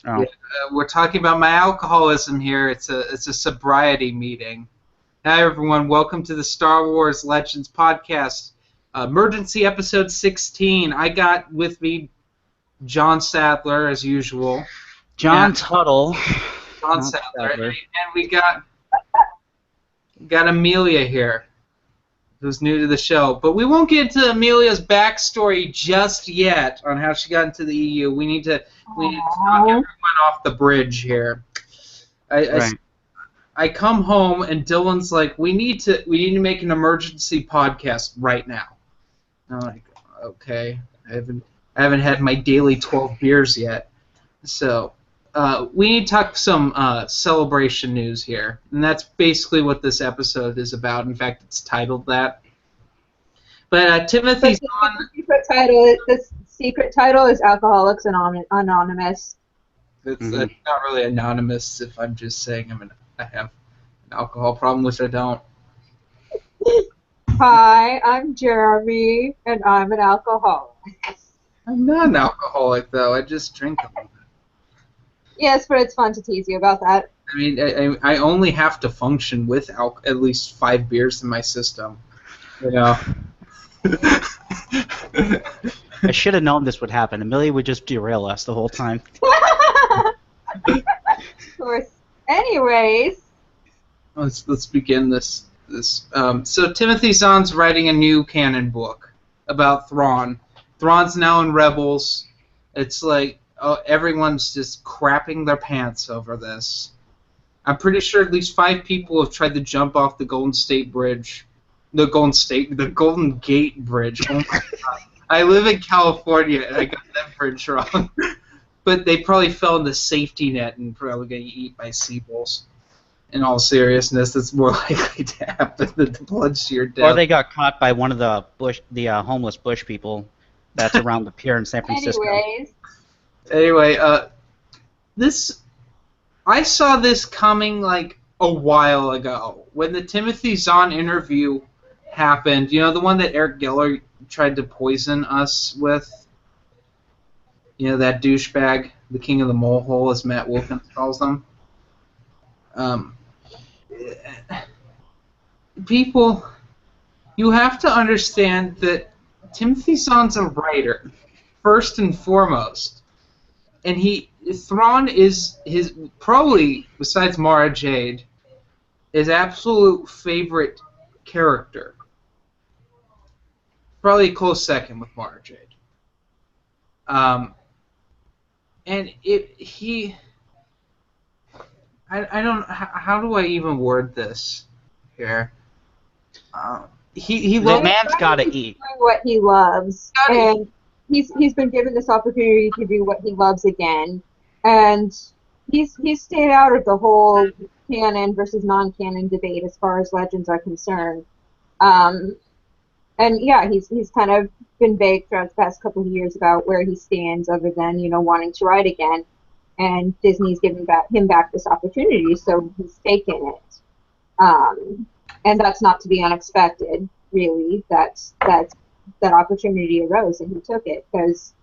Oh. Yeah, we're talking about my alcoholism here. It's a sobriety meeting. Hi everyone, welcome to the Star Wars Legends podcast, emergency episode 16. I got with me John Sadler as usual. John Tuttle. John Sadler, and we got Amelia here, who's new to the show. But we won't get into Amelia's backstory just yet on how she got into the EU. We need to knock everyone off the bridge here. I come home and Dylan's like, we need to make an emergency podcast right now. And I'm like, okay, I haven't had my daily 12 beers yet, so we need to talk some celebration news here, and that's basically what this episode is about. In fact, it's titled that. But Timothy's on. The secret title is Alcoholics Anonymous. It's not really anonymous if I'm just saying I have an alcohol problem, which I don't. Hi, I'm Jeremy, and I'm an alcoholic. I'm not an alcoholic, though. I just drink a little bit. Yes, but it's fun to tease you about that. I mean, I only have to function with at least 5 beers in my system. You know. I should have known this would happen. Amelia would just derail us the whole time. Of course. Anyways. Let's begin this. So Timothy Zahn's writing a new Canon book about Thrawn. Thrawn's now in Rebels. It's like everyone's just crapping their pants over this. I'm pretty sure at least 5 people have tried to jump off the Golden Gate Bridge. Oh my God. I live in California and I got that bridge wrong. But they probably fell in the safety net and probably getting eaten by seagulls. In all seriousness, that's more likely to happen than the blood-sheer death. Or they got caught by one of the homeless bush people that's around the pier in San Francisco. Anyway, I saw this coming like a while ago when the Timothy Zahn interview happened. You know, the one that Eric Geller tried to poison us with. You know, that douchebag, the king of the molehole, as Matt Wilkins calls them. People, you have to understand that Timothy Zahn's a writer, first and foremost. And Thrawn is his, probably, besides Mara Jade, his absolute favorite character. Probably a close second with Mara Jade. And I don't, how do I even word this here? The man's got to eat what he loves, and he's been given this opportunity to do what he loves again, and he's stayed out of the whole canon versus non-canon debate as far as Legends are concerned. And yeah, he's kind of been vague throughout the past couple of years about where he stands, other than wanting to write again. And Disney's given him back this opportunity, so he's taken it. And that's not to be unexpected, really. That opportunity arose, and he took it because,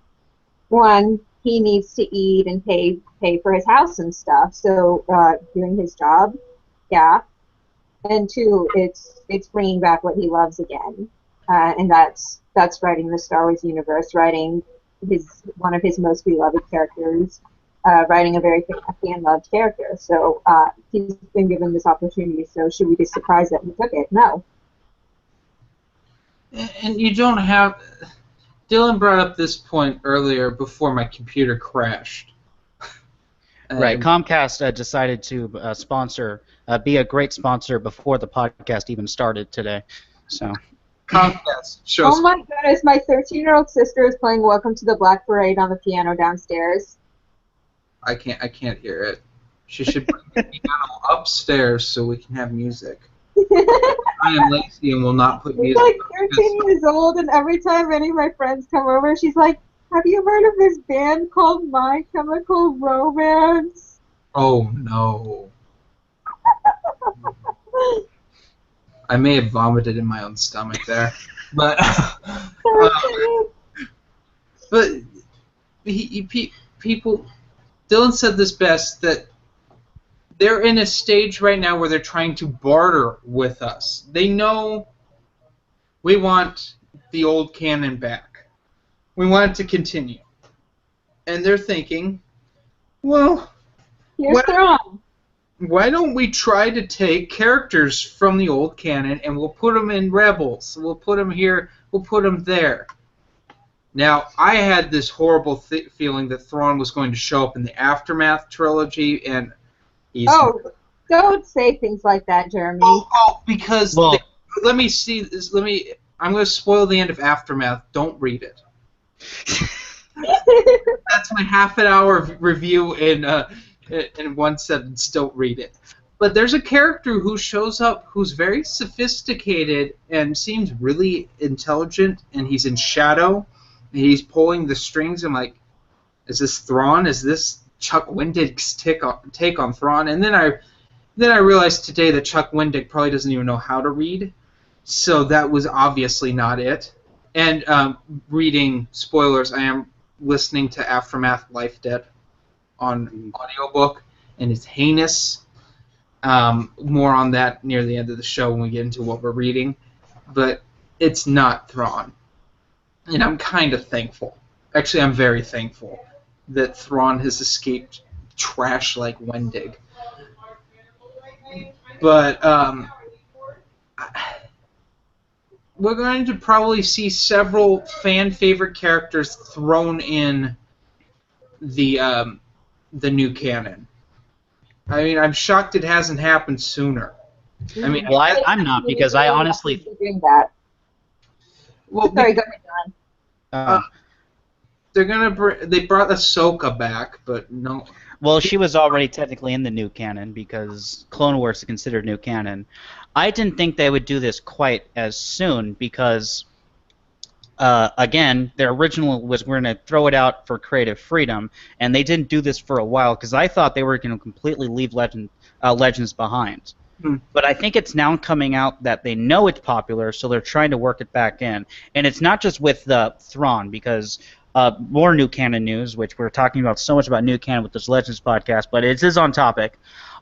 one, he needs to eat and pay for his house and stuff. So doing his job, yeah. And 2, it's bringing back what he loves again, and that's writing the Star Wars universe, writing one of his most beloved characters. Writing a very fan-loved character. So he's been given this opportunity, so should we be surprised that he took it? No. And you don't have... Dylan brought up this point earlier before my computer crashed. Right, Comcast decided to be a great sponsor before the podcast even started today. So Comcast shows... Oh my goodness, my 13-year-old sister is playing Welcome to the Black Parade on the piano downstairs. I can't hear it. She should bring the piano upstairs so we can have music. I am lazy and will not put music. She's like 13 years old, and every time any of my friends come over, she's like, "Have you heard of this band called My Chemical Romance?" Oh no. I may have vomited in my own stomach there, but people. Dylan said this best, that they're in a stage right now where they're trying to barter with us. They know we want the old canon back. We want it to continue. And they're thinking, well, Here's Thrawn. why don't we try to take characters from the old canon and we'll put them in Rebels. We'll put them here. We'll put them there. Now, I had this horrible feeling that Thrawn was going to show up in the Aftermath trilogy, and he's... Oh, don't say things like that, Jeremy. Because... Well, let me see this. I'm going to spoil the end of Aftermath. Don't read it. That's my half-an-hour review in 1 sentence. Don't read it. But there's a character who shows up who's very sophisticated and seems really intelligent, and he's in shadow. And he's pulling the strings. I'm like, is this Thrawn? Is this Chuck Wendig's take on Thrawn? And then I realized today that Chuck Wendig probably doesn't even know how to read. So that was obviously not it. And reading spoilers, I am listening to Aftermath Life Dead on audiobook, and it's heinous. More on that near the end of the show when we get into what we're reading. But it's not Thrawn. And I'm kind of thankful. Actually, I'm very thankful that Thrawn has escaped trash like Wendig. But we're going to probably see several fan-favorite characters thrown in the new canon. I mean, I'm shocked it hasn't happened sooner. I mean, well, I'm not, because I honestly... Doing that. Well, Sorry, go ahead, John. They brought Ahsoka back, but no. Well, she was already technically in the new canon because Clone Wars is considered new canon. I didn't think they would do this quite as soon because, again, their original was we're going to throw it out for creative freedom, and they didn't do this for a while because I thought they were going to completely leave Legends behind. But I think it's now coming out that they know it's popular, so they're trying to work it back in. And it's not just with Thrawn, because more new canon news, which we're talking about so much about new canon with this Legends podcast, but it is on topic.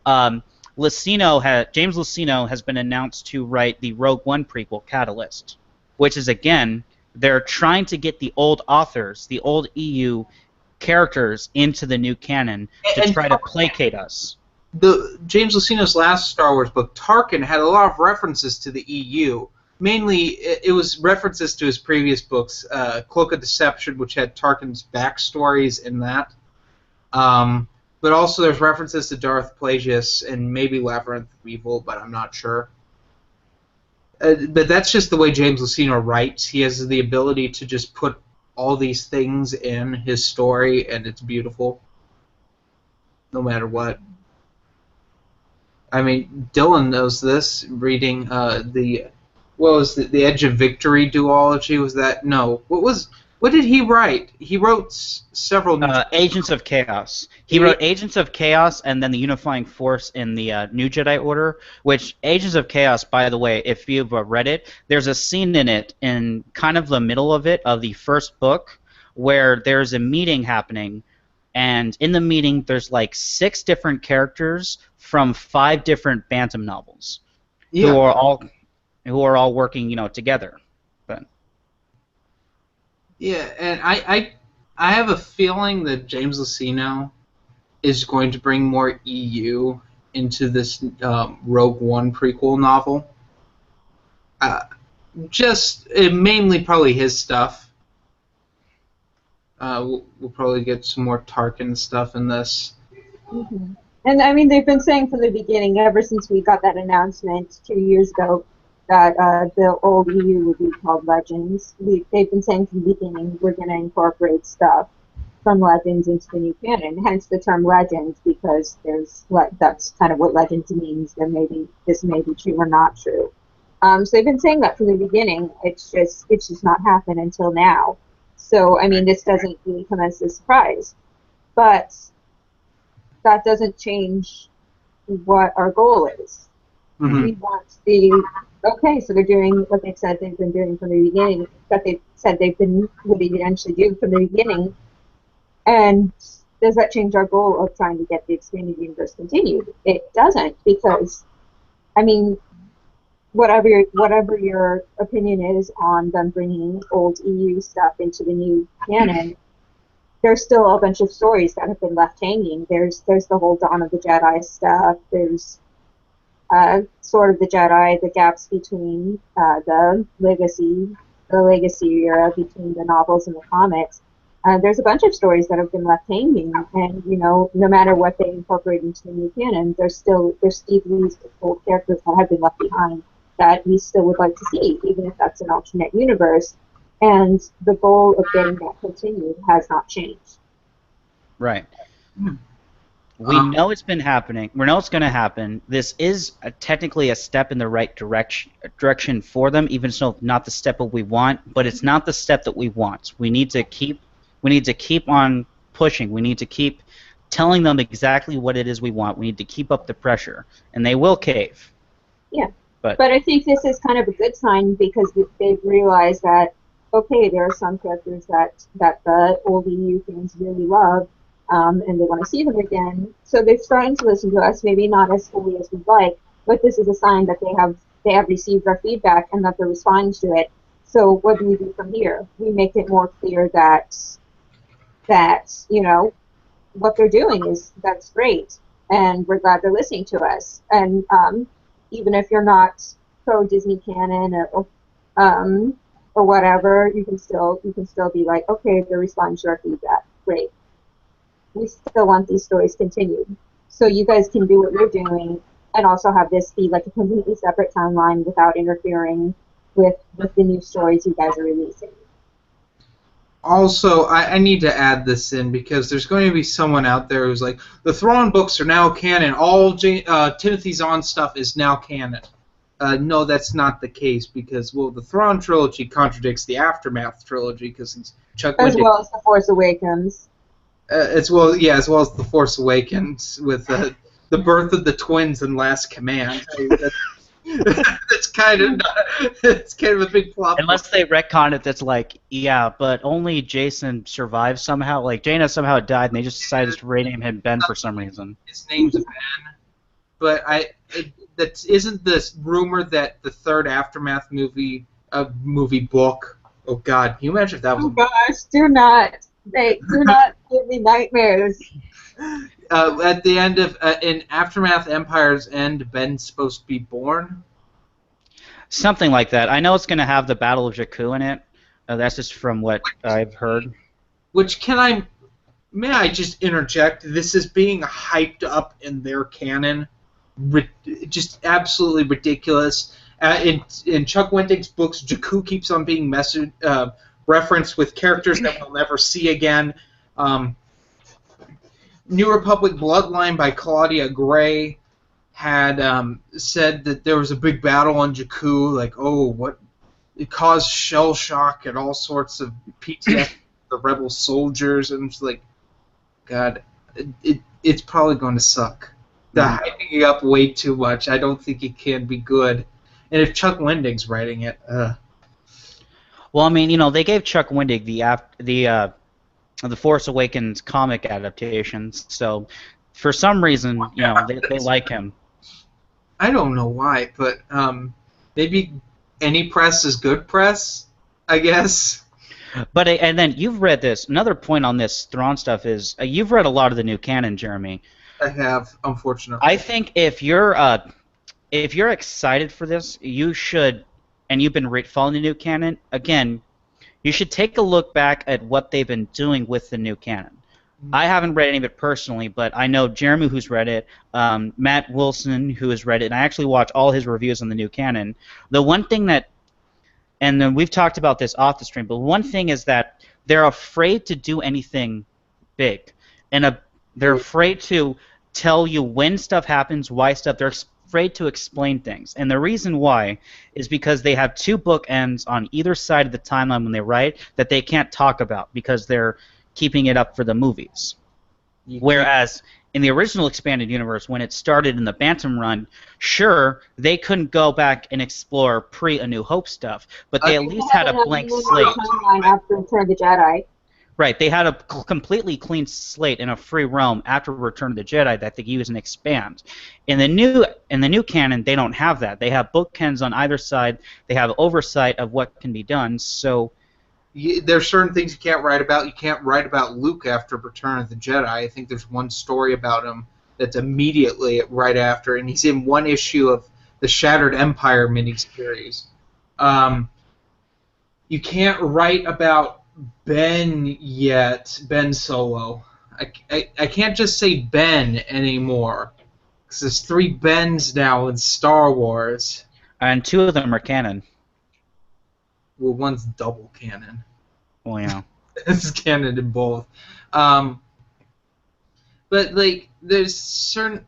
James Luceno has been announced to write the Rogue One prequel, Catalyst, which is, again, they're trying to get the old authors, the old EU characters into the new canon to try to placate us. The James Luceno's last Star Wars book, Tarkin, had a lot of references to the EU. Mainly, it was references to his previous books, Cloak of Deception, which had Tarkin's backstories in that. But also there's references to Darth Plagueis and maybe Labyrinth of Evil, but I'm not sure. But that's just the way James Luceno writes. He has the ability to just put all these things in his story, and it's beautiful, no matter what. I mean, Dylan knows this, reading the Edge of Victory duology. Was that? No. What did he write? He wrote several... Agents of Chaos. He wrote Agents of Chaos and then the Unifying Force in the New Jedi Order, which Agents of Chaos, by the way, if you've read it, there's a scene in it, in kind of the middle of it, of the first book, where there's a meeting happening, and in the meeting there's like 6 different characters from 5 different Bantam novels who are all working, together. But yeah, and I have a feeling that James Luceno is going to bring more EU into this Rogue One prequel novel. Mainly probably his stuff. We'll probably get some more Tarkin stuff in this. Mm-hmm. And I mean, they've been saying from the beginning, ever since we got that announcement 2 years ago, that the old EU would be called Legends. They've been saying from the beginning, we're going to incorporate stuff from Legends into the new canon. Hence the term Legends, because that's kind of what Legends means. This may be true or not true. So they've been saying that from the beginning. It's just not happened until now. So I mean, this doesn't really come as a surprise, but that doesn't change what our goal is. Mm-hmm. We want so they're doing what they've said they've been doing from the beginning, that they've said would eventually do from the beginning, and does that change our goal of trying to get the expanded universe continued? It doesn't, because, I mean, whatever your opinion is on them bringing old EU stuff into the new canon, there's still a bunch of stories that have been left hanging. There's the whole Dawn of the Jedi stuff. There's Sword of the Jedi, the gaps between the legacy era between the novels and the comics. There's a bunch of stories that have been left hanging, and no matter what they incorporate into the new canon, there's Steve Lee's old characters that have been left behind that we still would like to see, even if that's an alternate universe. And the goal of getting that continued has not changed. Right. We know it's been happening. We know it's going to happen. This is technically a step in the right direction for them, even though not the step that we want. But it's not the step that we want. We need to keep on pushing. We need to keep telling them exactly what it is we want. We need to keep up the pressure, and they will cave. Yeah. But I think this is kind of a good sign, because they've realized that, okay, there are some characters that the old EU fans really love, and they want to see them again. So they're starting to listen to us, maybe not as fully as we'd like, but this is a sign that they have received our feedback and that they're responding to it. So what do we do from here? We make it more clear that what they're doing that's great, and we're glad they're listening to us. And even if you're not pro Disney canon or whatever, you can still be like, okay, they're responding to our feedback. Great. We still want these stories continued. So you guys can do what you're doing and also have this be like a completely separate timeline without interfering with the new stories you guys are releasing. Also, I need to add this in, because there's going to be someone out there who's like, the Thrawn books are now canon. All Timothy Zahn stuff is now canon. No, that's not the case, because, well, the Thrawn trilogy contradicts the Aftermath trilogy, because Chuck As well as The Force Awakens. As well as The Force Awakens, with the birth of the twins in Last Command. That's kind of a big flop. Unless they retcon it, that's like, yeah, but only Jason survived somehow. Like Jana somehow died, and they just decided to rename him Ben for some reason. His name's Ben, but isn't this rumor that the third Aftermath movie book? Oh God, can you imagine if that was? Oh gosh, do not give me nightmares. At the end of in Aftermath Empire's End, Ben's supposed to be born. Something like that. I know it's going to have the Battle of Jakku in it. That's just from what I've heard. May I just interject? This is being hyped up in their canon, just absolutely ridiculous. In Chuck Wendig's books, Jakku keeps on being referenced with characters that we'll never see again. New Republic Bloodline by Claudia Gray had said that there was a big battle on Jakku, like, it caused shell shock and all sorts of PTSD the rebel soldiers, and it's like, God, it's probably going to suck. They're hyping it up way too much. I don't think it can be good. And if Chuck Wendig's writing it, Well, I mean, they gave Chuck Wendig the Force Awakens comic adaptations, so for some reason, they like him. I don't know why, but maybe any press is good press, I guess. But and then you've read this. Another point on this Thrawn stuff is you've read a lot of the new canon, Jeremy. I have, unfortunately. I think if you're excited for this, you should, and you've been following the new canon again. You should take a look back at what they've been doing with the new canon. I haven't read any of it personally, but I know Jeremy, who's read it, Matt Wilson, who has read it, and I actually watch all his reviews on the new canon. The one thing that, and then we've talked about this off the stream, but one thing is that they're afraid to do anything big, and they're afraid to tell you when stuff happens, why stuff. They're afraid to explain things, and the reason why is because they have two bookends on either side of the timeline when they write that they can't talk about because they're keeping it up for the movies. Whereas in the original expanded universe, when it started in the Bantam run, sure, they couldn't go back and explore pre-A New Hope stuff, but they at least had a blank slate. Timeline after Return of the Jedi. Right, they had a completely clean slate in a free realm after Return of the Jedi that they use and expand. In the new canon, they don't have that. They have bookends on either side. They have oversight of what can be done. So There's certain things you can't write about. You can't write about Luke after Return of the Jedi. I think there's one story about him that's immediately right after, and he's in one issue of the Shattered Empire miniseries. You can't write about Ben yet, Ben Solo. I can't just say Ben anymore, because there's 3 Bens now in Star Wars. and 2 of them are canon. Well, one's double canon. Well, yeah. It's canon in both. But like, there's certain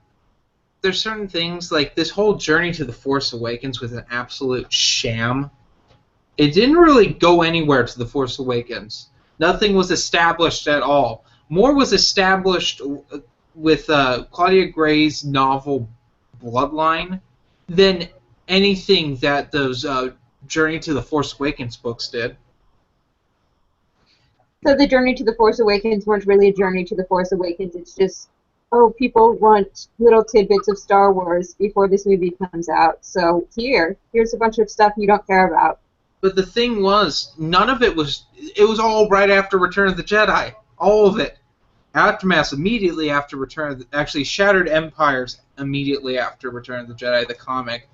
things like this whole journey to the Force Awakens was an absolute sham. It didn't really go anywhere to the Force Awakens. Nothing was established at all. More was established with Claudia Gray's novel Bloodline than anything that those Journey to the Force Awakens books did. So the Journey to the Force Awakens weren't really a Journey to the Force Awakens. It's just, oh, people want little tidbits of Star Wars before this movie comes out. So here's a bunch of stuff you don't care about. But the thing was, none of it was... It was all right after Return of the Jedi. All of it. Aftermath immediately after Return of the... Actually, Shattered Empires immediately after Return of the Jedi, the comic.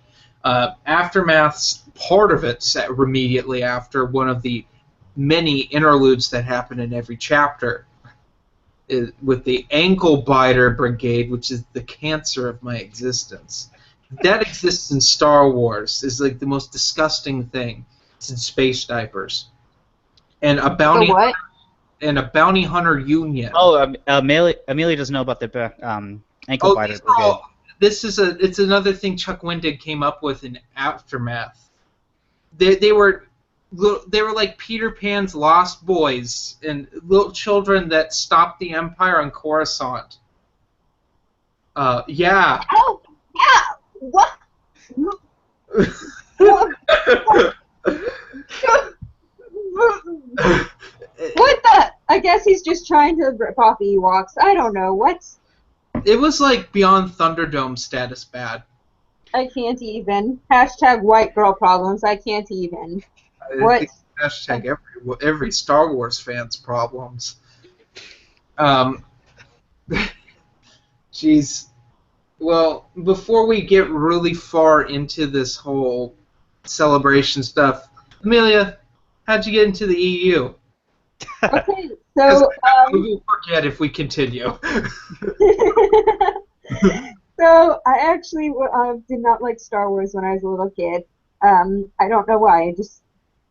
Aftermath's part of it set immediately after one of the many interludes that happen in every chapter. With the Ankle Biter Brigade, which is the cancer of my existence. That exists in Star Wars. Is like the most disgusting thing. It's in space diapers. And a bounty what? and a bounty hunter union. Oh, Amelia doesn't know about the ankle biter brigade. It's another thing Chuck Wendig came up with in Aftermath. They were like Peter Pan's lost boys and little children that stopped the Empire on Coruscant. Yeah. Oh, yeah. What? What the? I guess he's just trying to rip off Ewoks. I don't know. What's... It was like Beyond Thunderdome status bad. I can't even. Hashtag white girl problems. I can't even. What? Hashtag every Star Wars fan's problems. Jeez. Well, before we get really far into this whole celebration stuff, Amelia, how'd you get into the EU? Okay, so we will forget if we continue. so I actually did not like Star Wars when I was a little kid. I don't know why. It just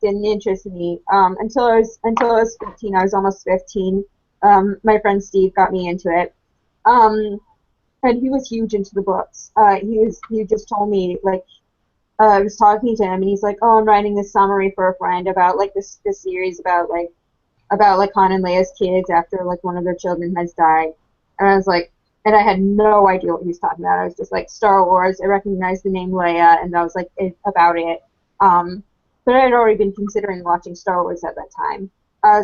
didn't interest me. Until I was 15. I was almost 15. My friend Steve got me into it. And he was huge into the books. He just told me, like, I was talking to him, and he's like, "Oh, I'm writing this summary for a friend about like this series about Han and Leia's kids after like one of their children has died." And I was like, and I had no idea what he was talking about. I was just like, Star Wars. I recognized the name Leia, and I was like about it. But I had already been considering watching Star Wars at that time.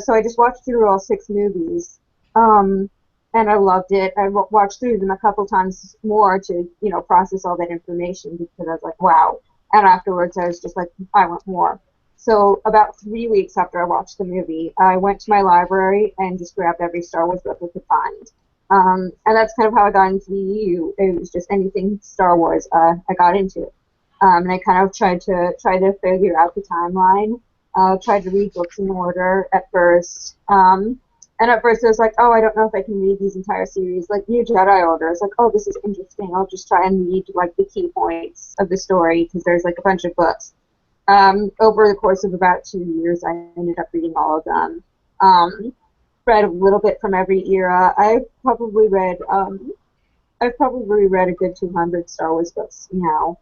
So I just watched through all 6 movies. And I loved it. I watched through them a couple times more to, process all that information because I was like, wow. And afterwards, I was just like, I want more. So about 3 weeks after I watched the movie, I went to my library and just grabbed every Star Wars book I could find. And that's kind of how I got into the EU. It was just anything Star Wars I got into. And I kind of tried to figure out the timeline. Tried to read books in order at first. And at first I was like, oh, I don't know if I can read these entire series. Like New Jedi Order, I was like, oh, this is interesting. I'll just try and read like the key points of the story because there's like a bunch of books. Over the course of about 2 years, I ended up reading all of them. Read a little bit from every era. I've probably read a good 200 Star Wars books now.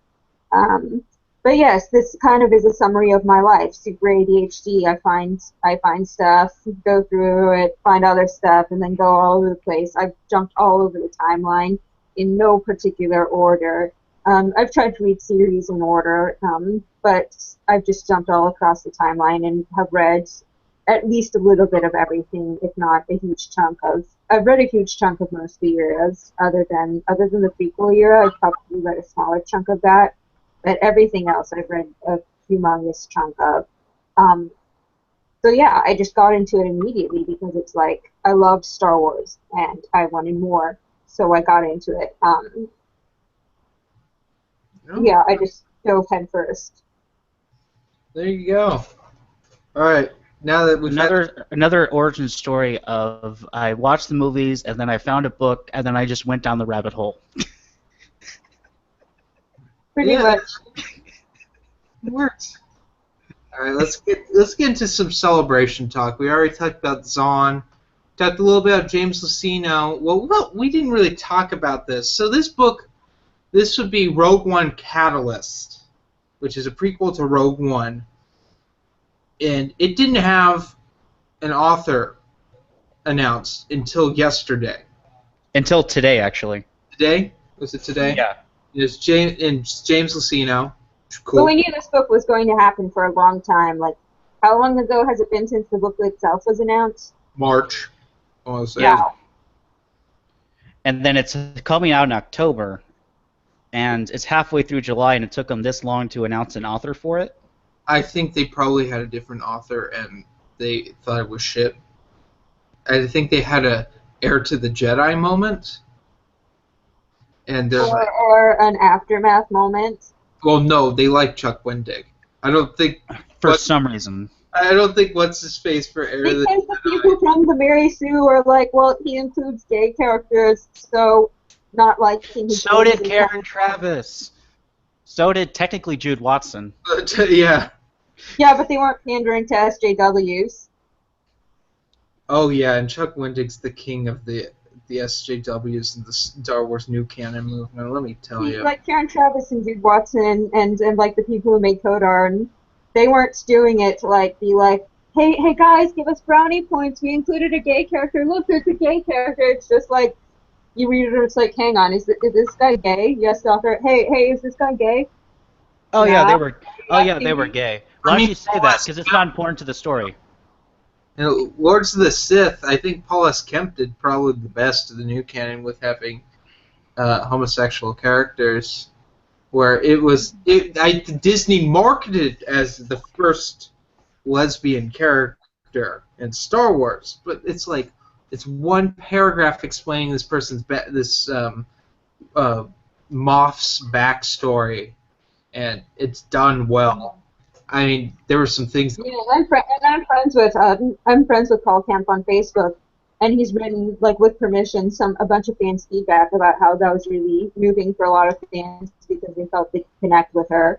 But yes, this kind of is a summary of my life. Super ADHD. I find stuff, go through it, find other stuff, and then go all over the place. I've jumped all over the timeline in no particular order. I've tried to read series in order, but I've just jumped all across the timeline and have read at least a little bit of everything, if not a huge chunk of. I've read a huge chunk of most of the eras, other than the prequel era. I've probably read a smaller chunk of that, but everything else I've read a humongous chunk of. Um, so yeah, I just got into it immediately because it's like I loved Star Wars and I wanted more, so I got into it. Yeah, I just dove head first. There you go. All right. Now that we've another origin story of I watched the movies and then I found a book and then I just went down the rabbit hole. Pretty much. It works. All right, let's get into some celebration talk. We already talked about Zahn, talked a little bit about James Luceno. Well, we didn't really talk about this. So this book, this would be Rogue One Catalyst, which is a prequel to Rogue One. And it didn't have an author announced until yesterday. Until today, actually. Today? Was it today? Yeah. It's James Luceno. Cool. Well, we knew this book was going to happen for a long time. Like, how long ago has it been since the book itself was announced? March. I want to say. Yeah. And then it's coming out in October, and it's halfway through July, and it took them this long to announce an author for it. I think they probably had a different author and they thought it was shit. I think they had a Heir to the Jedi moment. And they're or an aftermath moment. Well, no, they like Chuck Wendig. I don't think for some reason. I don't think what's his face for Heir to the Because the people from the Mary Sue are like, well, he includes gay characters, so not liking his. So did Karen Travis. So did technically Jude Watson. Yeah. Yeah, but they weren't pandering to SJWs. Oh yeah, and Chuck Wendig's the king of the SJWs and the Star Wars new canon movement. Let me tell you. Like Karen Travis and Jude Watson and like the people who made Codar, they weren't doing it to like be like, hey guys, give us brownie points. We included a gay character. Look, there's a gay character. It's just like you read it, it's like, hang on, is this guy gay? Yes, author. Hey, is this guy gay? Oh yeah, they were. Oh yeah, they were gay. Why don't you say that? Because it's not important to the story. You know, Lords of the Sith, I think Paul S. Kemp did probably the best of the new canon with having homosexual characters, where Disney marketed as the first lesbian character in Star Wars, but it's like it's one paragraph explaining this person's Moff's backstory, and it's done well. I mean, there were some things. Yeah, I'm friends with Paul Kemp on Facebook, and he's written, like, with permission, a bunch of fans' feedback about how that was really moving for a lot of fans because they felt they could connect with her,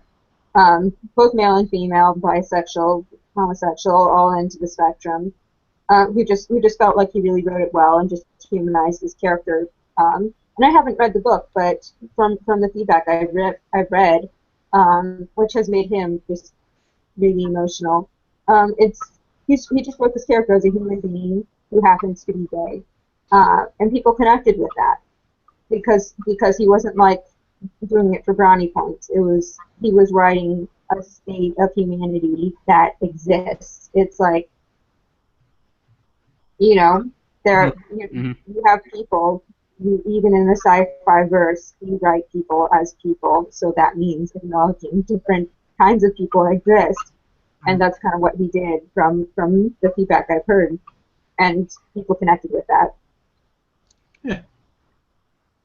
both male and female, bisexual, homosexual, all into the spectrum. Who just felt like he really wrote it well and just humanized his character. And I haven't read the book, but from the feedback I've read, which has made him just really emotional. He just wrote this character as a human being who happens to be gay, and people connected with that because he wasn't like doing it for brownie points. He was writing a state of humanity that exists. It's like, you know, you have people. Even in the sci-fi verse, you write people as people, so that means acknowledging different kinds of people exist, and that's kind of what he did from the feedback I've heard, and people connected with that. Yeah,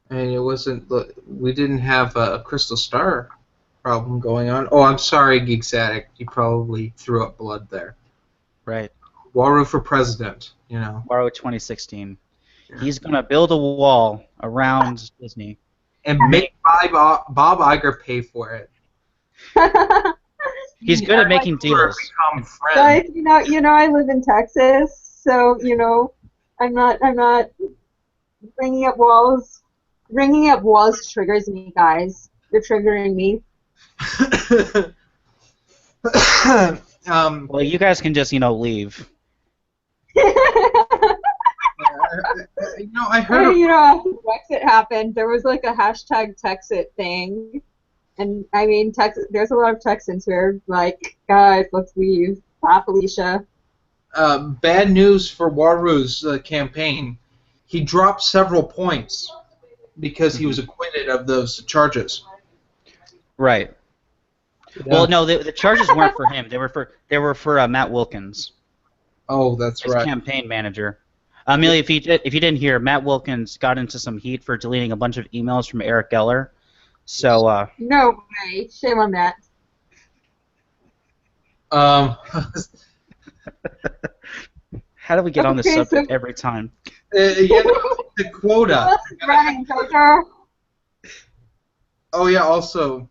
and it wasn't. We didn't have a Crystal Star problem going on. Oh, I'm sorry, Geeks Addict. You probably threw up blood there. Right. Waru for president. You know. Waru 2016. He's going to build a wall around Disney. And make Bob Iger pay for it. He's good at making deals. Guys, you know, I live in Texas, so I'm not bringing up walls. Bringing up walls triggers me, guys. You're triggering me. Well, you guys can just I leave. heard. After Brexit happened, there was like a hashtag Texit thing. And I mean, there's a lot of Texans here. Like, guys, let's leave. Bye, Felicia. bad news for Waru's campaign. He dropped several points because he was acquitted of those charges. Right. Yeah. Well, no, the charges weren't for him. They were for Matt Wilkins, Oh, that's his right. campaign manager. Amelia, if you didn't hear, Matt Wilkins got into some heat for deleting a bunch of emails from Eric Geller. So No way. Shame on that. Um, how do we get on this Okay, subject so- every time? the quota. Who else is running, Jojo? Oh yeah. Also,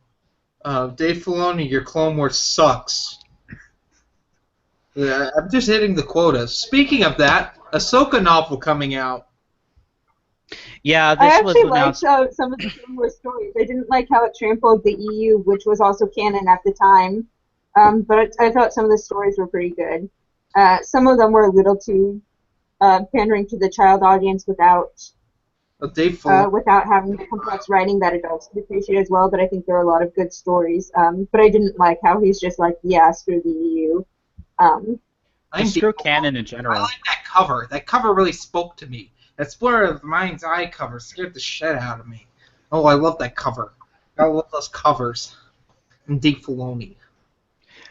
Dave Filoni, your Clone Wars sucks. Yeah, I'm just hitting the quota. Speaking of that, Ahsoka novel coming out. Yeah, I this was actually liked announced. some of the similar stories. I didn't like how it trampled the EU, which was also canon at the time. But I thought some of the stories were pretty good. Some of them were a little too pandering to the child audience without Dave Filoni. without having the complex writing that adults could appreciate as well. But I think there are a lot of good stories. But I didn't like how he's just like, yeah, screw the EU. Screw canon in general. I like that cover. That cover really spoke to me. That Explorer of the Mind's Eye cover scared the shit out of me. Oh, I love that cover. I love those covers. And Dave Filoni.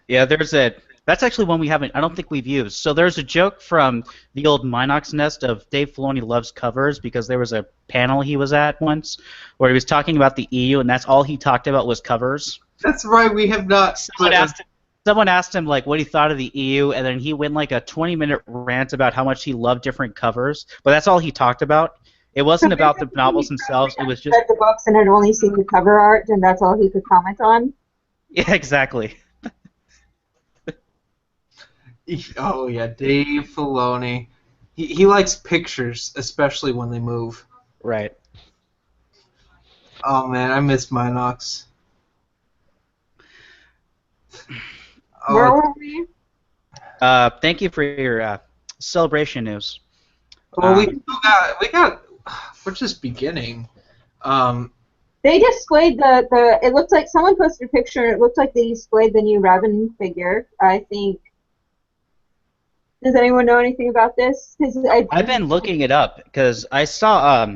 Yeah, that's actually one we haven't. I don't think we've used. So there's a joke from the old Minox Nest of Dave Filoni loves covers because there was a panel he was at once where he was talking about the EU and that's all he talked about was covers. That's right. We have not. Someone asked him like what he thought of the EU, and then he went like a 20-minute rant about how much he loved different covers. But that's all he talked about. It wasn't about the novels themselves. It was just read the books and had only seen the cover art, and that's all he could comment on. yeah, exactly. Oh yeah, Dave Filoni. He likes pictures, especially when they move. Right. Oh man, I miss Minox. Where were we? Thank you for your celebration news. Well, we're just beginning. They displayed the. It looks like someone posted a picture, and it looked like they displayed the new Revan figure. I think. Does anyone know anything about this? I've been looking it up because I saw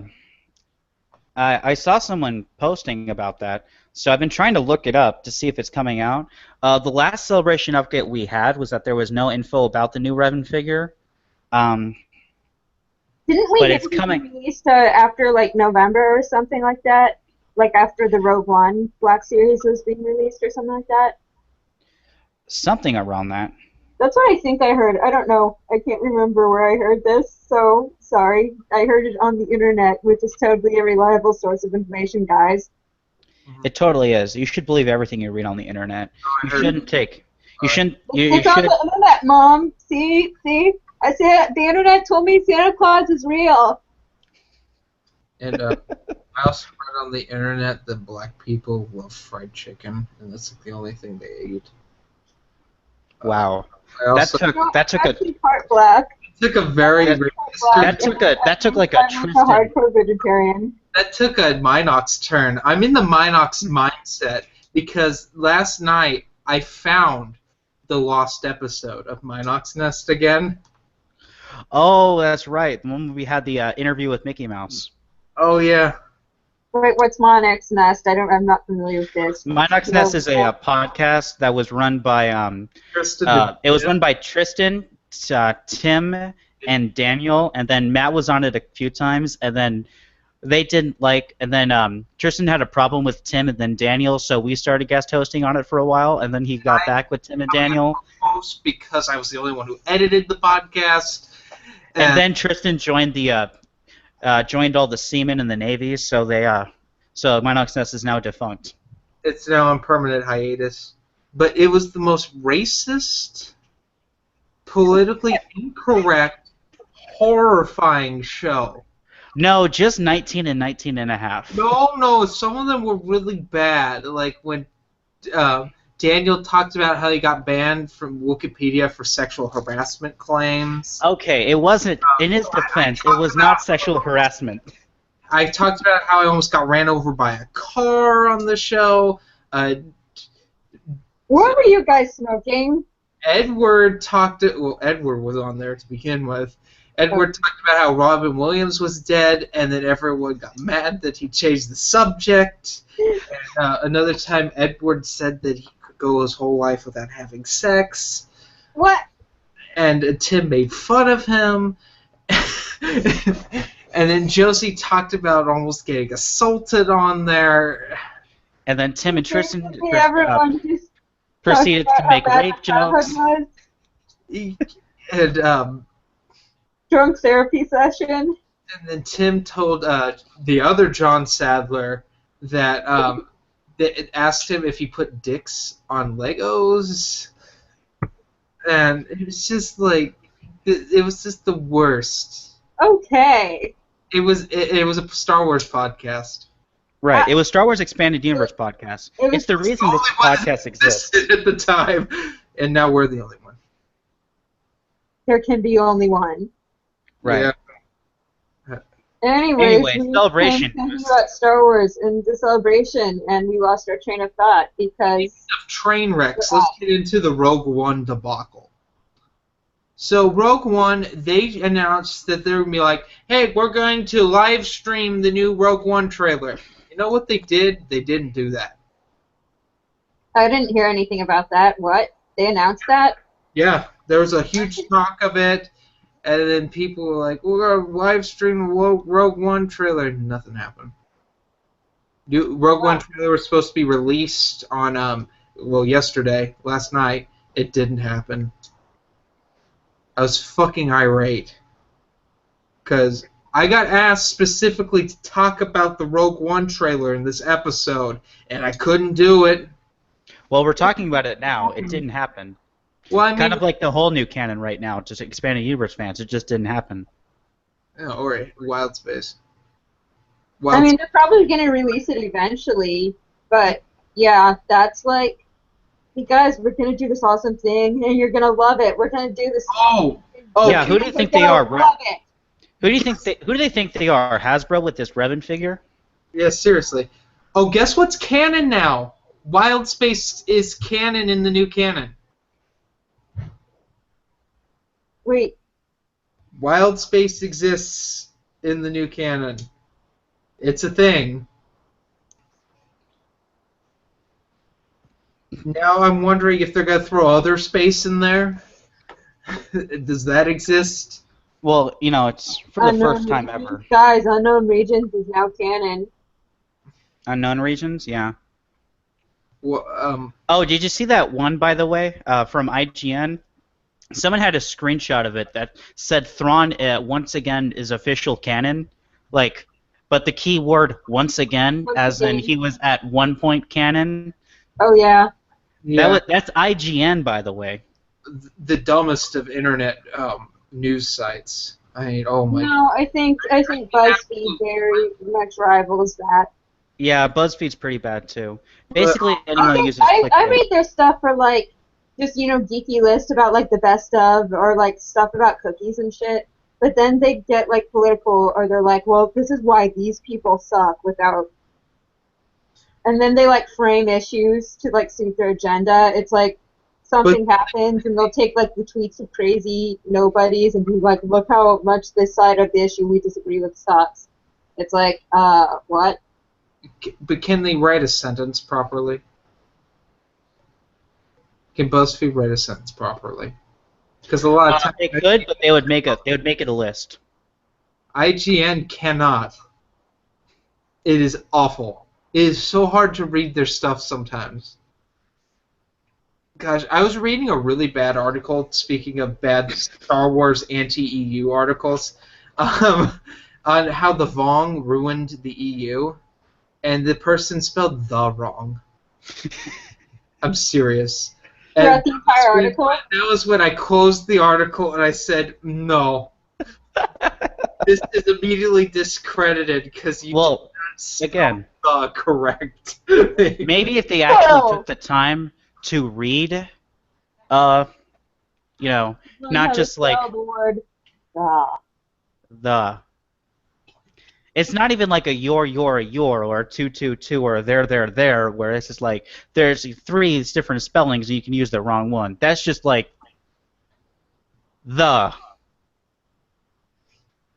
someone posting about that. So I've been trying to look it up to see if it's coming out. The last celebration update we had was that there was no info about the new Revan figure. Didn't we but get it's it coming released after like November or something like that? Like after the Rogue One Black Series was being released or something like that? Something around that. That's what I think I heard. I don't know. I can't remember where I heard this, so sorry. I heard it on the internet, which is totally a reliable source of information, guys. It totally is. You should believe everything you read on the internet. You shouldn't take. You shouldn't. You It's on should. the internet, Mom. See? I said the internet told me Santa Claus is real. And I also read on the internet that black people love fried chicken, and that's like the only thing they eat. Wow. I That took a Actually part black. took a very that took like a I'm a Tristan. hardcore vegetarian. that took a Minox turn. I'm in the Minox mindset because last night I found the lost episode of Minox Nest again. Oh, that's right. The one where we had the interview with Mickey Mouse. Oh yeah. Wait, what's Minox Nest? I'm not familiar with this. Minox Nest is a podcast that was run by it was run by Tristan, Tim, and Daniel, and then Matt was on it a few times, and then they didn't like, and then Tristan had a problem with Tim and then Daniel, so we started guest hosting on it for a while, and then he got back with Tim and Daniel. Because I was the only one who edited the podcast. And then Tristan joined the joined all the seamen in the Navy, so so Minox Nest is now defunct. It's now on permanent hiatus. But it was the most racist, politically incorrect, horrifying show. No, just 19 and 19 and a half. No, some of them were really bad. Like when Daniel talked about how he got banned from Wikipedia for sexual harassment claims. Okay, it wasn't, in his defense, it was not sexual harassment. I talked about how I almost got ran over by a car on the show. What were you guys smoking? Edward Edward was on there to begin with. Edward talked about how Robin Williams was dead, and then everyone got mad that he changed the subject. And, another time, Edward said that he could go his whole life without having sex. What? And Tim made fun of him. And then Josie talked about almost getting assaulted on there. And then Tim and Tristan Everyone just proceeded to make rape jokes. And Drunk therapy session. And then Tim told the other John Sadler that that asked him if he put dicks on Legos, and it was just like it was just the worst. Okay. It was a Star Wars podcast. Right. It was Star Wars Expanded Universe podcast. It's the reason this podcast exists at the time, and now we're the only one. There can be only one. Right. Yeah. Anyway, Celebration. We about Star Wars and the celebration, and we lost our train of thought because of train wrecks. Let's get into the Rogue One debacle. So Rogue One, they announced that they're gonna be like, "Hey, we're going to live stream the new Rogue One trailer." You know what they did? They didn't do that. I didn't hear anything about that. What? They announced that? Yeah, there was a huge talk of it. And then people were like, we're going to live stream the Rogue One trailer. Nothing happened. Rogue One trailer was supposed to be released on, yesterday, last night. It didn't happen. I was fucking irate. Because I got asked specifically to talk about the Rogue One trailer in this episode, and I couldn't do it. Well, we're talking about it now. It didn't happen. Well, I mean, kind of like the whole new canon right now, just Expanded Universe fans. It just didn't happen. Yeah, or Wild Space. I mean, they're probably going to release it eventually, but yeah, that's like, hey guys, we're going to do this awesome thing, and you're going to love it. We're going to do this. Oh, yeah. Who do you think they are, bro? Who do they think they are? Hasbro with this Revan figure? Yeah, seriously. Oh, guess what's canon now? Wild Space is canon in the new canon. Wait. Wild Space exists in the new canon. It's a thing. Now I'm wondering if they're going to throw other space in there. Does that exist? Well, you know, it's for the first time ever. Guys, Unknown Regions is now canon. Unknown Regions? Yeah. Well, oh, did you see that one, by the way, from IGN? Someone had a screenshot of it that said Thrawn once again is official canon, like, but the key word once again, as in he was at one point canon. Oh yeah. That's IGN, by the way. The dumbest of internet news sites. I mean, oh my. No, I think BuzzFeed very much rivals that. Yeah, BuzzFeed's pretty bad too. Basically, anyone uses. I read their stuff for like. Just, you know, geeky list about, like, the best of, or, like, stuff about cookies and shit. But then they get, like, political, or they're like, well, this is why these people suck without... And then they, like, frame issues to, like, suit their agenda. It's like, something happens, and they'll take, like, the tweets of crazy nobodies and be like, look how much this side of the issue we disagree with sucks. It's like, what? But can they write a sentence properly? Can BuzzFeed write a sentence properly? Because a lot of times they could, but they would make it a list. IGN cannot. It is awful. It is so hard to read their stuff sometimes. Gosh, I was reading a really bad article. Speaking of bad Star Wars anti-EU articles, on how the Vong ruined the EU, and the person spelled the wrong. I'm serious. Throughout the entire article? That was when I closed the article and I said, no. This is immediately discredited because you did not spell the correct. Maybe if they actually took the time to read, you know, not just like the word the. It's not even like a your, or a 222 or a there, where it's just like there's three different spellings and you can use the wrong one. That's just like The.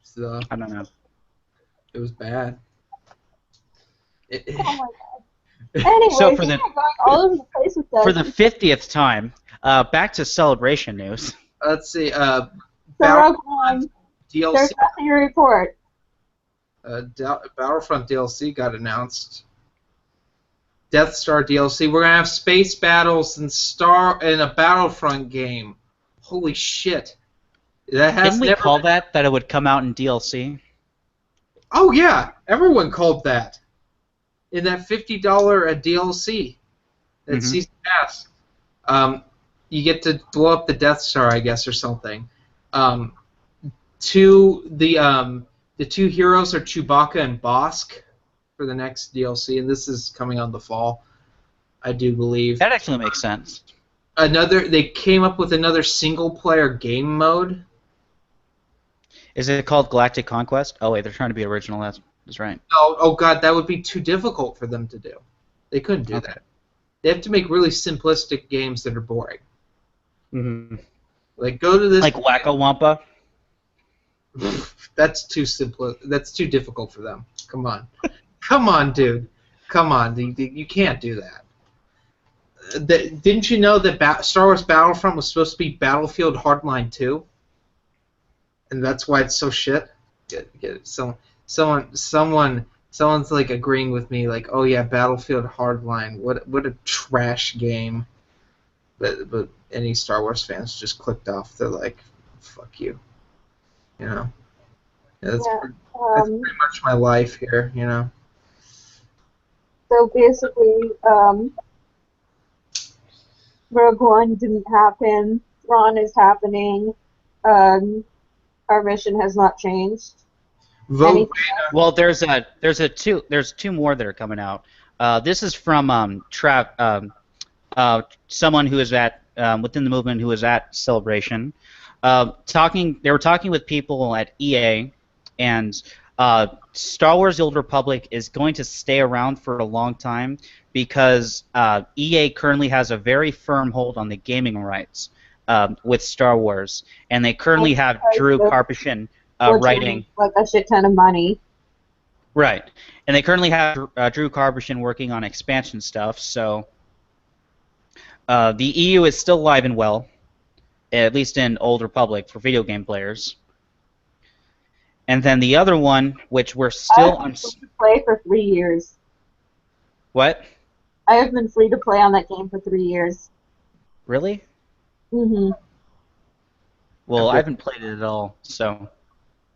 So, I don't know. it was bad. Oh my god. Anyway, So for yeah, the going all over the place with that. for the 50th time, back to Celebration news. Let's see. So Battlefront Rogue DLC. there's nothing to report. Battlefront DLC got announced. Death Star DLC. We're gonna have space battles and in a Battlefront game. Holy shit! That has Didn't we never call been... that it would come out in DLC? Oh yeah, everyone called that. In that $50 DLC, that season pass, you get to blow up the Death Star, I guess, or something. The two heroes are Chewbacca and Bosk for the next DLC, and this is coming on the fall, I do believe. That actually makes sense. They came up with another single-player game mode. Is it called Galactic Conquest? Oh wait, they're trying to be original. That's right. Oh god, that would be too difficult for them to do. They couldn't do that. They have to make really simplistic games that are boring. Mm-hmm. Like go to this. Like Wacko Wampa. That's too simple. That's too difficult for them. Come on, come on, dude. Come on, you can't do that. Didn't you know that Star Wars Battlefront was supposed to be Battlefield Hardline 2? And that's why it's so shit. Get it. Someone's like agreeing with me, like, oh yeah, Battlefield Hardline. What a trash game. But any Star Wars fans just clicked off. They're like, fuck you. You know. Yeah, that's pretty much my life here. You know. So basically, Rogue One didn't happen. Thrawn is happening. Our mission has not changed. Vote. Well, there's two more that are coming out. This is from someone who is at within the movement who is at Celebration. They were talking with people at EA, and Star Wars: The Old Republic is going to stay around for a long time because EA currently has a very firm hold on the gaming rights with Star Wars, and they currently have Drew Karpyshyn writing like a shit ton of money. Right, and they currently have Drew Karpyshyn working on expansion stuff. So the EU is still alive and well, at least in Old Republic for video game players. And then the other one, which we're still on. Free to play for 3 years. What? I have been free to play on that game for 3 years. Really? Mm-hmm. Well, I haven't played it at all, so.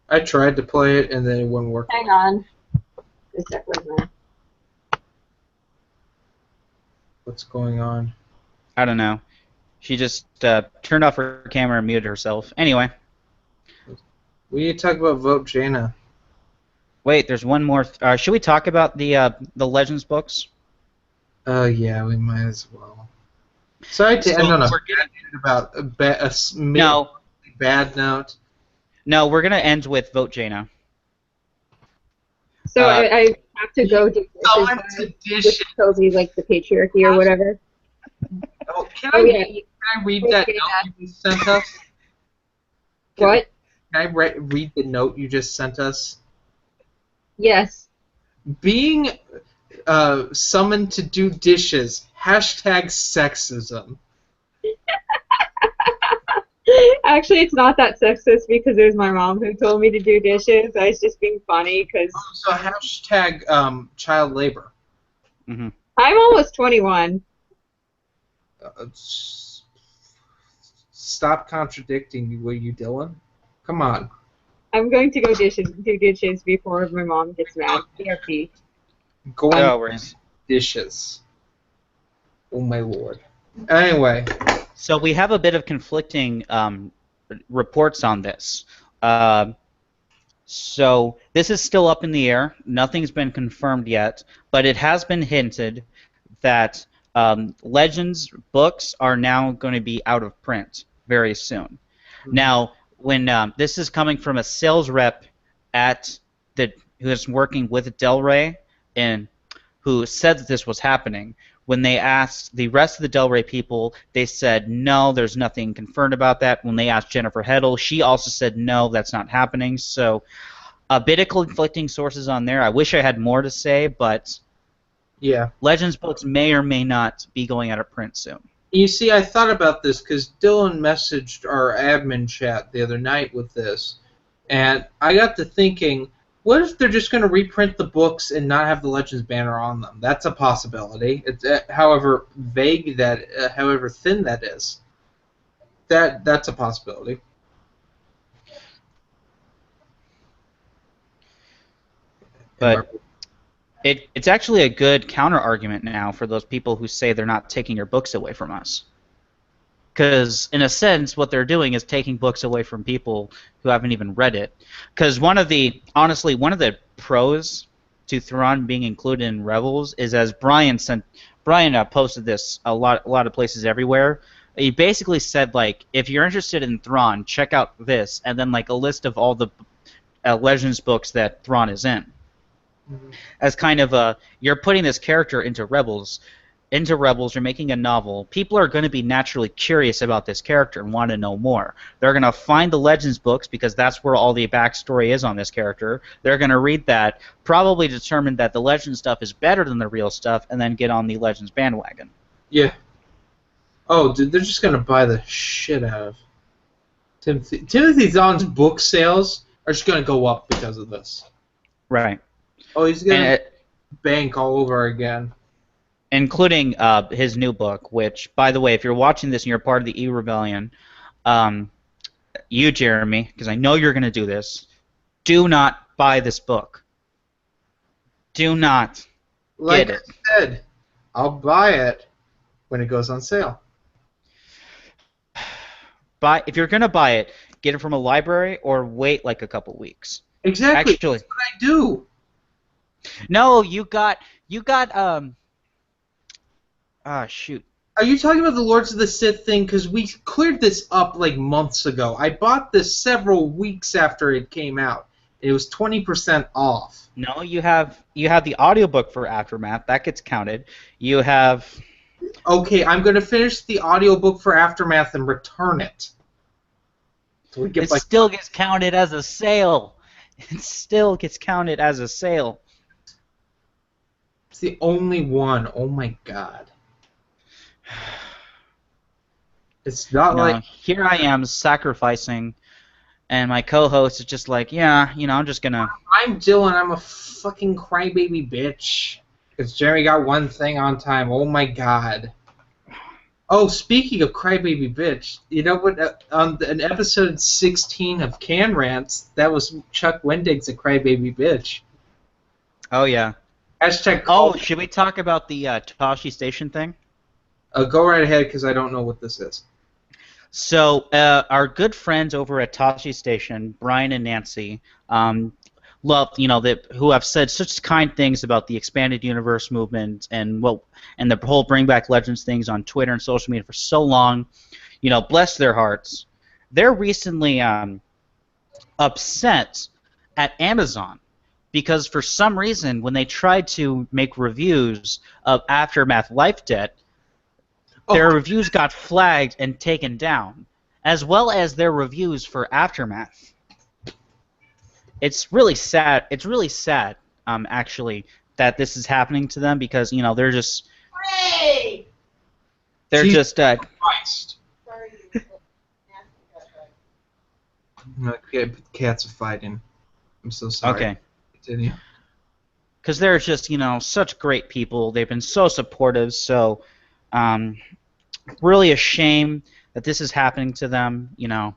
I tried to play it and then it wouldn't work. Hang on. It's definitely there. What's going on? I don't know. She just turned off her camera and muted herself. Anyway. We need to talk about Vote Jana. Wait, there's one more. Should we talk about the Legends books? Yeah, we might as well. Sorry to end on a bad note. No, we're gonna end with Vote Jana. So I have to go do this. Toby, like the patriarchy or whatever. Oh, can I read that note you just sent us? What? Can I read the note you just sent us? Yes. Being summoned to do dishes. #sexism. Actually, it's not that sexist because it was my mom who told me to do dishes. I was just being funny because. So child labor. Mm-hmm. I'm almost 21. Stop contradicting me, will you, Dylan? Come on. I'm going to go do dishes before my mom gets mad. PRP. Dishes. Oh my lord. Anyway. So we have a bit of conflicting reports on this. So this is still up in the air. Nothing's been confirmed yet, but it has been hinted that Legends books are now going to be out of print very soon. Mm-hmm. Now, when this is coming from a sales rep who is working with Del Rey and who said that this was happening. When they asked the rest of the Del Rey people, they said no, there's nothing confirmed about that. When they asked Jennifer Heddle, she also said no, that's not happening. So a bit of conflicting sources on there. I wish I had more to say, but Yeah. Legends books may or may not be going out of print soon. You see, I thought about this because Dylan messaged our admin chat the other night with this, and I got to thinking, what if they're just going to reprint the books and not have the Legends banner on them? That's a possibility. It's however vague that, however thin that is. That's a possibility. But it's actually a good counter argument now for those people who say they're not taking your books away from us. Because in a sense, what they're doing is taking books away from people who haven't even read it. Because honestly, one of the pros to Thrawn being included in Rebels is, as Brian posted this a lot of places everywhere. He basically said, like, if you're interested in Thrawn, check out this, and then like a list of all the Legends books that Thrawn is in. Mm-hmm. As kind of you're putting this character into Rebels. You're making a novel. People are going to be naturally curious about this character and want to know more. They're going to find the Legends books because that's where all the backstory is on this character. They're going to read that, probably determine that the Legends stuff is better than the real stuff, and then get on the Legends bandwagon. Yeah. Oh, dude, they're just going to buy the shit out of Timothy Zahn's book sales are just going to go up because of this. Right. Oh, he's going to bank all over again. Including his new book, which, by the way, if you're watching this and you're part of the E-Rebellion, you, Jeremy, because I know you're going to do this, do not buy this book. Do not get it. Like I said, I'll buy it when it goes on sale. If you're going to buy it, get it from a library or wait like a couple weeks. Exactly. Actually, that's what I do. No, you got shoot. Are you talking about the Lords of the Sith thing? Because we cleared this up like months ago. I bought this several weeks after it came out. It was 20% off. No, you have the audiobook for Aftermath. That gets counted. You have... Okay, I'm going to finish the audiobook for Aftermath and return it. So it still gets counted as a sale. It still gets counted as a sale. It's the only one. Oh my god. It's not like... Here I am sacrificing, and my co-host is just like, yeah, I'm just gonna... I'm Dylan, I'm a fucking crybaby bitch. Because Jeremy got one thing on time. Oh my god. Oh, speaking of crybaby bitch, you know what? On an episode 16 of Can Rants, that was Chuck Wendig's a crybaby bitch. Oh, yeah. Hashtag... Oh, should we talk about the Tashi Station thing? Go right ahead, because I don't know what this is. So, our good friends over at Tashi Station, Brian and Nancy, who have said such kind things about the expanded universe movement and the whole Bring Back Legends things on Twitter and social media for so long, bless their hearts. They're recently upset at Amazon because for some reason, when they tried to make reviews of Aftermath Life Debt, their reviews got flagged and taken down, as well as their reviews for Aftermath. It's really sad. It's really sad, actually, that this is happening to them because they're just Christ. Okay, cats are fighting. I'm so sorry. Okay. Continue. Because they're just such great people. They've been so supportive. So. Really a shame that this is happening to them, yeah.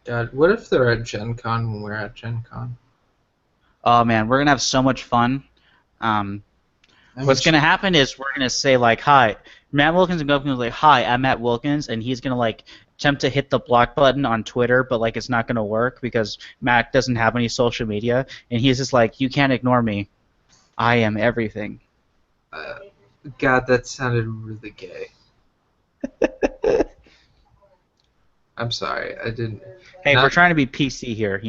God, what if they're at Gen Con when we're at Gen Con? Oh, man, we're going to have so much fun. What's going to happen is we're going to say, like, hi. Matt Wilkins and Wilkins like, hi, I'm Matt Wilkins, and he's going to, like, attempt to hit the block button on Twitter, but, like, it's not going to work because Matt doesn't have any social media, and he's just like, you can't ignore me. I am everything. God, that sounded really gay. I'm sorry, I didn't... Hey, we're trying to be PC here,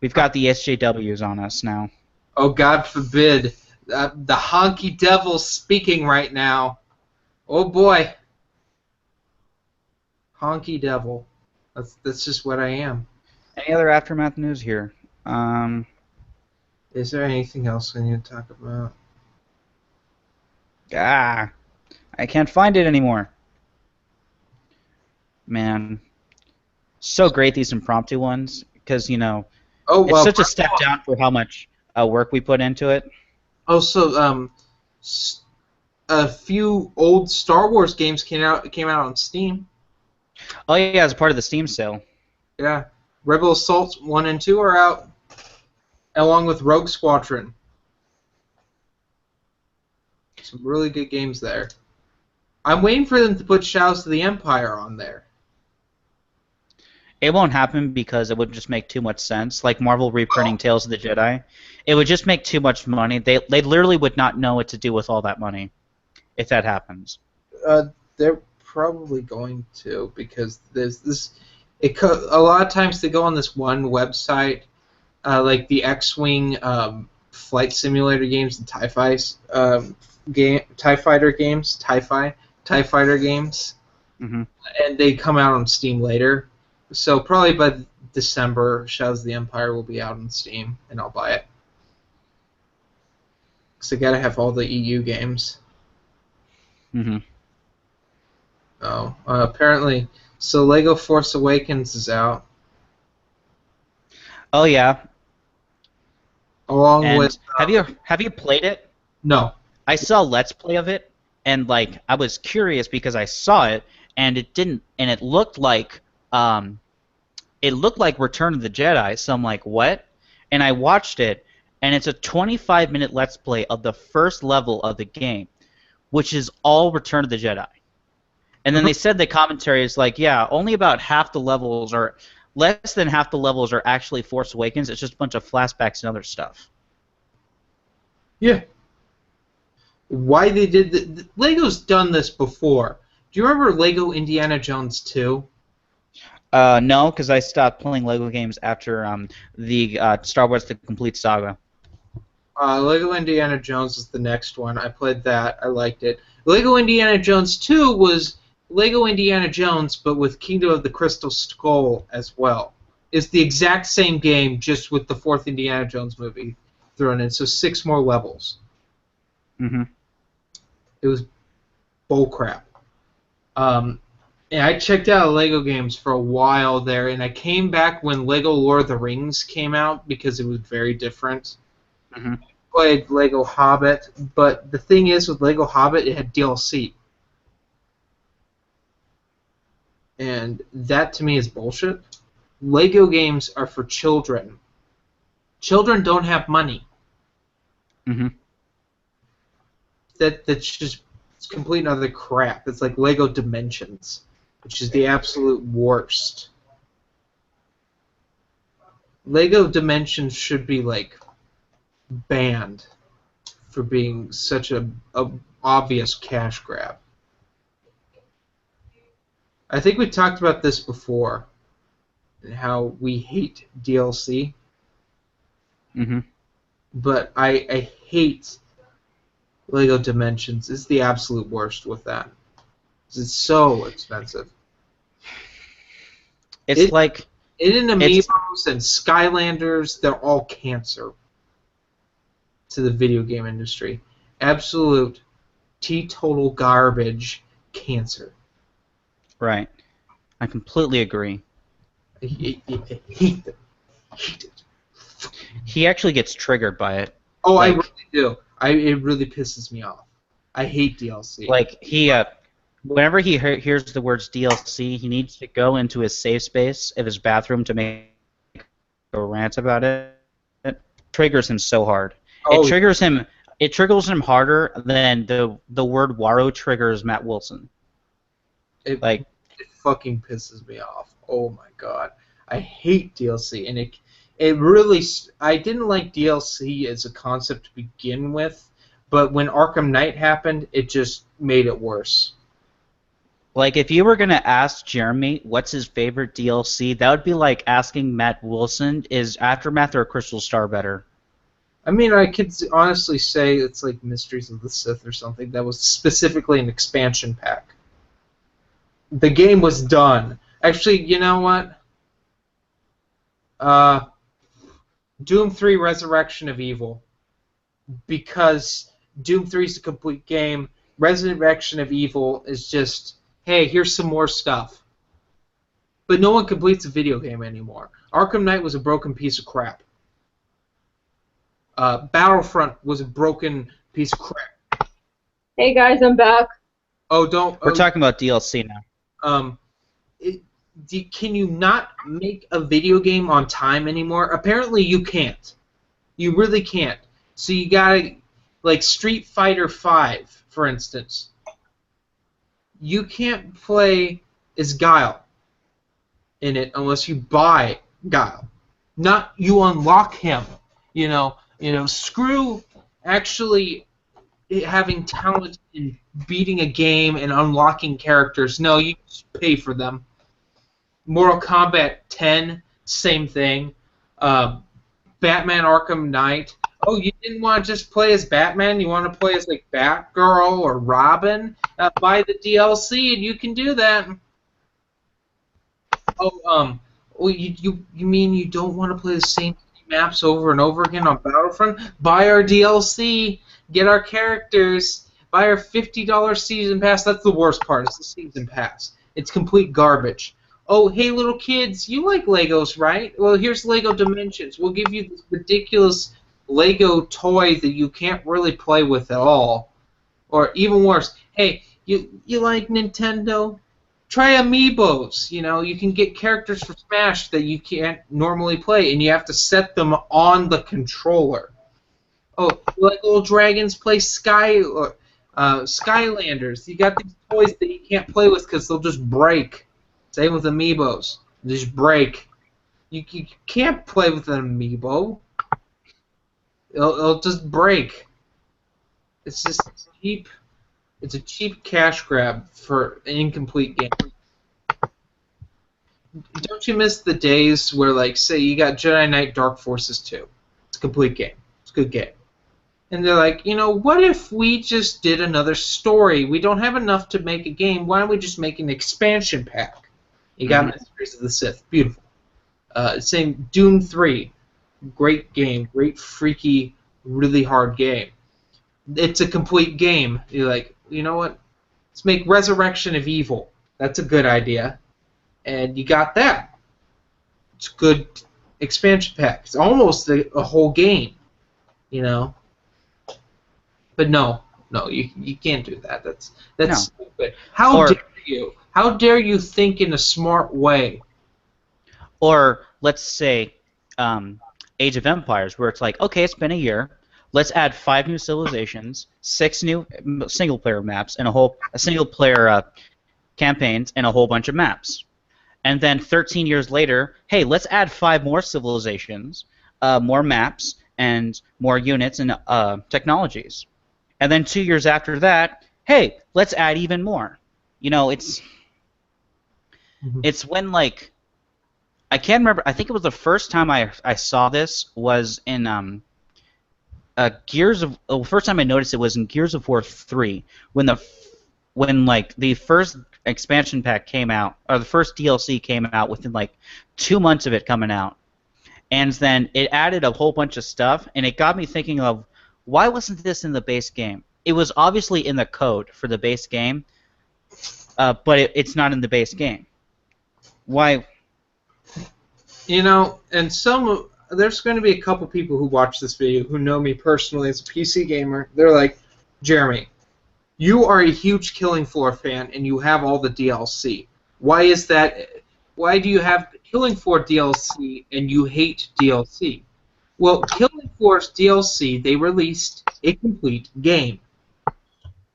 We've got the SJWs on us now. Oh, God forbid. The honky devil's speaking right now. Oh, boy. Honky devil. That's just what I am. Any other Aftermath news here? Is there anything else we need to talk about? I can't find it anymore. Man. So great, these impromptu ones, because, you know, it's such a step down for how much work we put into it. Also, a few old Star Wars games came out on Steam. Oh yeah, as part of the Steam sale. Yeah, Rebel Assault 1 and 2 are out, along with Rogue Squadron. Some really good games there. I'm waiting for them to put Shadows of the Empire on there. It won't happen because it would just make too much sense. Like Marvel reprinting Tales of the Jedi. It would just make too much money. They literally would not know what to do with all that money if that happens. They're probably going to, because there's this. A lot of times they go on this one website, like the X-Wing flight simulator games, the TIE Fighter games, TIE Fighter games, and they come out on Steam later. So probably by December, Shadows of the Empire will be out on Steam, and I'll buy it. Because I gotta have all the EU games. Oh, apparently, so Lego Force Awakens is out. Oh yeah. Along with. Have you played it? No. I saw Let's Play of it, and like I was curious because I saw it, and it looked like Return of the Jedi. So I'm like, what? And I watched it, and it's a 25-minute Let's Play of the first level of the game, which is all Return of the Jedi. And then they said the commentary is like, yeah, only about half the levels, or less than half the levels, are actually Force Awakens. It's just a bunch of flashbacks and other stuff. Yeah. Why they did Lego's done this before. Do you remember Lego Indiana Jones 2? No, because I stopped playing Lego games after the Star Wars: The Complete Saga. Lego Indiana Jones is the next one. I played that. I liked it. Lego Indiana Jones 2 was Lego Indiana Jones, but with Kingdom of the Crystal Skull as well. It's the exact same game, just with the fourth Indiana Jones movie thrown in. So 6 more levels. It was bullcrap. And I checked out Lego games for a while there, and I came back when Lego Lord of the Rings came out because it was very different. Played Lego Hobbit, but the thing is with Lego Hobbit, it had DLC. And that to me is bullshit. Lego games are for children. Children don't have money. That's just complete and utter crap. It's like Lego Dimensions, which is the absolute worst. Lego Dimensions should be like banned for being such a obvious cash grab. I think we talked about this before, and how we hate DLC. But I hate Lego Dimensions. It's the absolute worst with that. It's so expensive. It's like in Amiibos and Skylanders, they're all cancer to the video game industry. Absolute teetotal garbage cancer. Right. I completely agree. I hate them. Hate it. He actually gets triggered by it. Oh, like, I really do. It really pisses me off. I hate DLC. Like, whenever he hears the words DLC, he needs to go into his safe space of his bathroom to make a rant about it. It triggers him so hard. Oh, it triggers him harder than the word Waro triggers Matt Wilson. It fucking pisses me off. Oh my god. I hate DLC, and it really. I didn't like DLC as a concept to begin with, but when Arkham Knight happened, it just made it worse. Like, if you were gonna ask Jeremy what's his favorite DLC, that would be like asking Matt Wilson, is Aftermath or Crystal Star better? I mean, I could honestly say it's like Mysteries of the Sith or something. That was specifically an expansion pack. The game was done. Actually, you know what? Doom 3 Resurrection of Evil. Because Doom 3 is a complete game. Resurrection of Evil is just, hey, here's some more stuff. But no one completes a video game anymore. Arkham Knight was a broken piece of crap. Battlefront was a broken piece of crap. Hey guys, I'm back. Oh, don't. We're talking about DLC now. Can you not make a video game on time anymore? Apparently you can't. You really can't. So you gotta, like Street Fighter V, for instance. You can't play as Guile in it unless you buy Guile. Not you unlock him. You know, screw actually having talent in beating a game and unlocking characters. No, you just pay for them. Mortal Kombat 10, same thing. Batman Arkham Knight. Oh, you didn't want to just play as Batman? You want to play as like Batgirl or Robin? Buy the DLC and you can do that. Oh, well, you mean you don't want to play the same maps over and over again on Battlefront? Buy our DLC, get our characters, buy our $50 season pass. That's the worst part. It's the season pass. It's complete garbage. Oh, hey, little kids, you like Legos, right? Well, here's Lego Dimensions. We'll give you this ridiculous Lego toy that you can't really play with at all. Or even worse, hey, you like Nintendo? Try Amiibos. You know, you can get characters for Smash that you can't normally play, and you have to set them on the controller. Oh, you like little dragons? Play Skylanders. You got these toys that you can't play with because they'll just break. Same with Amiibos. They just break. You can't play with an Amiibo. It'll just break. It's just cheap. It's a cheap cash grab for an incomplete game. Don't you miss the days where, like, say you got Jedi Knight Dark Forces 2. It's a complete game. It's a good game. And they're like, you know, what if we just did another story? We don't have enough to make a game. Why don't we just make an expansion pack? You got Mysteries of the Sith. Beautiful. Same Doom 3. Great game. Great, freaky, really hard game. It's a complete game. You're like, you know what? Let's make Resurrection of Evil. That's a good idea. And you got that. It's a good expansion pack. It's almost a whole game. You know? But no, you can't do that. That's stupid. How dare you? How dare you think in a smart way? Or let's say Age of Empires, where it's like, okay, it's been a year. Let's add 5 new civilizations, 6 new single-player maps, and a single-player campaigns, and a whole bunch of maps. And then 13 years later, hey, let's add 5 more civilizations, more maps, and more units and technologies. And then 2 years after that, hey, let's add even more. You know, it's when, like, I can't remember. I think it was the first time I saw this was in first time I noticed it was in Gears of War 3 when the first expansion pack came out, or the first DLC came out within like 2 months of it coming out, and then it added a whole bunch of stuff, and it got me thinking of, why wasn't this in the base game? It was obviously in the code for the base game, but it's not in the base game. Why? You know, and there's going to be a couple people who watch this video who know me personally as a PC gamer. They're like, Jeremy, you are a huge Killing Floor fan and you have all the DLC. Why is that? Why do you have Killing Floor DLC and you hate DLC? Well, Killing Floor's DLC, they released a complete game.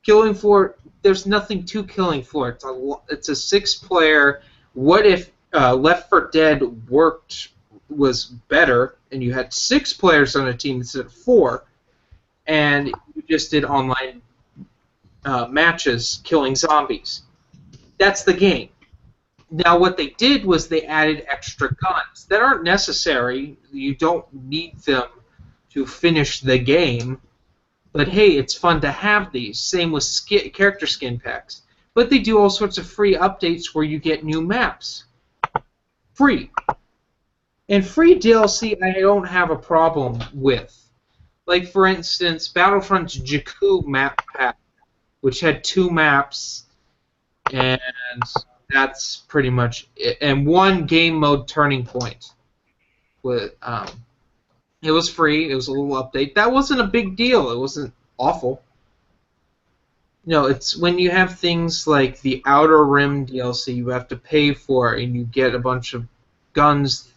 Killing Floor, there's nothing to Killing Floor. It's a 6-player. What if Left 4 Dead was better, and you had 6 players on a team instead of 4, and you just did online matches killing zombies? That's the game. Now, what they did was they added extra guns that aren't necessary. You don't need them to finish the game. But hey, it's fun to have these. Same with character skin packs. But they do all sorts of free updates where you get new maps. Free. And free DLC I don't have a problem with. Like, for instance, Battlefront's Jakku map pack, which had 2 maps, and that's pretty much it. And 1 game mode turning point. It was free. It was a little update. That wasn't a big deal. It wasn't awful. No, it's when you have things like the Outer Rim DLC you have to pay for, and you get a bunch of guns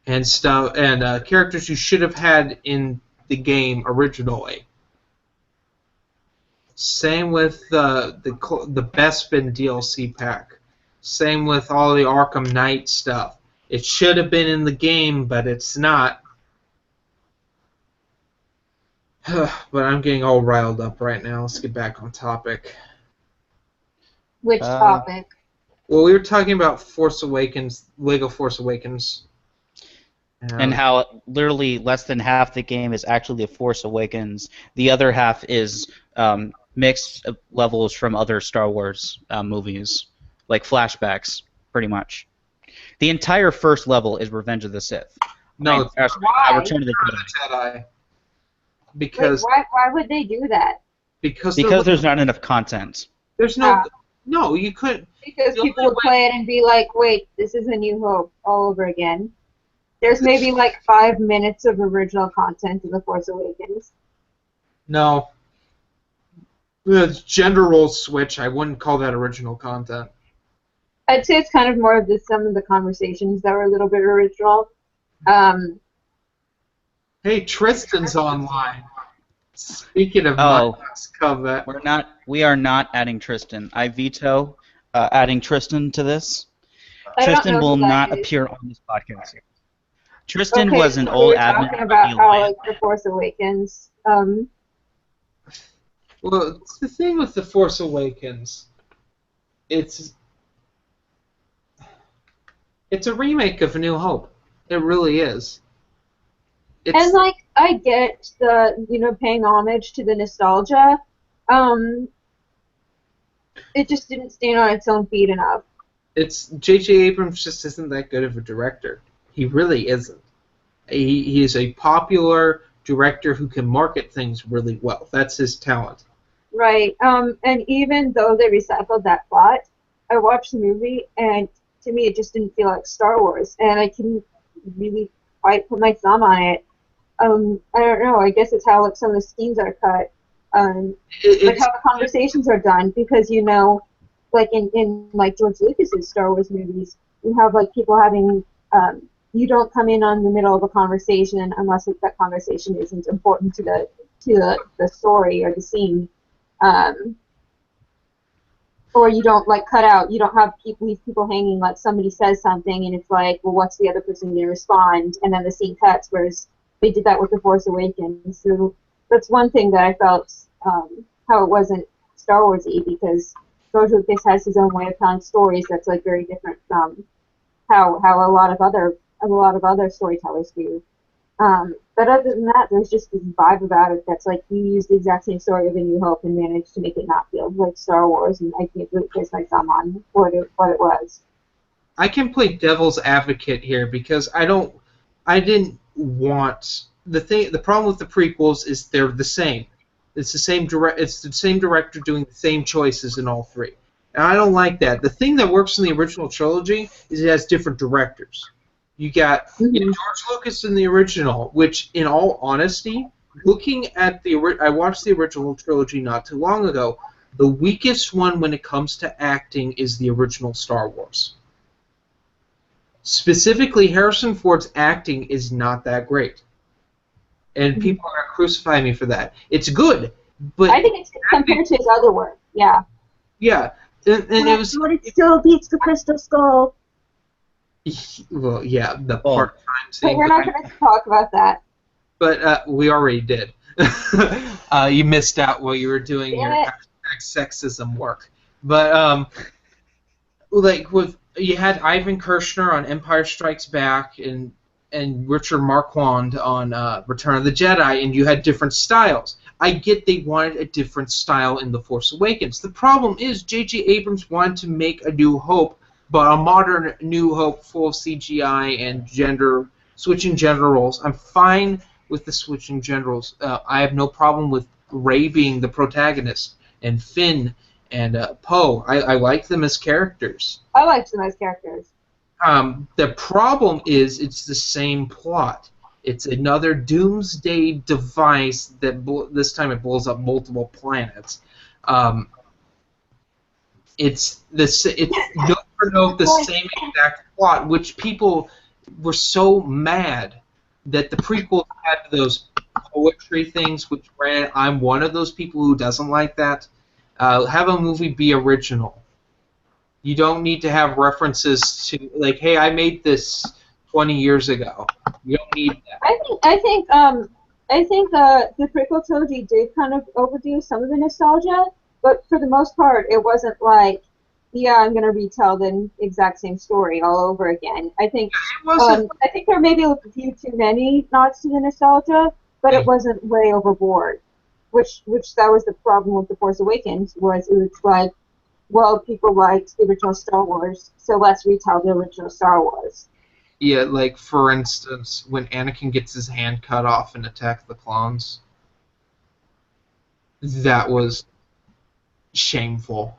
and stuff and characters you should have had in the game originally. Same with the Bespin DLC pack. Same with all the Arkham Knight stuff. It should have been in the game, but it's not. But I'm getting all riled up right now. Let's get back on topic. Which topic? Well, we were talking about Force Awakens, Lego Force Awakens. And how literally less than half the game is actually the Force Awakens. The other half is mixed levels from other Star Wars movies, like flashbacks, pretty much. The entire first level is Revenge of the Sith. No, why? Return of the Jedi. Because why would they do that? Because there's not enough content. There's no you couldn't. Because people would play it and be like, wait, this is A New Hope all over again. There's maybe like 5 minutes of original content in The Force Awakens. No. The gender role switch, I wouldn't call that original content. I'd say it's kind of more of some of the conversations that were a little bit original. Hey, Tristan's online. Speaking of cover, we are not adding Tristan. I veto adding Tristan to this. Tristan will not appear on this podcast. Tristan was an old admin. Talking about how, like, The Force Awakens. Well, it's the thing with The Force Awakens. It's a remake of A New Hope. It really is. And, like, I get the, paying homage to the nostalgia. It just didn't stand on its own feet enough. J.J. Abrams just isn't that good of a director. He really isn't. He is a popular director who can market things really well. That's his talent. Right. And even though they recycled that plot, I watched the movie, and to me it just didn't feel like Star Wars, and I couldn't really quite put my thumb on it. I don't know. I guess it's how, like, some of the scenes are cut, like how the conversations are done, because like in like George Lucas's Star Wars movies, you have like people having you don't come in on the middle of a conversation unless that conversation isn't important to the story or the scene, or you don't like cut out. You don't have leave people hanging, like somebody says something and it's like, well, what's the other person going to respond? And then the scene cuts. Whereas they did that with The Force Awakens. So that's one thing that I felt how it wasn't Star Wars-y, because George Lucas has his own way of telling stories that's like very different from how a lot of other storytellers do. But other than that, there's just this vibe about it that's like you use the exact same story of A New Hope and managed to make it not feel like Star Wars, and I can't really place my thumb on what it was. I can play devil's advocate here because I didn't want the problem with the prequels is they're the same. It's the same director doing the same choices in all 3. And I don't like that. The thing that works in the original trilogy is it has different directors. You got George Lucas in the original, which, in all honesty, looking at I watched the original trilogy not too long ago. The weakest one when it comes to acting is the original Star Wars. Specifically, Harrison Ford's acting is not that great. And people are going to crucify me for that. It's good, but I think it's compared to his other work, yeah. Yeah, and it was. But it still beats the Crystal Skull. Well, yeah, the part-time thing. But we're not going to talk about that. But we already did. You missed out while you were doing your sexism work. But like with you had Ivan Kershner on Empire Strikes Back and Richard Marquand on Return of the Jedi, and you had different styles. I get they wanted a different style in The Force Awakens. The problem is J.J. Abrams wanted to make A New Hope, but a modern New Hope full of CGI and switching gender roles. I'm fine with the switching gender roles. I have no problem with Rey being the protagonist and Finn and Poe. I like them as characters. I like some nice characters. The problem is it's the same plot. It's another doomsday device that this time it blows up multiple planets. It's no for no the same exact plot, which people were so mad that the prequels had those poetry things, which ran. I'm one of those people who doesn't like that. Have a movie be original. You don't need to have references to like, hey, I made this 20 years ago. You don't need that. I think the prequel trilogy did kind of overdo some of the nostalgia, but for the most part, it wasn't like, yeah, I'm gonna retell the exact same story all over again. I think there may be a few too many nods to the nostalgia, but it wasn't way overboard. Which that was the problem with The Force Awakens, was it was like, well, people liked the original Star Wars, so let's retell the original Star Wars. Yeah, like, for instance, when Anakin gets his hand cut off and attacks the clones. That was shameful.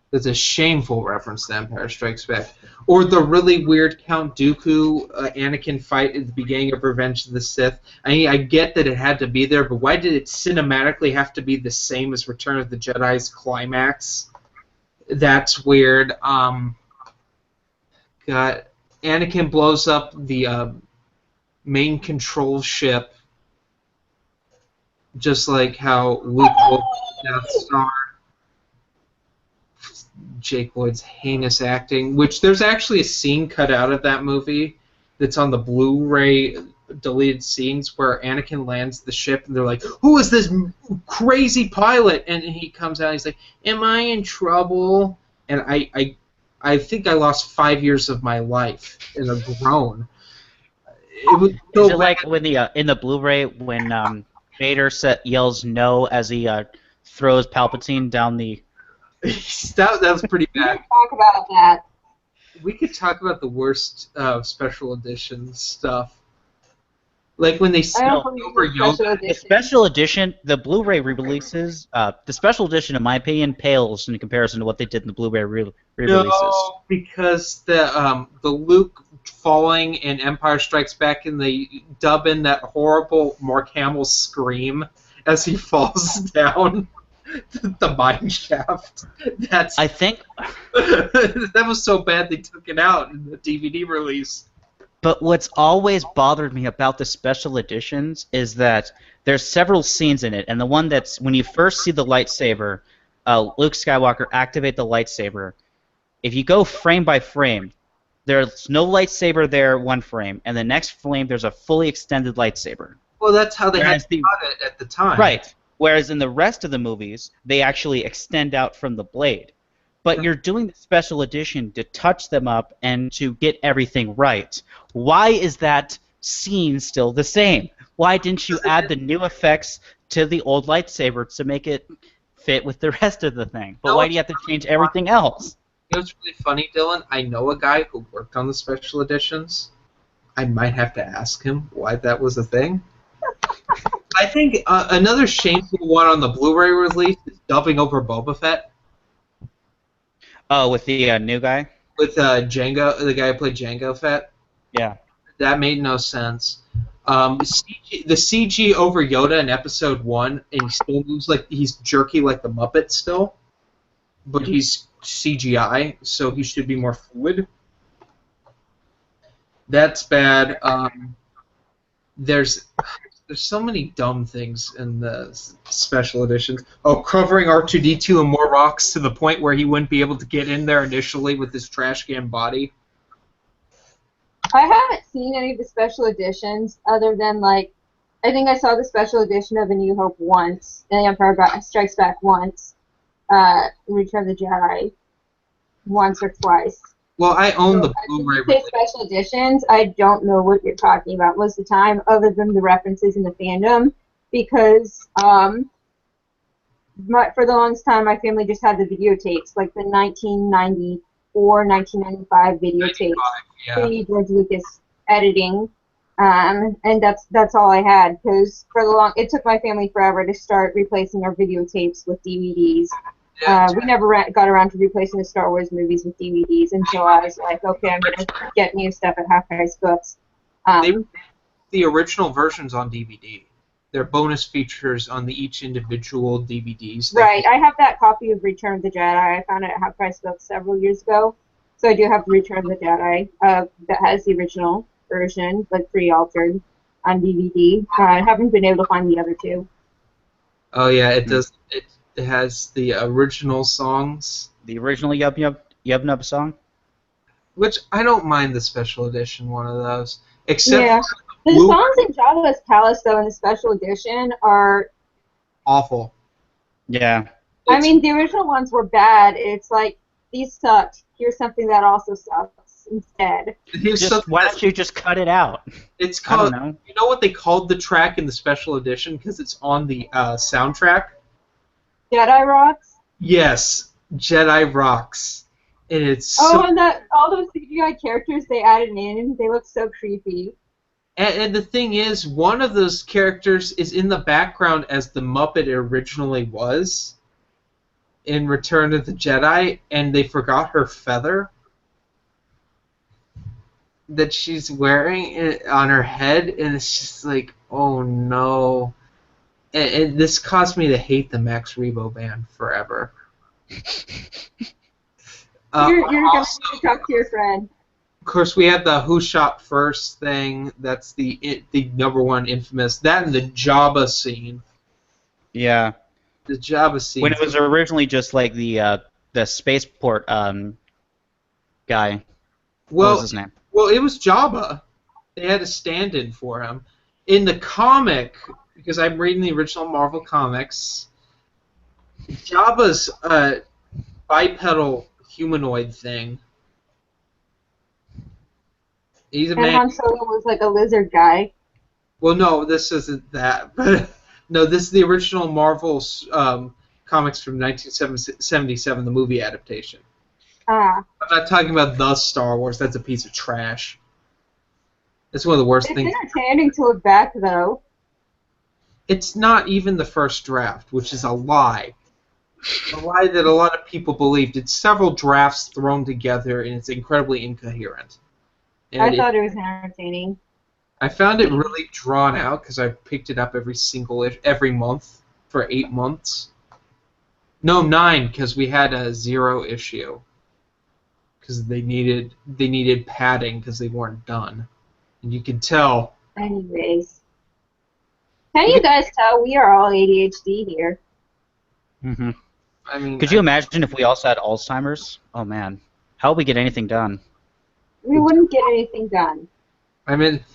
That's a shameful reference to Empire Strikes Back. Or the really weird Count Dooku Anakin fight at the beginning of Revenge of the Sith. I mean, I get that it had to be there, but why did it cinematically have to be the same as Return of the Jedi's climax? That's weird. Anakin blows up the main control ship, just like how Luke blew up the Death Star. Jake Lloyd's heinous acting, which there's actually a scene cut out of that movie that's on the Blu-ray deleted scenes where Anakin lands the ship and they're like, who is this crazy pilot? And he comes out and he's like, am I in trouble? And I think I lost 5 years of my life in a groan. It was so Is it like when in the Blu-ray when Vader yells no as he throws Palpatine down the... that was pretty bad. Talk about that. We could talk about the worst special edition stuff. Like when they snuck over Yoda. The special edition, the Blu-ray re-releases, the special edition, in my opinion, pales in comparison to what they did in the Blu-ray re-releases. No, because the Luke falling in Empire Strikes Back and they dub in that horrible Mark Hamill scream as he falls down the mine shaft. I think that was so bad they took it out in the DVD release. But what's always bothered me about the special editions is that there's several scenes in it, and the one that's when you first see the lightsaber, Luke Skywalker activate the lightsaber. If you go frame by frame, there's no lightsaber there one frame, and the next frame there's a fully extended lightsaber. Well, that's how they had to cut it at the time. Right. Whereas in the rest of the movies, they actually extend out from the blade. But you're doing the special edition to touch them up and to get everything right. Why is that scene still the same? Why didn't you add the new effects to the old lightsaber to make it fit with the rest of the thing? But why do you have to change everything else? You know what's really funny, Dylan? I know a guy who worked on the special editions. I might have to ask him why that was a thing. I think another shameful one on the Blu-ray release is dubbing over Boba Fett. Oh, with the new guy? With Jango, the guy who played Jango Fett. Yeah. That made no sense. The CG over Yoda in Episode 1, and he still moves like he's jerky like the Muppet still, but he's CGI, so he should be more fluid. That's bad. There's so many dumb things in the special editions. Oh, covering R2-D2 and more rocks to the point where he wouldn't be able to get in there initially with his trash can body. I haven't seen any of the special editions other than, like, I think I saw the special edition of A New Hope once, and The Empire Strikes Back once, Return of the Jedi. once or twice. Well, I own the So, Blu-ray when you say special editions, I don't know what you're talking about most of the time, other than the references in the fandom, because for the longest time, my family just had the videotapes, like the 1994, 1995 videotapes, yeah. the George Lucas editing, and that's all I had. Because it took my family forever to start replacing our videotapes with DVDs. We never got around to replacing the Star Wars movies with DVDs until I was like, okay, I'm gonna get new stuff at Half Price Books. The original versions on DVD. They're bonus features on each individual DVDs. Right, I have that copy of Return of the Jedi. I found it at Half Price Books several years ago. So I do have Return of the Jedi that has the original version, but pre-altered on DVD. I haven't been able to find the other two. Oh yeah, it does. It has the original songs. The original Yub Nub song? Which I don't mind the special edition one of those. Except for the songs in Jabba's Palace, though, in the special edition are awful. Yeah. I mean, the original ones were bad. It's like, these sucked. Here's something that also sucks instead. Why don't you just cut it out? It's called, I don't know. You know what they called the track in the special edition? Because it's on the soundtrack? Jedi Rocks? Yes, Jedi Rocks. And it's and all those CGI characters they added in, they look so creepy. And the thing is, one of those characters is in the background as the Muppet originally was in Return of the Jedi, and they forgot her feather that she's wearing on her head, and it's just like, oh no. And this caused me to hate the Max Rebo band forever. You're going to talk to your friend. Of course, we have the Who Shot First thing. That's the #1 infamous. That and the Jabba scene. Yeah. The Jabba scene. When it was originally just like the spaceport guy. What was his name? Well, it was Jabba. They had a stand-in for him. In the comic, because I'm reading the original Marvel comics, Jabba's bipedal humanoid thing. He's a man. Han Solo was like a lizard guy. Well, no, this isn't that. But no, this is the original Marvel comics from 1977, the movie adaptation. I'm not talking about the Star Wars. That's a piece of trash. That's one of the worst things. It's entertaining to look back, though. It's not even the first draft, which is a lie. A lie that a lot of people believed. It's several drafts thrown together, and it's incredibly incoherent. And I thought it was entertaining. I found it really drawn out because I picked it up every month for 8 months. No, 9, because we had a 0 issue. Because they needed padding because they weren't done, and you could tell. Anyways, can you guys tell we are all ADHD here? Mm-hmm. I mean, could you imagine if we also had Alzheimer's? Oh man, how would we get anything done? We wouldn't get anything done. I mean,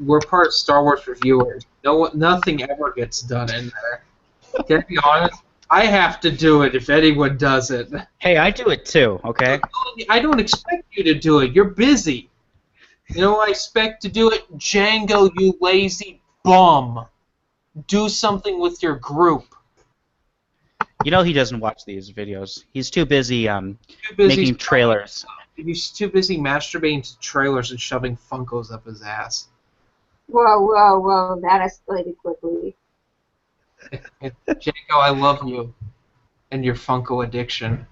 we're part of Star Wars reviewers. Nothing ever gets done in there. Can I be honest? I have to do it if anyone does it. Hey, I do it too, okay? I don't expect you to do it. You're busy. You know, I expect to do it. Django, you lazy bum. Do something with your group. You know he doesn't watch these videos. He's too busy, making trailers. He's too busy masturbating to trailers and shoving Funkos up his ass. Whoa, that escalated quickly. Django, I love you and your Funko addiction.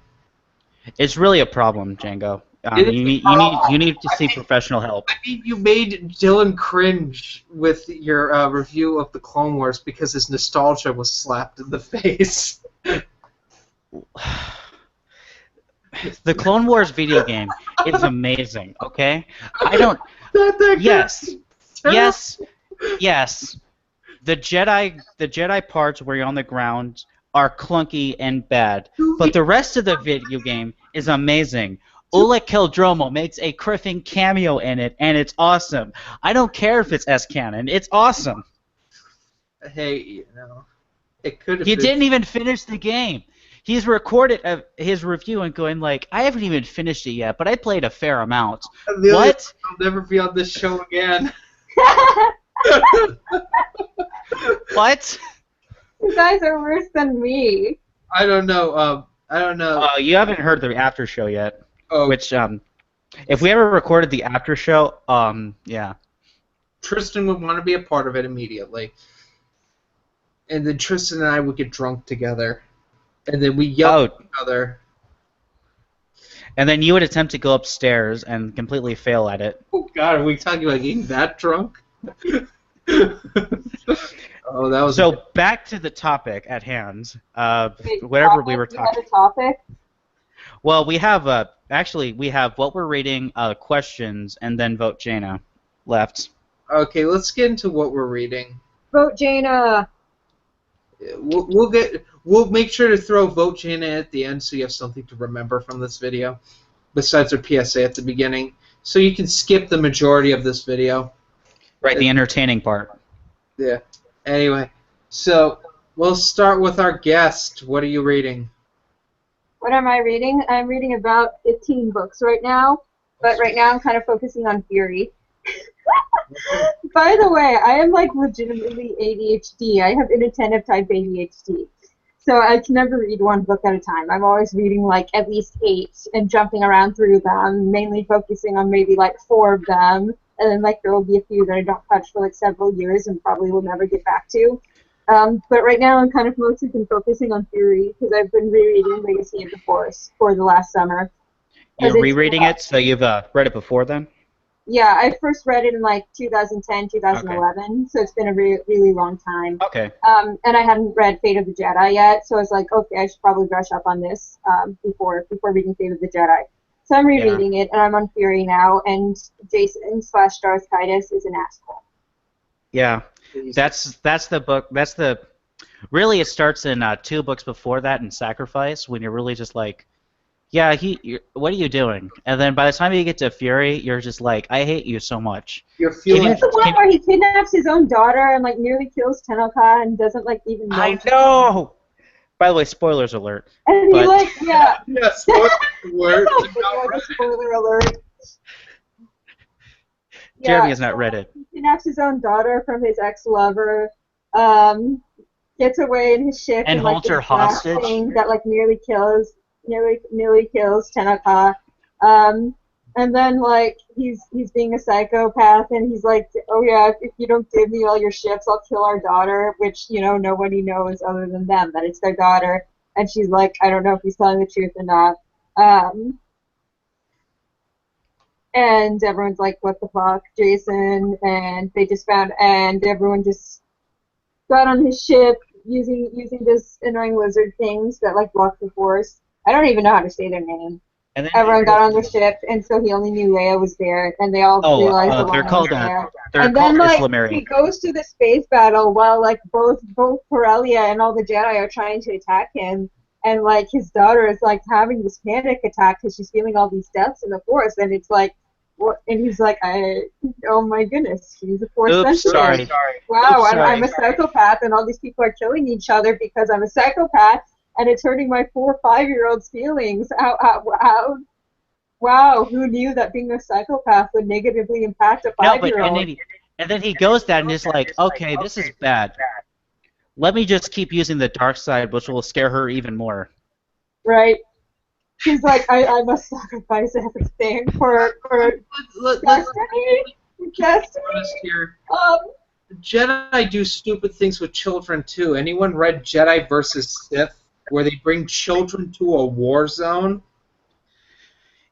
It's really a problem, Django. You need to see professional help. I mean, you made Dylan cringe with your review of the Clone Wars because his nostalgia was slapped in the face. The Clone Wars video game is amazing. Okay, I don't. Yes. The Jedi parts where you're on the ground are clunky and bad, but the rest of the video game is amazing. Oleg Keldromo makes a criffing cameo in it, and it's awesome. I don't care if it's S-canon. It's awesome. Hey, it could have He didn't even finish the game. He's recorded his review and going like, I haven't even finished it yet, but I played a fair amount. Amelia, What? I'll never be on this show again. What? You guys are worse than me. I don't know. I don't know. You haven't heard the after show yet. Oh. Which, if we ever recorded the after show, yeah. Tristan would want to be a part of it immediately. And then Tristan and I would get drunk together. And then we yell at each other. And then you would attempt to go upstairs and completely fail at it. Oh, God, are we talking about getting that drunk? Oh, that was... So, back to the topic at hand. Wait, Whatever we were You had talking... a topic? Well, we have, actually, we have what we're reading, questions, and then Vote Jana left. Okay, let's get into what we're reading. Vote Jana. We'll make sure to throw Vote Jana at the end so you have something to remember from this video, besides our PSA at the beginning, so you can skip the majority of this video. Right, the entertaining part. Yeah. Anyway, so we'll start with our guest. What are you reading? What am I reading? I'm reading about 15 books right now, but right now I'm kind of focusing on Fury. By the way, I am like legitimately ADHD. I have inattentive type ADHD. So I can never read one book at a time. I'm always reading like at least 8 and jumping around through them, mainly focusing on maybe like 4 of them. And then like there will be a few that I don't touch for like several years and probably will never get back to. But right now I'm kind of mostly been focusing on Fury because I've been rereading Legacy of the Force for the last summer. You're rereading it, so you've read it before then? Yeah, I first read it in like 2010, 2011, so it's been a really long time. Okay. And I hadn't read Fate of the Jedi yet, so I was like, okay, I should probably brush up on this before reading Fate of the Jedi. So I'm rereading it, and I'm on Fury now, and Jason/Darth Kitis is an asshole. Yeah, that's the book. That's the really it starts in 2 books before that in Sacrifice when you're really just like, yeah, what are you doing? And then by the time you get to Fury, you're just like, I hate you so much. You're feeling That's the one where he kidnaps his own daughter and like nearly kills Tenoka and doesn't like even know. I know. By the way, spoilers alert. And he like, yeah. Yeah, spoiler alert. Spoiler alert. Jeremy has not read it. He kidnaps his own daughter from his ex-lover, gets away in his ship And holds her hostage. That like nearly kills Tenoka. And then like he's being a psychopath and he's like, oh yeah, if you don't give me all your ships, I'll kill our daughter, which nobody knows other than them that it's their daughter. And she's like, I don't know if he's telling the truth or not. And everyone's like, what the fuck, Jason? And they just found, and everyone just got on his ship using this annoying lizard things that like block the force. I don't even know how to say their name. And then Everyone got on the ship, and so he only knew Leia was there, and they all realized they're called there. they're And called then like Islamary. he goes to the space battle while like both Corellia and all the Jedi are trying to attack him, and like his daughter is like having this panic attack because she's feeling all these deaths in the force, and it's like, what? And he's like, oh my goodness, she's a force sensitive. Sorry. Wow, Oops, sorry. I'm a psychopath, and all these people are killing each other because I'm a psychopath. And it's hurting my 4 or 5-year-old's feelings. Wow, who knew that being a psychopath would negatively impact a 5-year-old? And then he goes down and is like, okay, this is bad. Let me just keep using the dark side, which will scare her even more. Right. He's like, I must sacrifice everything for destiny. Jedi do stupid things with children too. Anyone read Jedi versus Sith, where they bring children to a war zone?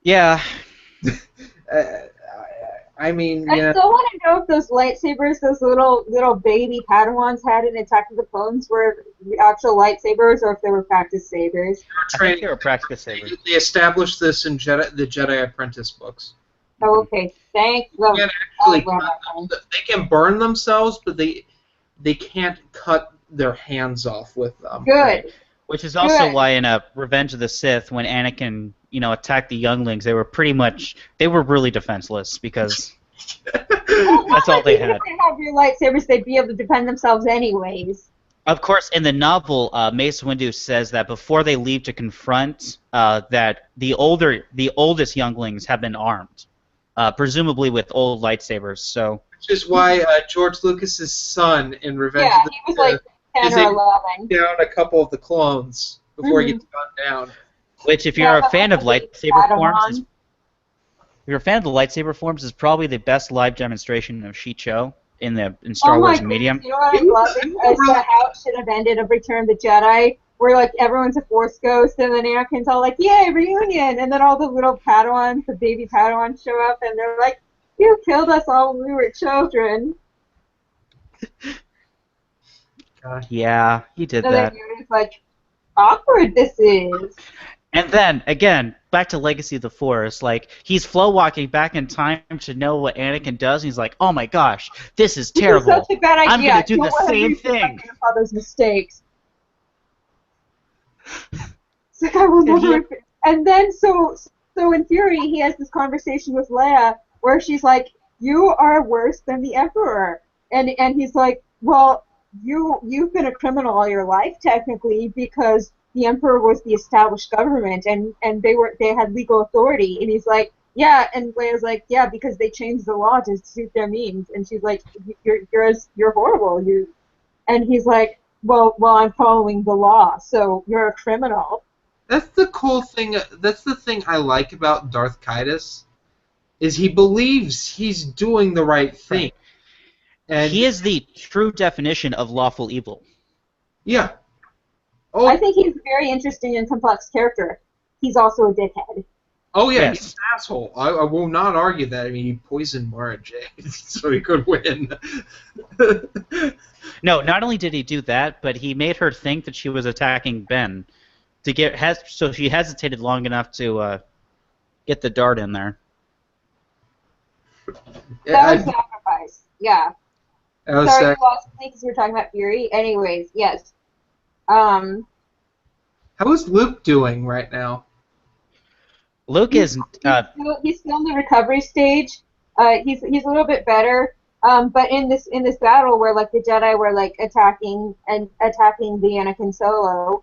Yeah. I mean, I still want to know if those lightsabers, those little baby Padawans had in Attack of the Clones, were the actual lightsabers or if they were practice sabers. I think they were practice sabers. They established this in the Jedi Apprentice books. Oh, okay. Thank you. They can burn themselves, but they can't cut their hands off with them. Good. Which is also why in Revenge of the Sith, when Anakin, attacked the younglings, they were really defenseless because that's all they had. If they have your lightsabers, they'd be able to defend themselves anyways. Of course, in the novel, Mace Windu says that before they leave to confront, that the oldest younglings have been armed, presumably with old lightsabers. So, which is why George Lucas's son in Revenge Yeah, of the he was like 10 is or able 11. to down a couple of the clones before he Mhm. gets gunned down. which, if Yeah, you're a but fan of like lightsaber forms, Padawan. if you're a fan of the lightsaber forms, is probably the best live demonstration of Shicho in Oh Star my Wars goodness, medium. you know what It I was, love it is was a really how it should have ended of Return of the Jedi, where like everyone's a Force ghost, and then Anakin's all like, "Yay, reunion!" And then all the little Padawans, the baby Padawans, show up, and they're like, "You killed us all when we were children." God. Yeah, he did And then that. you're just like, awkward this is. And then, again, back to Legacy of the Force, like, he's flow walking back in time to know what Anakin does, and he's like, oh my gosh, this is This is terrible. such a bad I'm idea. gonna do Don't the let him same repeat my thing. grandfather's mistakes. It's like I will And never. he- Repeat. And then so in Fury, he has this conversation with Leia where she's like, "You are worse than the Emperor," and he's like, "Well, you've been a criminal all your life technically because the Emperor was the established government and they had legal authority." And he's like, "Yeah," and Leia's like, "Yeah, because they changed the law to suit their means." And she's like, "You're horrible. You," and he's like, "Well, I'm following the law, so you're a criminal." That's the cool thing. That's the thing I like about Darth Kitis, is he believes he's doing the right thing. Right. And He is the true definition of lawful evil. yeah. I Oh, think he's a very interesting and complex character. He's also a dickhead. oh yeah, Yes. he's an asshole. I will not argue that. I mean, he poisoned Mara Jade so he could win. No, not only did he do that, but he made her think that she was attacking Ben, so she hesitated long enough to get the dart in there. That was sacrifice. Yeah. I was Sorry, saying, you lost me because we were talking about Fury. Anyways, yes. how is Luke doing right now? Luke is He's still in the recovery stage. He's a little bit better. But in this battle where like the Jedi were like attacking the Anakin Solo,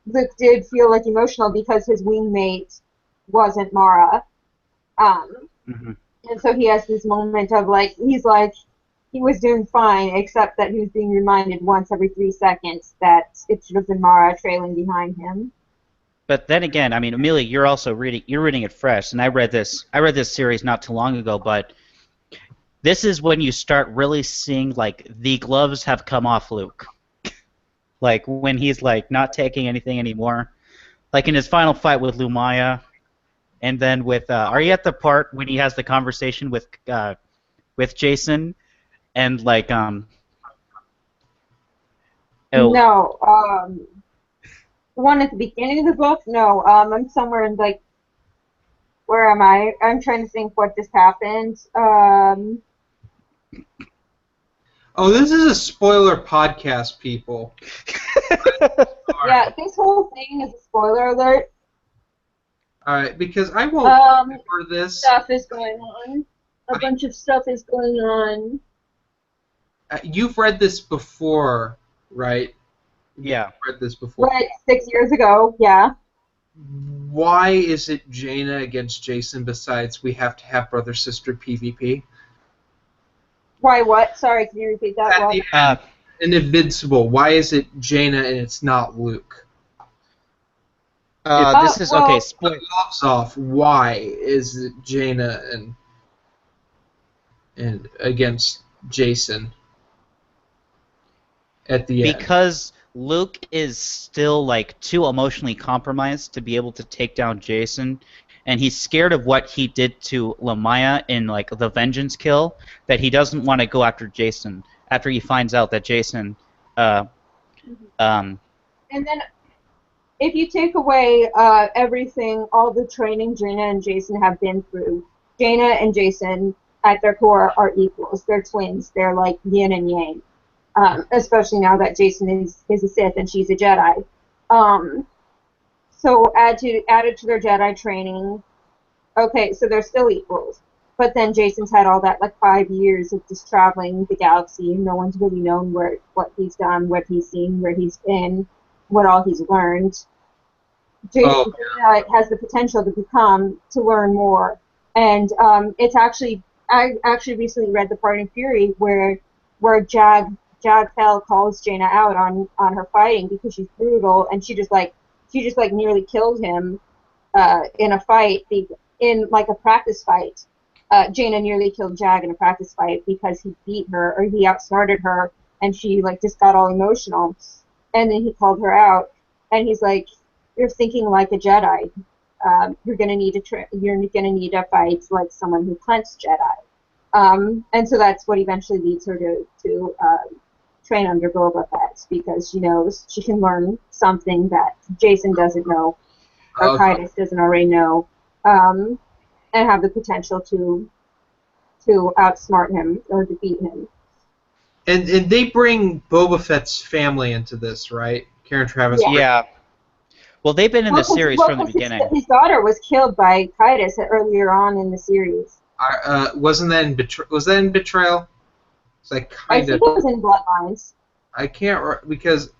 Luke did feel like emotional because his wingmate wasn't Mara. mhm. And so he has this moment of like he's like he was doing fine, except that he was being reminded once every 3 seconds that it should have been Mara trailing behind him. But then again, I mean, Amelia, you're also reading it fresh, and I read this series not too long ago, but this is when you start really seeing like the gloves have come off Luke. Like when he's like not taking anything anymore. Like in his final fight with Lumaya, and then with are you at the part when he has the conversation with Jason and like oh, No, the one at the beginning of the book. No, I'm somewhere in like where am I? I'm trying to think what just happened. Oh, this is a spoiler podcast, people. Yeah, this whole thing is a spoiler alert. All right, because I won't remember this. Stuff is going on. A bunch of stuff is going on. You've read this before, right? yeah. You've read this before. Like 6 years ago, yeah. Why is it Jana against Jason besides we have to have brother-sister PvP? Why what? Sorry, can you repeat that? At What? the end, in Invincible, why is it Jana and it's not Luke? This is okay. Spoiler. Gloves off. Why is it Jana and against Jason at the end? Because Luke is still like too emotionally compromised to be able to take down Jason, and he's scared of what he did to Lamaya in like the Vengeance kill, that he doesn't want to go after Jason after he finds out that Jason And then, if you take away everything, all the training Jaina and Jason have been through, Jaina and Jason, at their core, are equals. They're twins. They're like yin and yang. Especially now that Jason is a Sith and she's a Jedi. So added to their Jedi training. Okay, so they're still equals. but then Jason's had all that like 5 years of just traveling the galaxy, and no one's really known what he's done, what he's seen, where he's been, what all he's learned. Jason has the potential to learn more, and it's actually I actually recently read the part in Fury where Jag Fell calls Jana out on her fighting because she's brutal, and she just nearly killed him in a fight, in like a practice fight. Jana nearly killed Jag in a practice fight because he beat her, or he outsmarted her, and she like just got all emotional, and then he called her out, and he's like, "You're thinking like a Jedi. You're gonna need a fight like someone who cleansed Jedi." And so that's what eventually leads her to train under Boba Fett, because she knows she can learn something that Jason doesn't know, or Kitis doesn't already know, and have the potential to outsmart him or defeat him. And they bring Boba Fett's family into this, right? Karen Travis. Yeah. Well, they've been in the series from the beginning. His daughter was killed by Kitis earlier on in the series. Wasn't that in Was that in Betrayal? It's like I think it was in Bloodlines. I can't because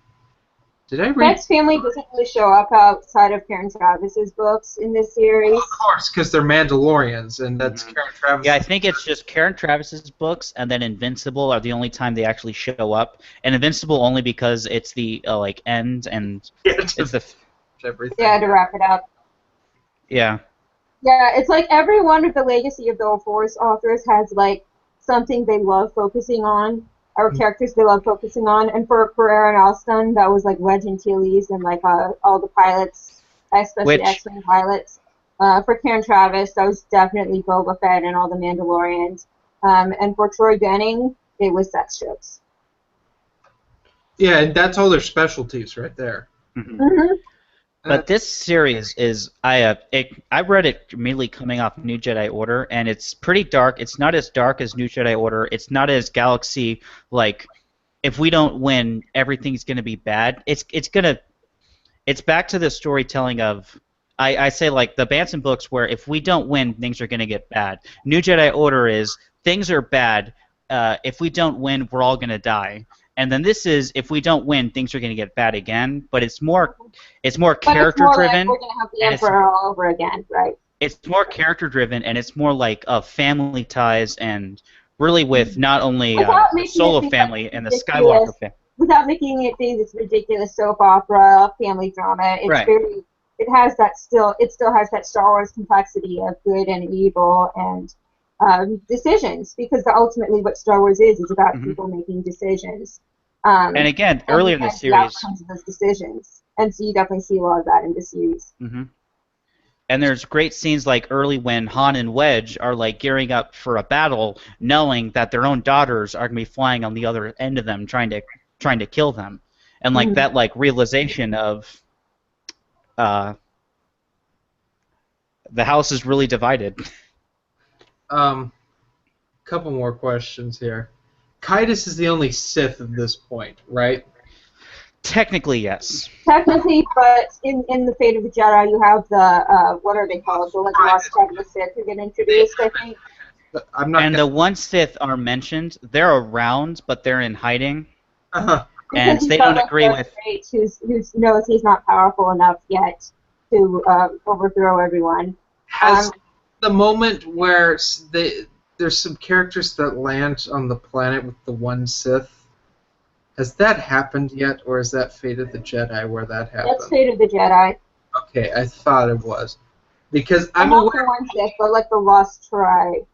did I read? Fett's family doesn't really show up outside of Karen Travis's books in this series. Well, of course, because they're Mandalorians, and that's Karen Travis. Yeah, I think it's just Karen Travis's books, and then Invincible are the only time they actually show up. And Invincible only because it's the like end, and it's the everything. Yeah, to wrap it up. Yeah. Yeah, it's like every one of the Legacy of the Force authors has like something they love focusing on, or characters they love focusing on. And for Aaron Alston, that was like Wedge Antilles and like all the pilots, especially X-Wing pilots. For Karen Travis, that was definitely Boba Fett and all the Mandalorians. And for Troy Denning, it was sex jokes. Yeah, and that's all their specialties right there. Mm-hmm. Mm-hmm. But this series is I read it immediately coming off New Jedi Order, and it's pretty dark. It's not as dark as New Jedi Order. It's not as galaxy like if we don't win, everything's gonna be bad. It's back to the storytelling of I say like the Bantam books where if we don't win, things are gonna get bad. New Jedi Order is things are bad. If we don't win, we're all gonna die. And then this is, if we don't win, things are going to get bad again. But it's more character driven. Like we're going to have the Emperor all over again, right? It's more character driven, and it's more like family ties, and really with not only the Solo family and the Skywalker family. Without making it be this ridiculous soap opera family drama, it's right. It still has that Star Wars complexity of good and evil and decisions, because ultimately what Star Wars is about people making decisions. And again, earlier in the series, the outcomes of those decisions, and so you definitely see a lot of that in the series. Mm-hmm. And there's great scenes like early when Han and Wedge are like gearing up for a battle, knowing that their own daughters are gonna be flying on the other end of them, trying to kill them, and like that like realization of the house is really divided. Couple more questions here. Kitis is the only Sith at this point, right? Technically, yes. Technically, but in the Fate of the Jedi, you have the what are they called? The like lost tribe of the Sith who get introduced, I think. The one Sith are mentioned. They're around, but they're in hiding. Uh-huh. And they don't agree with. Who knows he's not powerful enough yet to overthrow everyone. Has the moment where there's some characters that land on the planet with the one Sith, has that happened yet, or is that Fate of the Jedi where that happened? That's Fate of the Jedi. Okay, I thought it was. Because I'm not the one Sith, but like the Lost Tribe.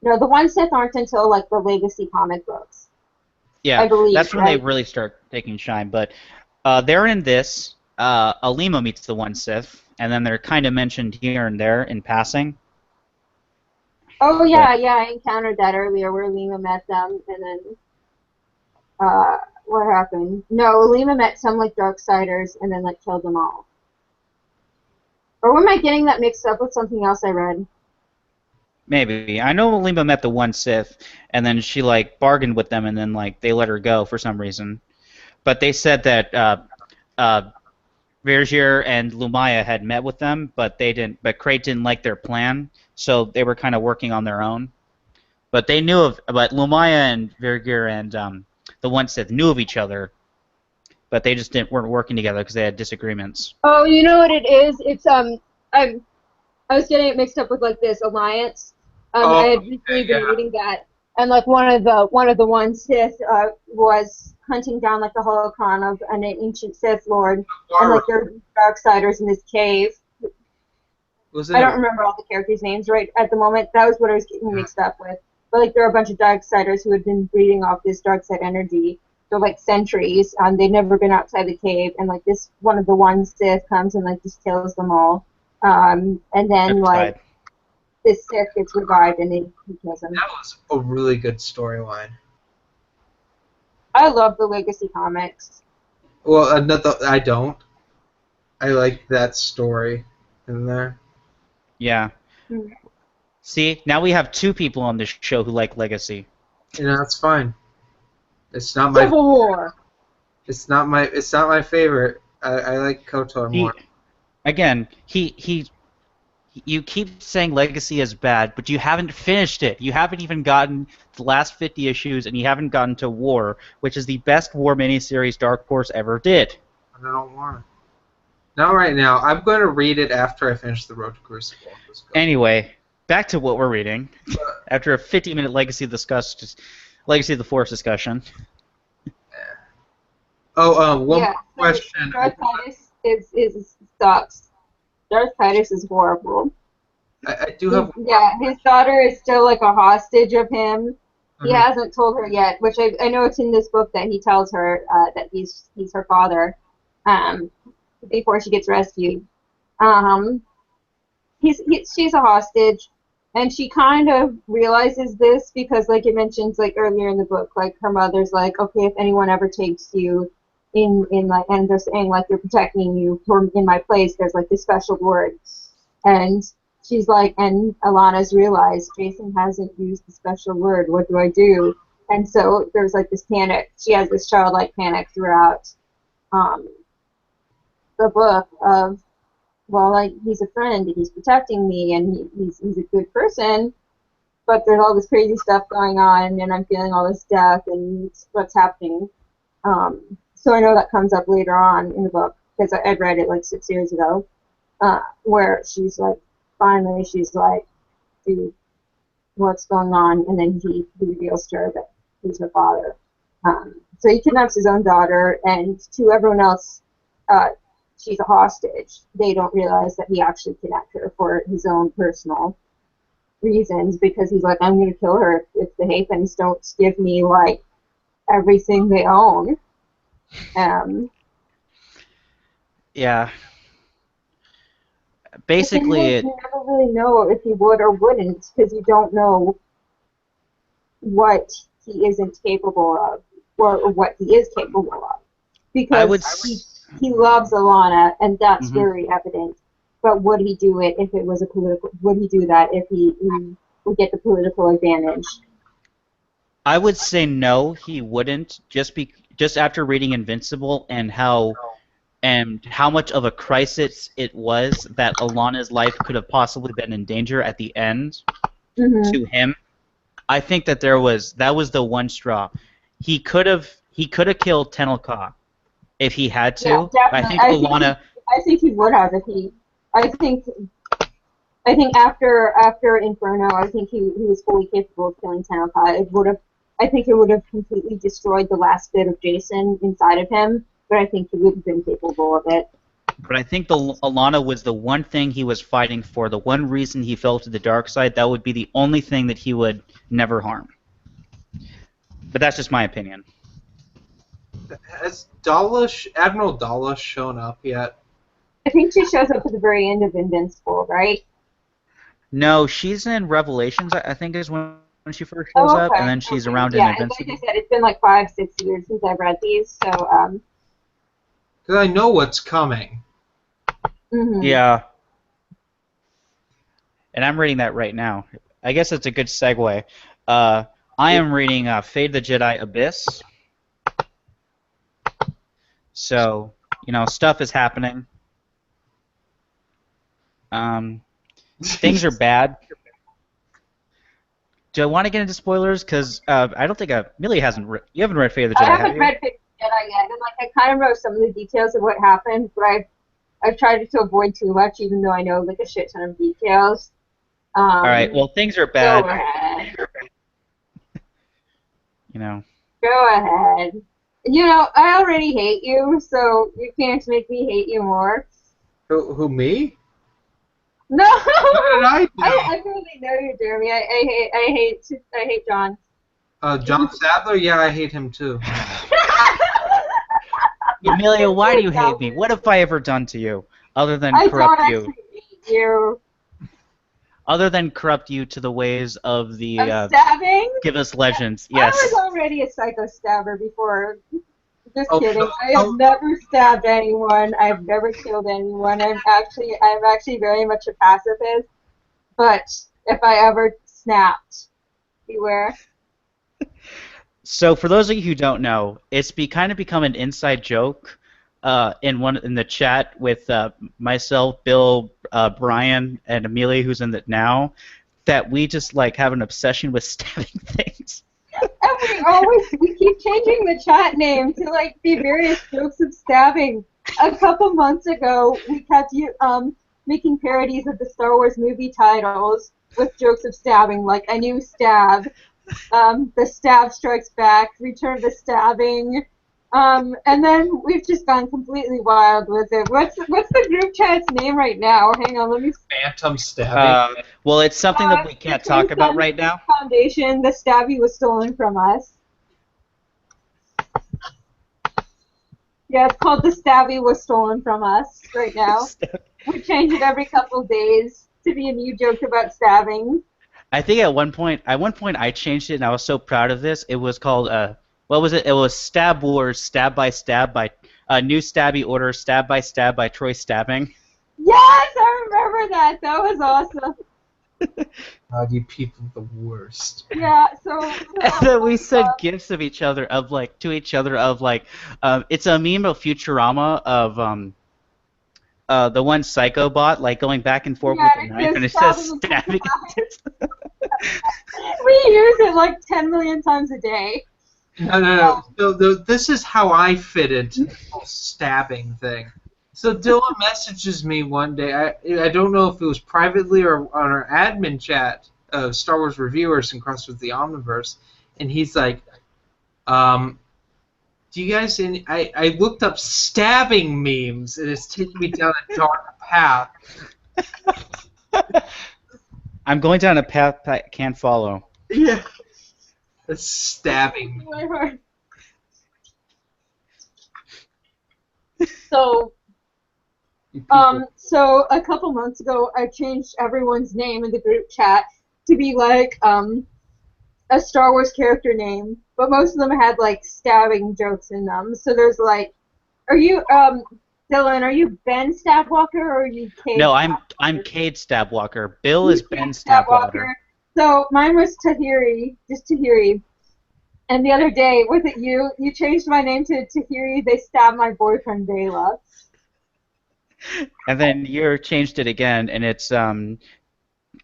No, the one Sith aren't until like the Legacy comic books. Yeah, I believe, that's when they really start taking shine. But they're in this. Alima meets the one Sith, and then they're kind of mentioned here and there in passing. Oh yeah, I encountered that earlier where Alima met them, and then what happened? No, Alima met some like Darksiders and then like killed them all. Or am I getting that mixed up with something else I read? Maybe. I know Alima met the one Sith, and then she like bargained with them, and then like they let her go for some reason. But they said that Vergier and Lumaya had met with them, but they didn't. But Crate didn't like their plan, so they were kind of working on their own. But they knew of, but Lumaya and Vergir and the One Sith knew of each other, but they just weren't working together because they had disagreements. Oh, you know what it is? It's I was getting it mixed up with like this Alliance. I had recently been reading that, and like one of the One Sith was hunting down like the holocron of an ancient Sith Lord, and like there were Darksiders in this cave. I don't remember all the characters' names right at the moment. That was what I was getting mixed up with. But like there are a bunch of Darksiders who had been breeding off this dark side energy for like centuries. They'd never been outside the cave, and like this one of the One Sith comes and like just kills them all. And then like this Sith gets revived and he kills him. That was a really good storyline. I love the Legacy comics. Well, I don't. I like that story in there. Yeah. Mm-hmm. See, now we have two people on this show who like Legacy. You know, that's fine. It's not my Civil War. It's not my favorite. I like KOTOR more. Again, you keep saying Legacy is bad, but you haven't finished it. You haven't even gotten the last 50 issues, and you haven't gotten to War, which is the best War miniseries Dark Horse ever did. I don't want it. Not right now. I'm going to read it after I finish The Road to Crucible. Anyway, back to what we're reading. After a 50-minute Legacy of the Force discussion. One more question. Darth Kitis is sucks. Darth Kitis is horrible. I do have. Yeah, his daughter is still like a hostage of him. He hasn't told her yet, which I know it's in this book that he tells her that he's her father before she gets rescued. She's a hostage, and she kind of realizes this because, like it mentions like earlier in the book, like her mother's like, okay, if anyone ever takes you in like, and they're saying like you're protecting you in my place, there's like this special word, and she's like, and Alana's realized Jason hasn't used the special word. What do I do? And so there's like this panic. She has this childlike panic throughout the book of, well, like he's a friend and he's protecting me and he's a good person, but there's all this crazy stuff going on and I'm feeling all this death and what's happening. So I know that comes up later on in the book because I'd read it like 6 years ago, where she's like, finally she's like, dude, what's going on? And then he reveals to her that he's her father. So he kidnaps his own daughter, and to everyone else, she's a hostage. They don't realize that he actually kidnapped her for his own personal reasons because he's like, I'm going to kill her if the Haythens don't give me like everything they own. Yeah. Basically, you never really know if he would or wouldn't because you don't know what he isn't capable of or what he is capable of. Because he loves Alana, and that's very evident. But would he do it if it was a political? Would he do that if he would get the political advantage? I would say no, he wouldn't. Just after reading Invincible and how much of a crisis it was that Alana's life could have possibly been in danger at the end to him, I think that that was the one straw. He could have killed Tenel Ka if he had to. Yeah, definitely. I think he would have if he. I think after Inferno, I think he was fully capable of killing Tenel Ka. I think it would have completely destroyed the last bit of Jason inside of him, but I think he would have been capable of it. But I think Alana was the one thing he was fighting for, the one reason he fell to the dark side. That would be the only thing that he would never harm. But that's just my opinion. Has Admiral Dala shown up yet? I think she shows up at the very end of Invincible, right? No, she's in Revelations, I think is when she first shows up, and then she's around in Invincible. Yeah, like I said, it's been like 5-6 years since I've read these, so... Because I know what's coming. Yeah. And I'm reading that right now. I guess it's a good segue. I am reading Fate of the Jedi Abyss. So, stuff is happening. Things are bad. do I want to get into spoilers? Because I don't think Amelia hasn't. You haven't read Fate of the I Jedi, have haven't you? read Fate of the Jedi yet, and like I kind of know some of the details of what happened, but I've tried to avoid too much, even though I know like a shit ton of details. All right. Well, things are bad. Go ahead. You know. Go ahead. You know, I already hate you, so you can't make me hate you more. Who me? No. What did I do? I really know you, Jeremy. I hate John. John Sadler? Yeah, I hate him too. Amelia, why do you hate me? What have I ever done to you, other than I corrupt don't you? actually hate you. Other than corrupt you to the ways of the I'm stabbing? Give Us Legends. Yes. I was already a psycho stabber before. Just Oh, kidding. no, I have no. never stabbed anyone. I've never killed anyone. I'm actually very much a pacifist. But if I ever snapped, beware. So for those of you who don't know, it's kind of become an inside joke in the chat with myself, Bill, Brian, and Amelia, who's in it now, that we just like have an obsession with stabbing things. And we keep changing the chat name to like the various jokes of stabbing. A couple months ago, we kept making parodies of the Star Wars movie titles with jokes of stabbing, like A New Stab, The Stab Strikes Back, Return of the Stabbing, and then we've just gone completely wild with it. What's the group chat's name right now? Hang on, let me. Phantom stabbing. Well, it's something that we can't talk about right now. Foundation, the stabby was stolen from us. Yeah, it's called The Stabby Was Stolen From Us right now. We change it every couple of days to be a new joke about stabbing. I think at one point I changed it, and I was so proud of this. It was called what was it? It was Stab Wars, Stab by New Stabby Order, Stab by Troy Stabbing. Yes, I remember that. That was awesome. God, you people are the worst. Yeah, so And then we sent gifs of each other to each other it's a meme of Futurama of the one Psycho bot like going back and forth with the knife, and it says stabbing. We use it like 10 million times a day. No. So this is how I fit into the whole stabbing thing. So Dylan messages me one day. I don't know if it was privately or on our admin chat of Star Wars reviewers and Cross with the Omniverse, and he's like, "Do you guys?" I looked up stabbing memes, and it's taking me down a dark path. I'm going down a path I can't follow. Yeah, it's stabbing. So a couple months ago, I changed everyone's name in the group chat to be like a Star Wars character name, but most of them had like stabbing jokes in them. So there's like, are you Dylan? Are you Ben Stabwalker or are you Cade? No, I'm Cade Stabwalker. Bill is Ben Stabwalker. So mine was Tahiri, just Tahiri. And the other day, was it you? You changed my name to Tahiri. They stabbed my boyfriend Bayla. And then you changed it again, and it's Tahiri's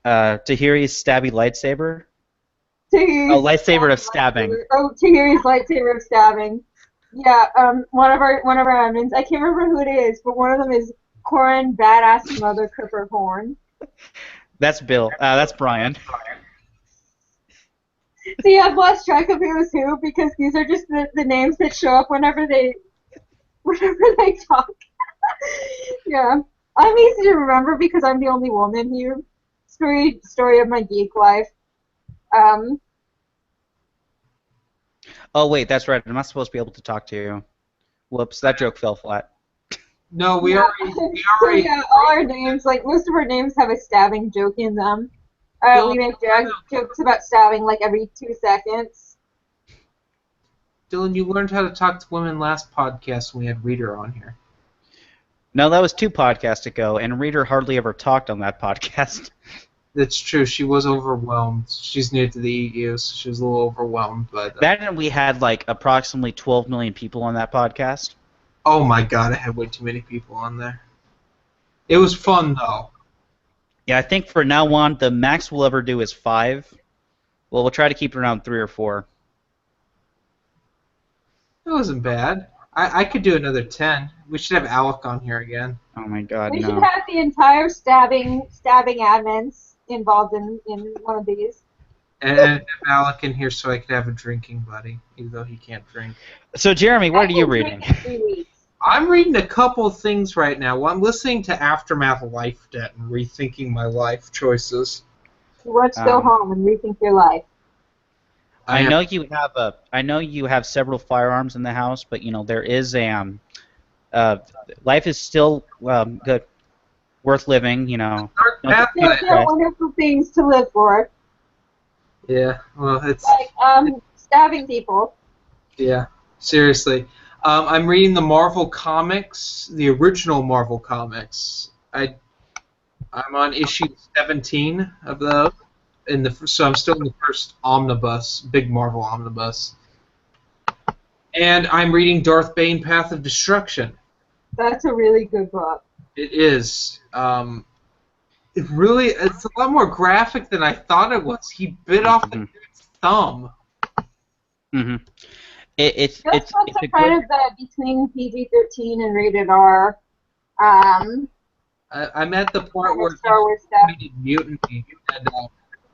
stabby lightsaber. Tahiri's lightsaber of stabbing. Oh, Tahiri's lightsaber of stabbing. Yeah, one of our admins. I can't remember who it is, but one of them is Corin Badass Mother Cripper Horn. That's Bill. That's Brian. See, I've lost track of who is who because these are just the names that show up whenever they talk. Yeah, I'm easy to remember because I'm the only woman here. Story of my geek life. Oh wait, that's right. I'm not supposed to be able to talk to you. Whoops, that joke fell flat. No, we already. So yeah, all our names, like most of our names, have a stabbing joke in them. We make jokes about stabbing like every 2 seconds. Dylan, you learned how to talk to women last podcast when we had Reader on here. No, that was 2 podcasts ago, and Reader hardly ever talked on that podcast. That's true. She was overwhelmed. She's new to the EU, so she was a little overwhelmed. But that and we had like approximately 12 million people on that podcast. Oh my god, I had way too many people on there. It was fun though. Yeah, I think for now on, the max we'll ever do is 5. Well, we'll try to keep it around 3 or 4. It wasn't bad. I could do another 10. We should have Alec on here again. Oh my God, We no. should have the entire stabbing admins involved in one of these. And have Alec in here so I could have a drinking buddy, even though he can't drink. So, Jeremy, what I are you can reading? drink in 3 weeks. I'm reading a couple of things right now. Well, I'm listening to Aftermath Life Debt and rethinking my life choices. Let's go home and rethink your life. I know you have several firearms in the house, but you know there is a life is still good, worth living. You know, Dark Path, There are wonderful things to live for. yeah, well, it's like stabbing people. Yeah, seriously. I'm reading the Marvel comics, the original Marvel comics. I'm on issue 17 of those. So I'm still in the first omnibus, big Marvel omnibus. And I'm reading Darth Bane: Path of Destruction. That's a really good book. It is. It's a lot more graphic than I thought it was. He bit off the dude's thumb. Mm-hmm. It's Those books a are kind of between PG-13 and rated R. I'm at the point where Star Wars stuff. he's committed mutiny, and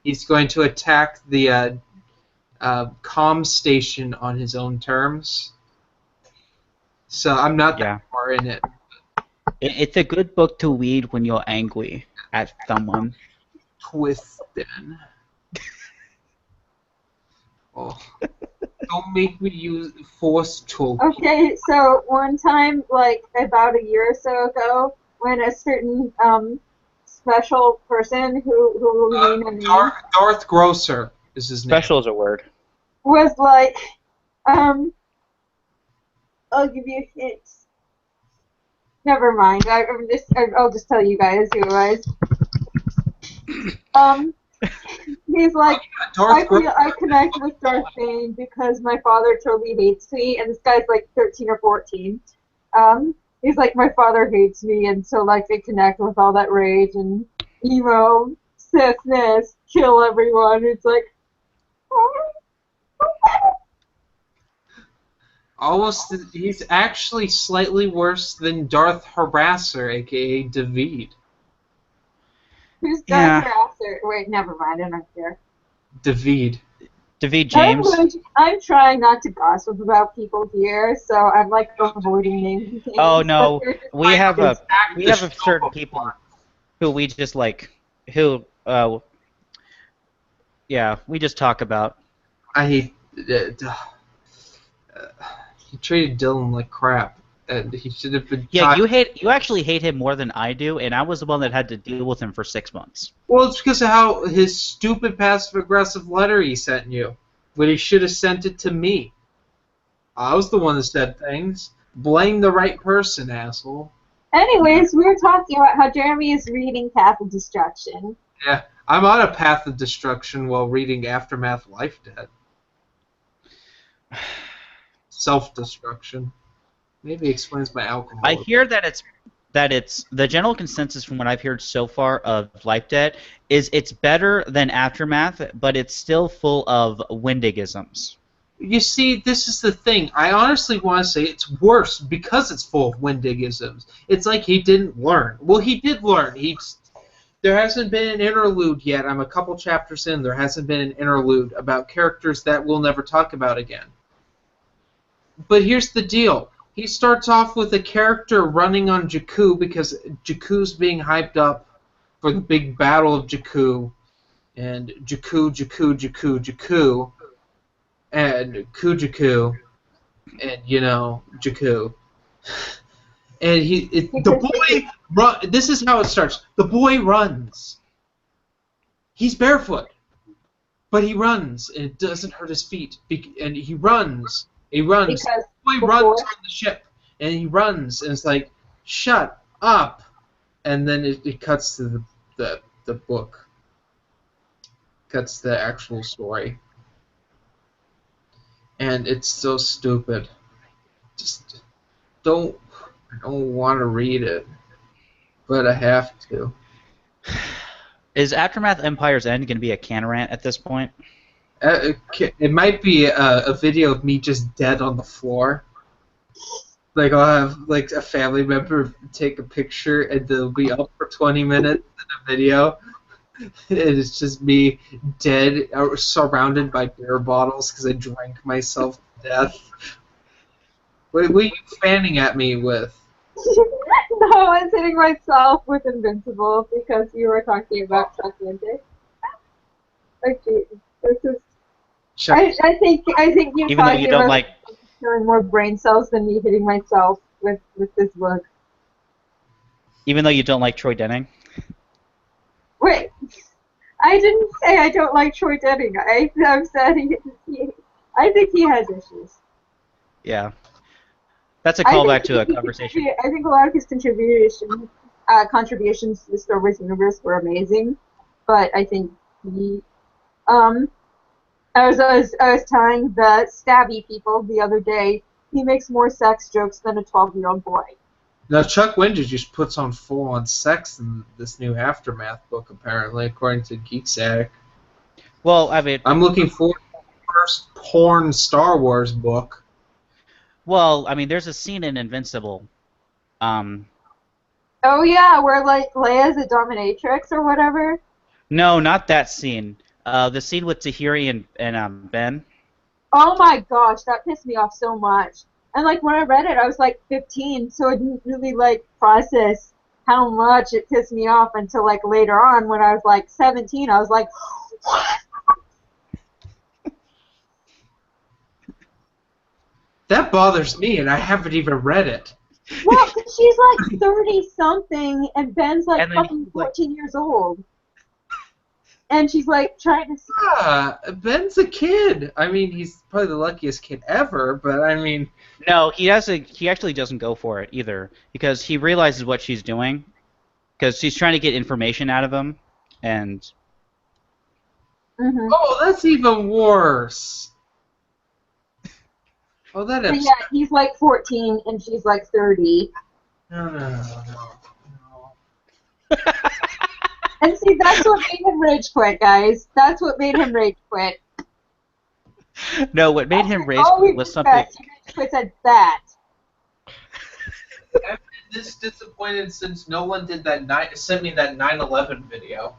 he's going to attack the comm station on his own terms. So I'm not that far in it. It's a good book to read when you're angry at someone. Twisted. Oh. Don't make me use force choke. Okay, so one time, like about a year or so ago, when a certain special person who will remain unnamed Darth Grosser is his name. Special is a word. was like, I'll give you a hint. Never mind. I'll just tell you guys who it was. He's like, I connect with Darth Bane because my father totally hates me, and this guy's like 13 or 14. He's like, my father hates me, and so like they connect with all that rage and emo, Sithness, kill everyone. It's like, he's actually slightly worse than Darth Harasser, aka David. Who's Darth Harasser? Wait, never mind. I don't care. David James. I'm trying not to gossip about people here, so I'm like avoiding names. Oh no, we have certain people who we just like we just talk about. I hate. He treated Dylan like crap. And he should have been. Yeah, you actually hate him more than I do, and I was the one that had to deal with him for 6 months. Well, it's because of how his stupid passive-aggressive letter he sent you, but he should have sent it to me. I was the one that said things. Blame the right person, asshole. Anyways, we were talking about how Jeremy is reading Path of Destruction. Yeah, I'm on a path of destruction while reading Aftermath Life Debt. Self-destruction. Maybe explains my alcohol. I hear that it's the general consensus from what I've heard so far of Life Debt is it's better than Aftermath, but it's still full of Wendigisms. You see, this is the thing. I honestly want to say it's worse because it's full of Wendigisms. It's like he didn't learn. Well, he did learn. There hasn't been an interlude yet. I'm a couple chapters in. There hasn't been an interlude about characters that we'll never talk about again. But here's the deal. He starts off with a character running on Jakku because Jakku's being hyped up for the big battle of Jakku. And Jakku, and Kujaku, and, Jakku. And this is how it starts. The boy runs. He's barefoot. But he runs, and it doesn't hurt his feet. And he runs. He runs. The boy runs on the ship, and he runs, and it's like, shut up. And then it cuts to the book. Cuts to the actual story. And it's so stupid. Just I don't want to read it, but I have to. Is Aftermath Empire's End going to be a canon rant at this point? It might be a video of me just dead on the floor. Like I'll have like a family member take a picture and they'll be up for 20 minutes in a video. And it's just me dead, surrounded by beer bottles because I drank myself to death. What are you fanning at me with? No, I was hitting myself with Invincible because you were talking about Chuck Winter. Okay, this is. I think you Even though talking you don't about like, killing more brain cells than me hitting myself with this book. even though you don't like Troy Denning. Wait, I didn't say I don't like Troy Denning. I'm saying I think he has issues. Yeah. That's a callback to a conversation. I think a lot of his contributions to the Star Wars universe were amazing, but I think he, I was telling the stabby people the other day, he makes more sex jokes than a 12-year-old boy. Now Chuck Winter just puts on full-on sex in this new Aftermath book, apparently, according to Geekstatic. Well, I mean, I'm looking forward to the first porn Star Wars book. well, I mean, there's a scene in Invincible. Oh yeah, where like Leia's a dominatrix or whatever. No, not that scene. The scene with Tahiri and Ben. Oh my gosh, that pissed me off so much. And like when I read it, I was like 15, so I didn't really like process how much it pissed me off until like later on when I was like 17. I was like, what? That bothers me, and I haven't even read it. Well, 'cause she's like 30-something, and Ben's like And then fucking 14 years old. And she's like trying to. Yeah, Ben's a kid. I mean, he's probably the luckiest kid ever, but I mean. No, he actually doesn't go for it either because he realizes what she's doing because she's trying to get information out of him and. Mm-hmm. Oh, that's even worse. Oh, that But is. yeah, he's like 14 and she's like 30. No. And see, that's what made him rage quit, guys. That's what made him rage quit. No, what made him rage quit was something. He rage quits at that. I've been this disappointed since no one did that. Sent me that 9/11 video.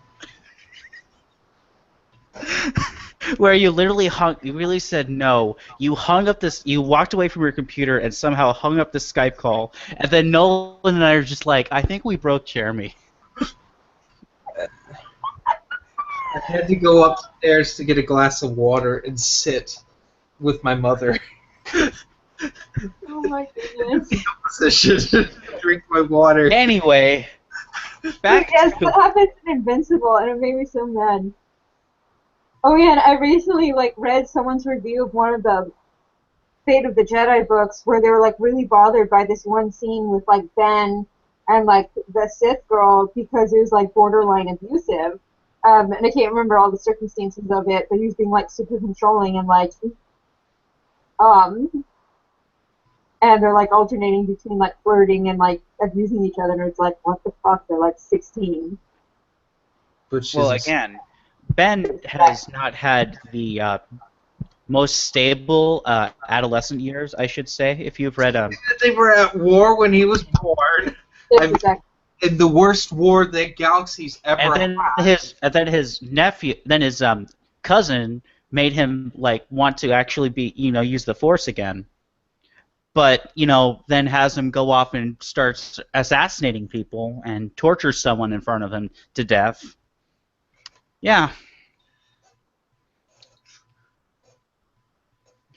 Where you literally you really said no. You hung up this. You walked away from your computer and somehow hung up the Skype call. And then Nolan and I are just like, I think we broke Jeremy. I had to go upstairs to get a glass of water and sit with my mother. Oh my goodness. Position. Drink my water. Anyway, back Yes, to what happens in Invincible, and it made me so mad. Oh yeah, and I recently like read someone's review of one of the Fate of the Jedi books where they were like really bothered by this one scene with like Ben and like the Sith girl because it was like borderline abusive. And I can't remember all the circumstances of it, but he was being like super controlling and like and they're like alternating between like flirting and like abusing each other, and it's like, what the fuck? They're like 16. But well, again, Ben has not had the most stable adolescent years, I should say. If you've read they were at war when he was born. In the worst war the galaxy's ever had. And then his nephew, his cousin made him like want to actually be, use the Force again. But, then has him go off and starts assassinating people and tortures someone in front of him to death. Yeah.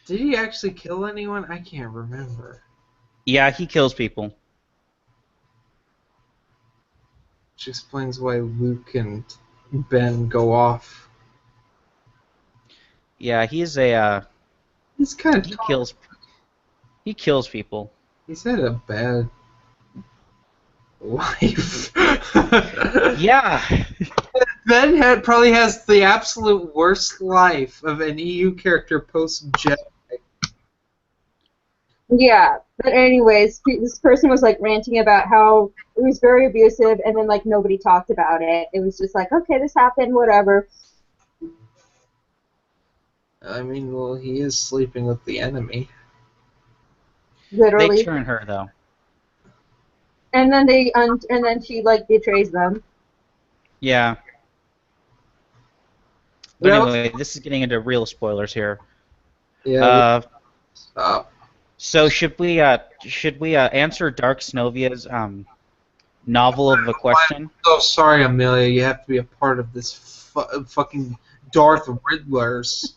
Did he actually kill anyone? I can't remember. Yeah, he kills people. Which explains why Luke and Ben go off. Yeah, he's kind of he kills people. He's had a bad life. Yeah. Ben probably has the absolute worst life of an EU character post-Jedi. Yeah, but anyways, this person was like ranting about how it was very abusive, and then like nobody talked about it. It was just like, okay, this happened, whatever. I mean, well, he is sleeping with the enemy. They Literally. turn her though. And then and then she like betrays them. Yeah. But Yeah. anyway, this is getting into real spoilers here. Yeah. Uh, so should we answer Dark Snovia's novel of a question? I'm so sorry, Amelia. You have to be a part of this fucking Darth Riddler's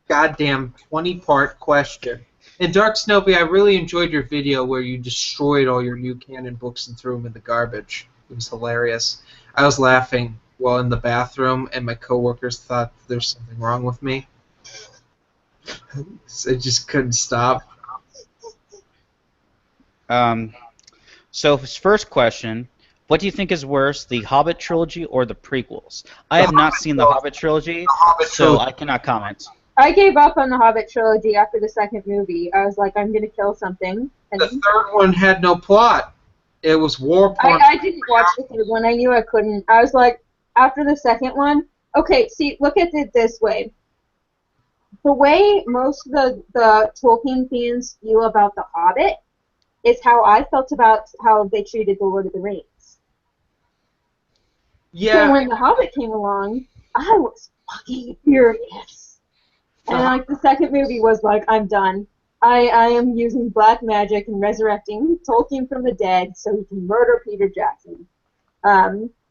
goddamn 20-part question. And Dark Snowy, I really enjoyed your video where you destroyed all your new Canon books and threw them in the garbage. It was hilarious. I was laughing while in the bathroom, and my coworkers thought there's something wrong with me. I just couldn't stop. So his first question, what do you think is worse, the Hobbit trilogy or the prequels? I have not seen the Hobbit trilogy, so I cannot comment. I gave up on the Hobbit trilogy after the second movie. I was like, I'm going to kill something. And the third one had no plot. It was war porn. I didn't watch the third one. I knew I couldn't. I was like, after the second one, okay, see, look at it this way. The way most of the Tolkien fans feel about the Hobbit is how I felt about how they treated the Lord of the Rings. Yeah. So when the Hobbit came along, I was fucking furious. And like the second movie was like, I'm done. I am using black magic and resurrecting Tolkien from the dead so he can murder Peter Jackson.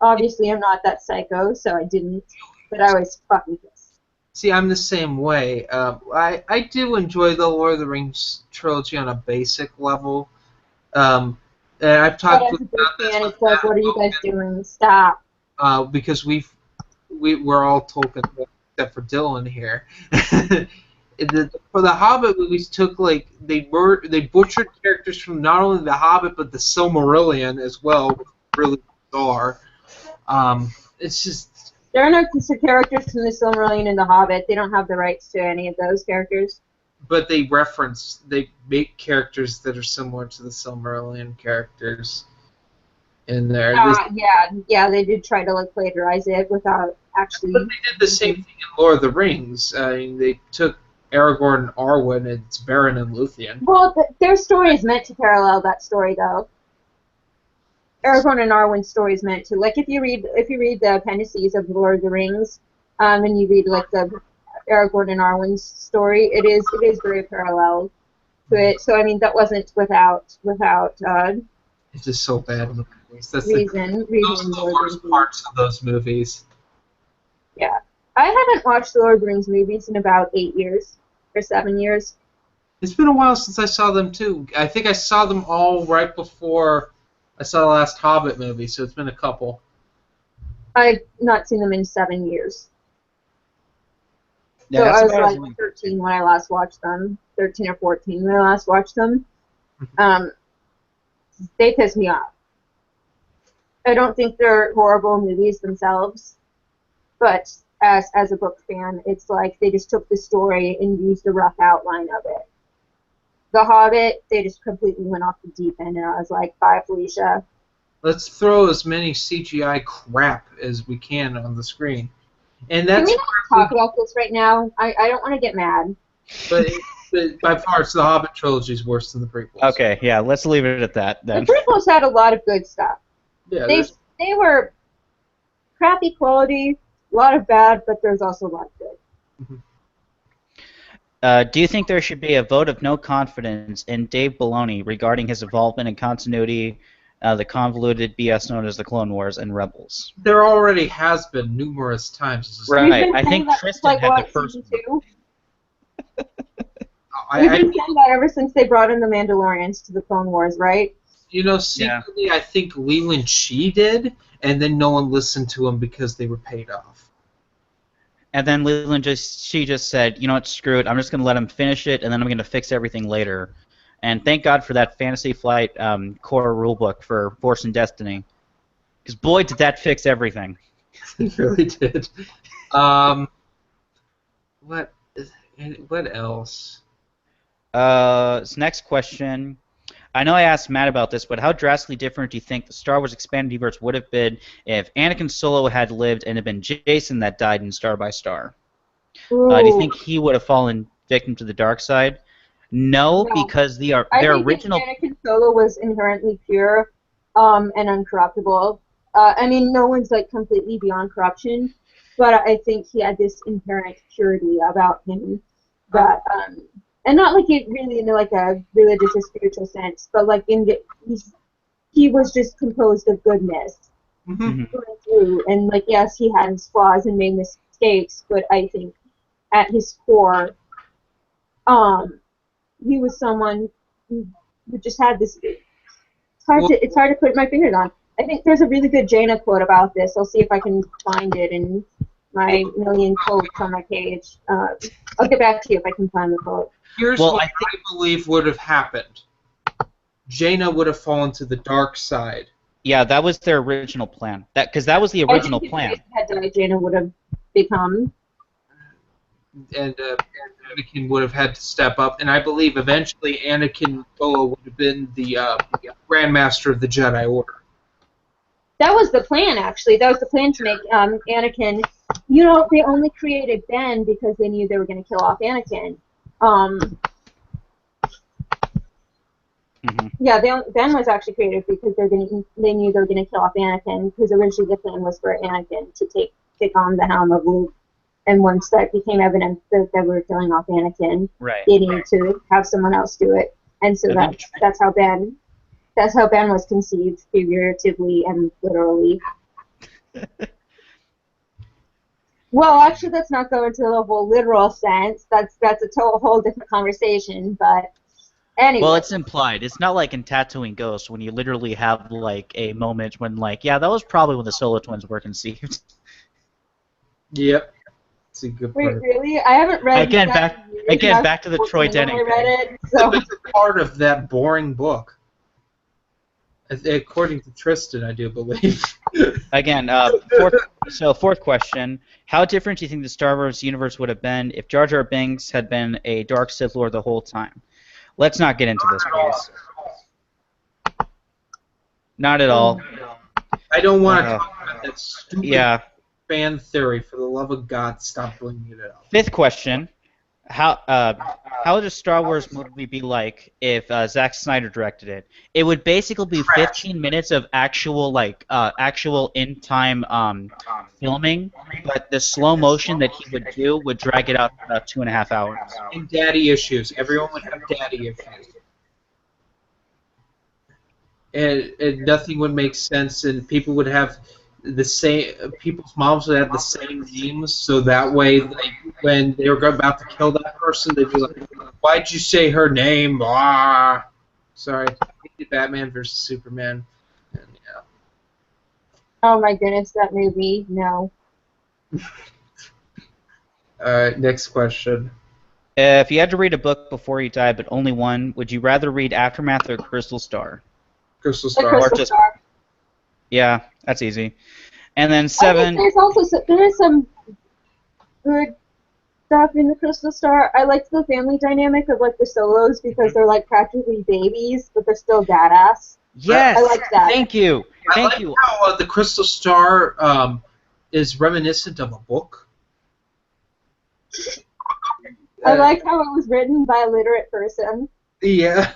Obviously, I'm not that psycho, so I didn't. But I was fucking pissed. See, I'm the same way. I do enjoy the Lord of the Rings trilogy on a basic level. And I've talked with fan, it's like, what are you guys doing? Stop. Because we're all Tolkien except for Dylan here. For the Hobbit movies, took like they butchered characters from not only the Hobbit but the Silmarillion as well. Really bizarre. It's just there are no characters from the Silmarillion in the Hobbit. They don't have the rights to any of those characters. But they make characters that are similar to the Silmarillion characters in there. Yeah, they did try to like plagiarize it without actually. But they did the same thing in Lord of the Rings. I mean, they took Aragorn and Arwen, and it's Beren and Luthien. Well, their story is meant to parallel that story, though. Aragorn and Arwen's story is meant to. Like, if you read the appendices of Lord of the Rings, and you read like the Aragorn and Arwen's story, it is very parallel to it. So I mean, that wasn't without. It's just so bad in the movies. That's reason. Those are the worst parts of those movies. Yeah, I haven't watched the Lord of the Rings movies in about 8 years or 7 years. It's been a while since I saw them too. I think I saw them all right before I saw the last Hobbit movie, so it's been a couple. I've not seen them in 7 years. Yeah, so I was like 13 when I last watched them. 13 or 14 when I last watched them. They piss me off. I don't think they're horrible movies themselves, but as a book fan, it's like they just took the story and used a rough outline of it. The Hobbit, they just completely went off the deep end, and I was like, bye, Felicia. Let's throw as many CGI crap as we can on the screen. And that's Can we not talk about this right now? I don't want to get mad. But by far, it's the Hobbit trilogy is worse than the prequels. Okay, yeah, let's leave it at that then. The prequels had a lot of good stuff. Yeah, they were crappy quality, a lot of bad, but there's also a lot of good. Do you think there should be a vote of no confidence in Dave Filoni regarding his involvement in continuity, the convoluted BS known as the Clone Wars and Rebels? There already has been numerous times. Right, I think Tristan had the first one. We've been saying that ever since they brought in the Mandalorians to the Clone Wars, right? You know, secretly, I think Leland Shee did, and then no one listened to him because they were paid off. And then Leland she just said, you know what, screw it, I'm just going to let him finish it, and then I'm going to fix everything later. And thank God for that Fantasy Flight core rulebook for Force and Destiny. Because boy, did that fix everything. It really did. What else? This next question. I know I asked Matt about this, but how drastically different do you think the Star Wars Expanded Universe would have been if Anakin Solo had lived and it had been Jason that died in Star by Star? Do you Ooh. think he would have fallen victim to the dark side? No, No. because I their think original. that Anakin Solo was inherently pure, and uncorruptible. I mean, no one's like completely beyond corruption, but I think he had this inherent purity about him that, and not like it really in like a religious or spiritual sense, but like he was just composed of goodness Mm-hmm. going through, and like yes, he had his flaws and made mistakes, but I think at his core, um, he was someone who just had this. It's hard to put my fingers on. I think there's a really good Jana quote about this. I'll see if I can find it in my million quotes on my page. I'll get back to you if I can find the quote. Here's Well, what I think- I believe would have happened. Jaina would have fallen to the dark side. Yeah, that was their original plan. Because that was the original I think plan. if had died, Jana would have become. And Anakin would have had to step up, and I believe eventually Anakin Solo would have been the Grand Master of the Jedi Order. That was the plan, actually. That was the plan to make Anakin. You know, they only created Ben because they knew they were going to kill off Anakin. Yeah, Ben was actually created because they knew they were going to kill off Anakin, because originally the plan was for Anakin to take on the helm of Luke. And once that became evident that they were killing off Anakin, Right. they needed to have someone else do it. And so that's how Ben was conceived, figuratively and literally. Well, actually, let's not go into the whole literal sense. That's a whole different conversation. But anyway. Well, it's implied. It's not like in Tatooine Ghost when you literally have like a moment when like, yeah, that was probably when the Solo twins were conceived. Yep. It's a good Wait, part. really? I haven't read back to the Troy Denning I read thing. it, so. That's a part of that boring book. According to Tristan, I do believe. Again, fourth question. How different do you think the Star Wars universe would have been if Jar Jar Binks had been a dark Sith Lord the whole time? Let's not get into this, please. Not at all. I don't want to talk about that stupid fan theory. For the love of God, stop bringing it up. Fifth question. How would a Star Wars movie be like if Zack Snyder directed it? It would basically be 15 minutes of actual in time filming, but the slow motion that he would do would drag it out for about 2.5 hours. And daddy issues. Everyone would have daddy issues. And nothing would make sense, and people would have the same. People's moms would have the same names, so that way, like, when they were about to kill that person, they'd be like, "Why'd you say her name?" Ah, sorry. Batman versus Superman. And, yeah. Oh my goodness, that movie. No. Next question. If you had to read a book before you died, but only one, would you rather read Aftermath or Crystal Star? Crystal The Star. Crystal Star. Yeah, that's easy. And then 7. There's also some good stuff in the Crystal Star. I liked the family dynamic of like the Solos because they're like practically babies, but they're still badass. Yes, I like that. Thank you. I like how the Crystal Star is reminiscent of a book. I like how it was written by a literate person. Yeah.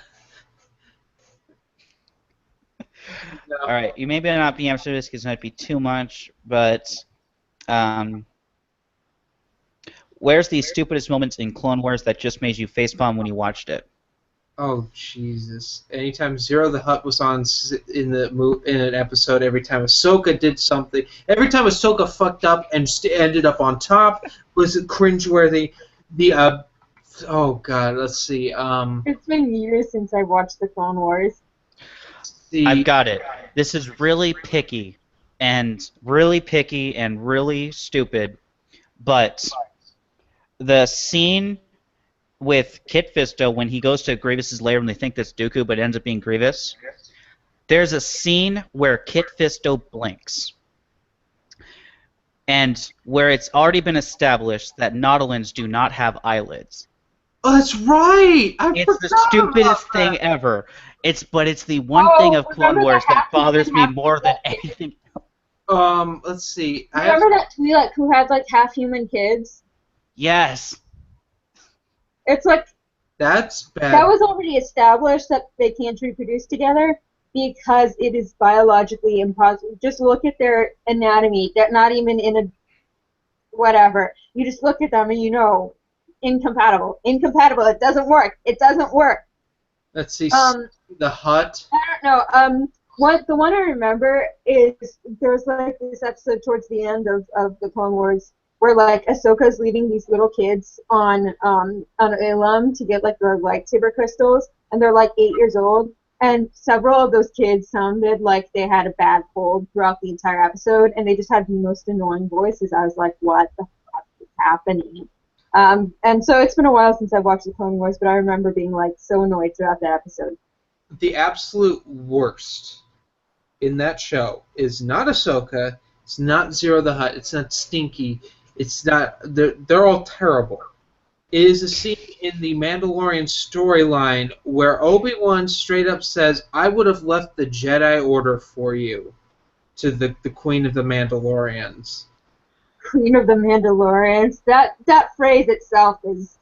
All right, you may not be answering this because it might be too much, but where's the stupidest moments in Clone Wars that just made you facepalm when you watched it? Oh Jesus! Anytime Zero the Hutt was on in an episode, every time Ahsoka did something, every time Ahsoka fucked up and ended up on top, was it cringeworthy? Oh God, let's see. It's been years since I watched the Clone Wars. I've got it. This is really picky and really stupid, but the scene with Kit Fisto when he goes to Grievous's lair when they think that's Dooku but it ends up being Grievous, there's a scene where Kit Fisto blinks. And where it's already been established that Nautolans do not have eyelids. Oh, that's right! It's the stupidest thing ever. It's the one thing of Clone Wars that bothers me more than anything else. Let's see. Remember that Twi'lek who had like half human kids? Yes. It's like That's bad. that was already established that they can't reproduce together because it is biologically impossible. Just look at their anatomy. They're not even in a whatever. You just look at them and you know, incompatible. Incompatible. It doesn't work. It doesn't work. Let's see. Um, The Hut. I don't know. The one I remember is there's like this episode towards the end of the Clone Wars where like Ahsoka's leading these little kids on Ilum to get like the lightsaber crystals, and they're like 8 years old, and several of those kids sounded like they had a bad cold throughout the entire episode, and they just had the most annoying voices. I was like, what the fuck is happening? And so it's been a while since I've watched the Clone Wars, but I remember being like so annoyed throughout that episode. The absolute worst in that show is not Ahsoka, it's not Zero the Hutt, it's not Stinky, it's not. They're all terrible. It is a scene in the Mandalorian storyline where Obi-Wan straight up says, "I would have left the Jedi Order for you," to the Queen of the Mandalorians. Queen of the Mandalorians. That phrase itself is.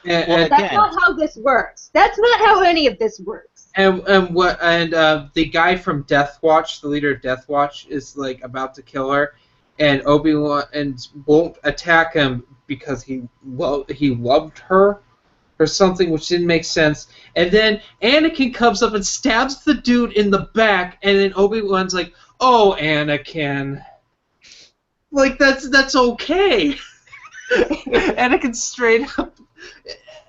And That's not how this works. That's not how any of this works. the guy from Death Watch, the leader of Death Watch, is like about to kill her, and Obi-Wan won't attack him because he loved her or something, which didn't make sense. And then Anakin comes up and stabs the dude in the back, and then Obi-Wan's like, "Oh, Anakin." Like that's okay. Anakin straight up.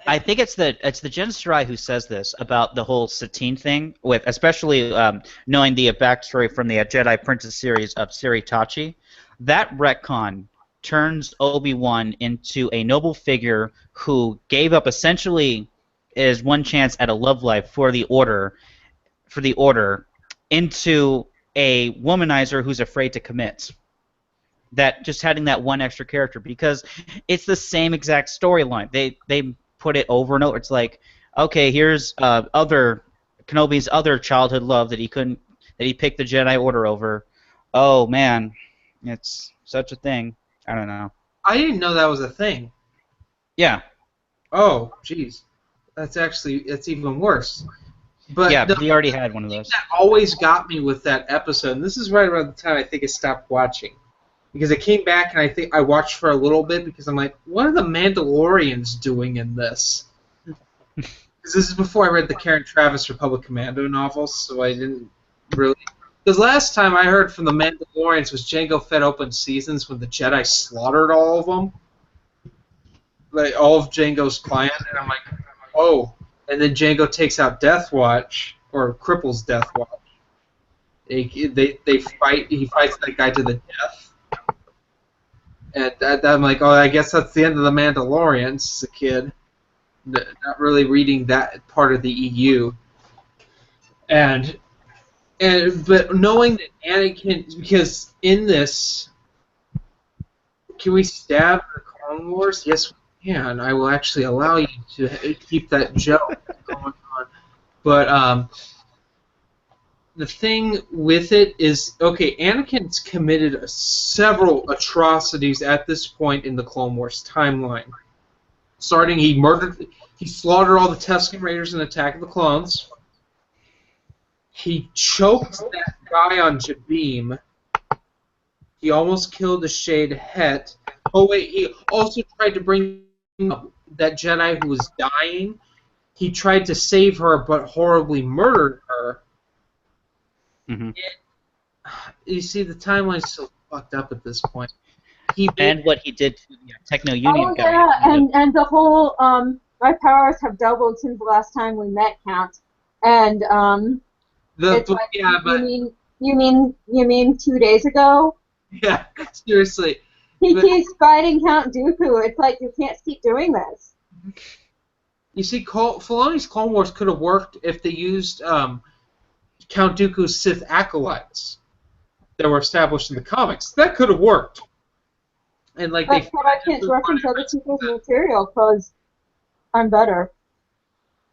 I think it's the Jen Strai who says this about the whole Satine thing, with especially knowing the backstory from the Jedi Princess series of Siri Tachi. That retcon turns Obi-Wan into a noble figure who gave up essentially his one chance at a love life for the Order, into a womanizer who's afraid to commit. That just having that one extra character, because it's the same exact storyline. They put it over and over. It's like, okay, here's Kenobi's other childhood love that he picked the Jedi Order over. Oh man, it's such a thing. I don't know. I didn't know that was a thing. Yeah. Oh, jeez. That's even worse. But yeah, he already had one of those. That always got me with that episode, and this is right around the time I think I stopped watching. Because I came back and I think I watched for a little bit because I'm like, what are the Mandalorians doing in this? Because this is before I read the Karen Traviss Republic Commando novels, so I didn't really... Because last time I heard from the Mandalorians was Jango Fett open seasons when the Jedi slaughtered all of them. Like, all of Jango's clan, and I'm like, oh. And then Jango takes out Death Watch, or cripples Death Watch. They fight, he fights that guy to the death. And I'm like, oh, I guess that's the end of the Mandalorians as a kid. Not really reading that part of the EU. But knowing that Anakin, because in this, can we stab the Clone Wars? Yes, we can. I will actually allow you to keep that joke going on. But the thing with it is, okay, Anakin's committed several atrocities at this point in the Clone Wars timeline. Starting, he slaughtered all the Tusken Raiders in Attack of the Clones. He choked that guy on Jabim. He almost killed the Shade Het. Oh wait, he also tried to bring up that Jedi who was dying. He tried to save her, but horribly murdered her. Mm-hmm. You see, the timeline's so fucked up at this point. And what he did to the Techno Union guy. Yeah, and the whole my powers have doubled since the last time we met, Count. And you mean 2 days ago? Yeah, seriously. He keeps fighting Count Dooku. It's like, you can't keep doing this. You see, Filoni's Clone Wars could have worked if they used Count Dooku's Sith acolytes that were established in the comics. That could have worked. And like, but I can't reference other people's material because I'm better.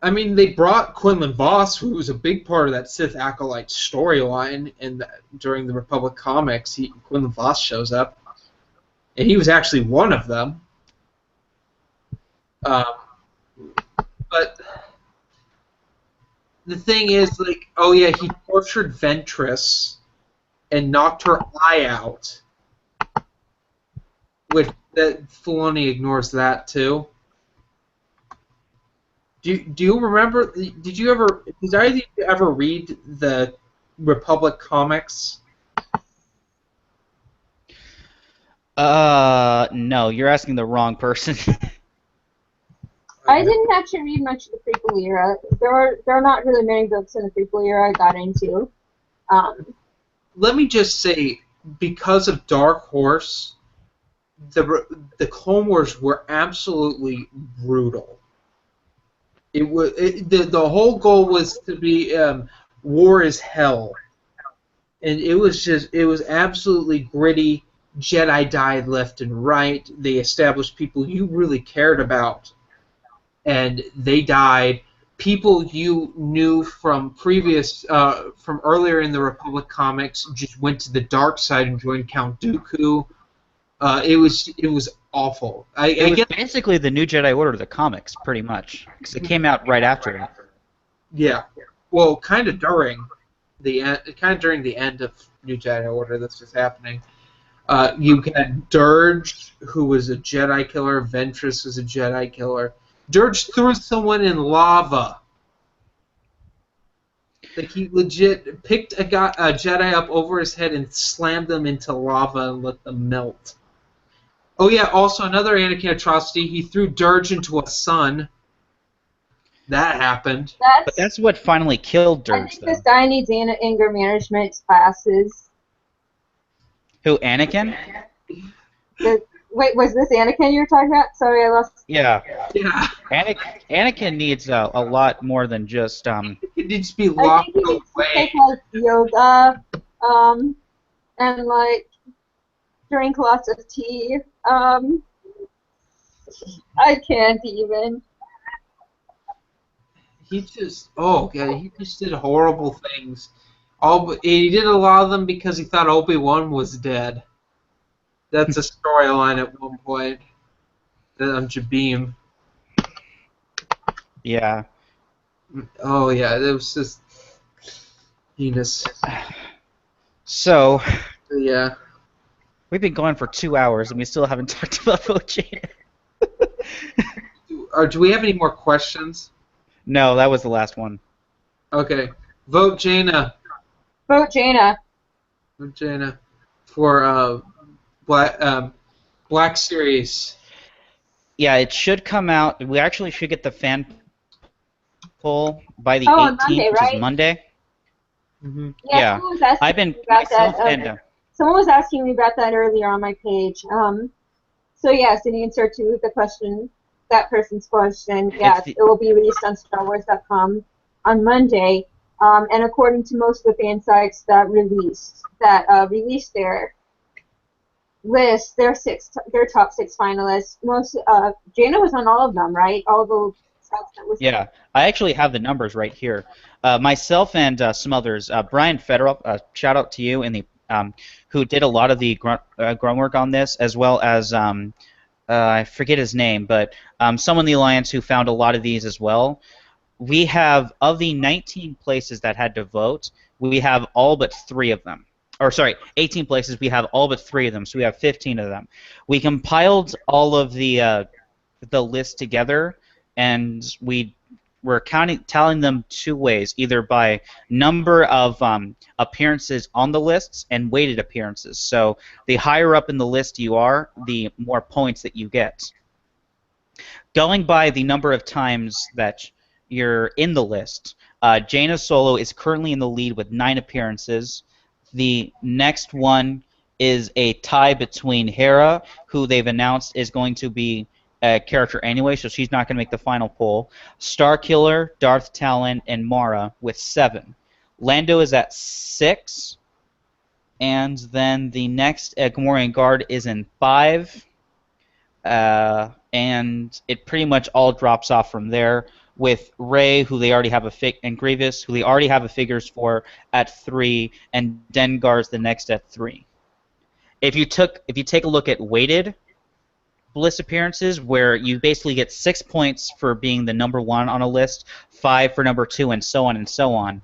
I mean, they brought Quinlan Voss, who was a big part of that Sith acolyte storyline, and during the Republic comics, Quinlan Voss shows up, and he was actually one of them. Um, but the thing is, like, oh yeah, he tortured Ventress and knocked her eye out. Which that Filoni ignores that too. Do you remember? Did you ever? Did either of you ever read the Republic comics? No, you're asking the wrong person. I didn't actually read much of the prequel era. There are not really many books in the prequel era I got into. Let me just say, because of Dark Horse, the Clone Wars were absolutely brutal. The whole goal was to be war is hell, and it was absolutely gritty. Jedi died left and right. They established people you really cared about, and they died. People you knew from from earlier in the Republic comics just went to the dark side and joined Count Dooku. It was awful. It was basically the New Jedi Order of the comics, pretty much, because it came out right after it. Yeah, well, kind of during the end of New Jedi Order. This was happening. You had Dirge, who was a Jedi killer. Ventress was a Jedi killer. Dirge threw someone in lava. Like, he legit picked a Jedi up over his head and slammed them into lava and let them melt. Oh yeah, also another Anakin atrocity. He threw Dirge into a sun. That happened. But that's what finally killed Dirge, I think this guy needs anger management classes. Who, Anakin? Wait, was this Anakin you were talking about? Sorry, I lost. Yeah. Yeah. Anakin needs a lot more than just He needs to be locked I think he needs away. to take like yoga, and like drink lots of tea. I can't even. He just he just did horrible things. He did a lot of them because he thought Obi-Wan was dead. That's a storyline at one point on Jabim. Yeah. Oh yeah, it was just heinous. So Yeah. we've been going for 2 hours and we still haven't talked about Vote. Do we have any more questions? No, that was the last one. Okay. Vote Jana. Vote Jana. Vote Jana for Black Series. Yeah, it should come out. We actually should get the fan poll by the 18th, Monday, which right? is Monday. Mm-hmm. Yeah. Someone was asking I've been me about myself that. and Someone was asking me about that earlier on my page. So yes, in answer to the question, that person's question, yeah, it will be released on StarWars.com on Monday. And according to most of the fan sites that released their list, their top 6 finalists. Jana was on all of them, right? All the sites that was. yeah, I actually have the numbers right here. Myself and some others. Brian Federer, shout out to you, and the who did a lot of the groundwork on this, as well as I forget his name, but someone in the Alliance who found a lot of these as well. We have, of the 19 places that had to vote, we have all but 3 of them. Or sorry, 18 places, we have all but 3 of them, so we have 15 of them. We compiled all of the list together, and we're tallying them 2 ways, either by number of appearances on the lists and weighted appearances. So the higher up in the list you are, the more points that you get. Going by the number of times that you're in the list, Jana Solo is currently in the lead with 9 appearances. The next one is a tie between Hera, who they've announced is going to be a character anyway, so she's not going to make the final poll. Starkiller, Darth Talon, and Mara with 7. Lando is at 6. And then the next Gamorrean Guard is in 5. And it pretty much all drops off from there, with Rey, who they already have and Grievous, who they already have figures for, at 3, and Dengar's the next at 3. If you take a look at weighted, Bliss appearances where you basically get 6 points for being the number 1 on a list, 5 for number 2, and so on and so on.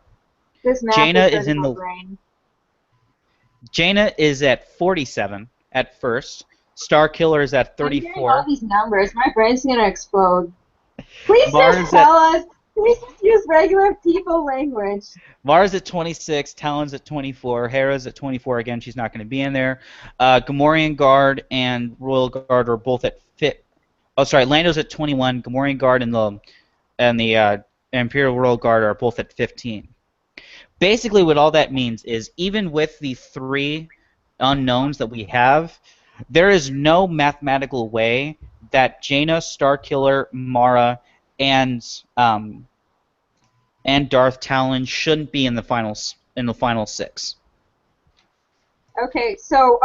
This math Jana is is in my the brain. Jana is at 47 at first. Star Killer is at I'm hearing all 34. these numbers. My brain's gonna explode. Please Mars just at tell us. Please just use regular people language. Mars at 26, Talon's at 24, Hera's at 24. Again, she's not going to be in there. Gamorrean Guard and Royal Guard are both at Lando's at 21. Gamorrean Guard and the Imperial Royal Guard are both at 15. Basically, what all that means is even with the 3 unknowns that we have, there is no mathematical way that Jaina, Starkiller, Mara, and Darth Talon shouldn't be in the final 6. Okay, so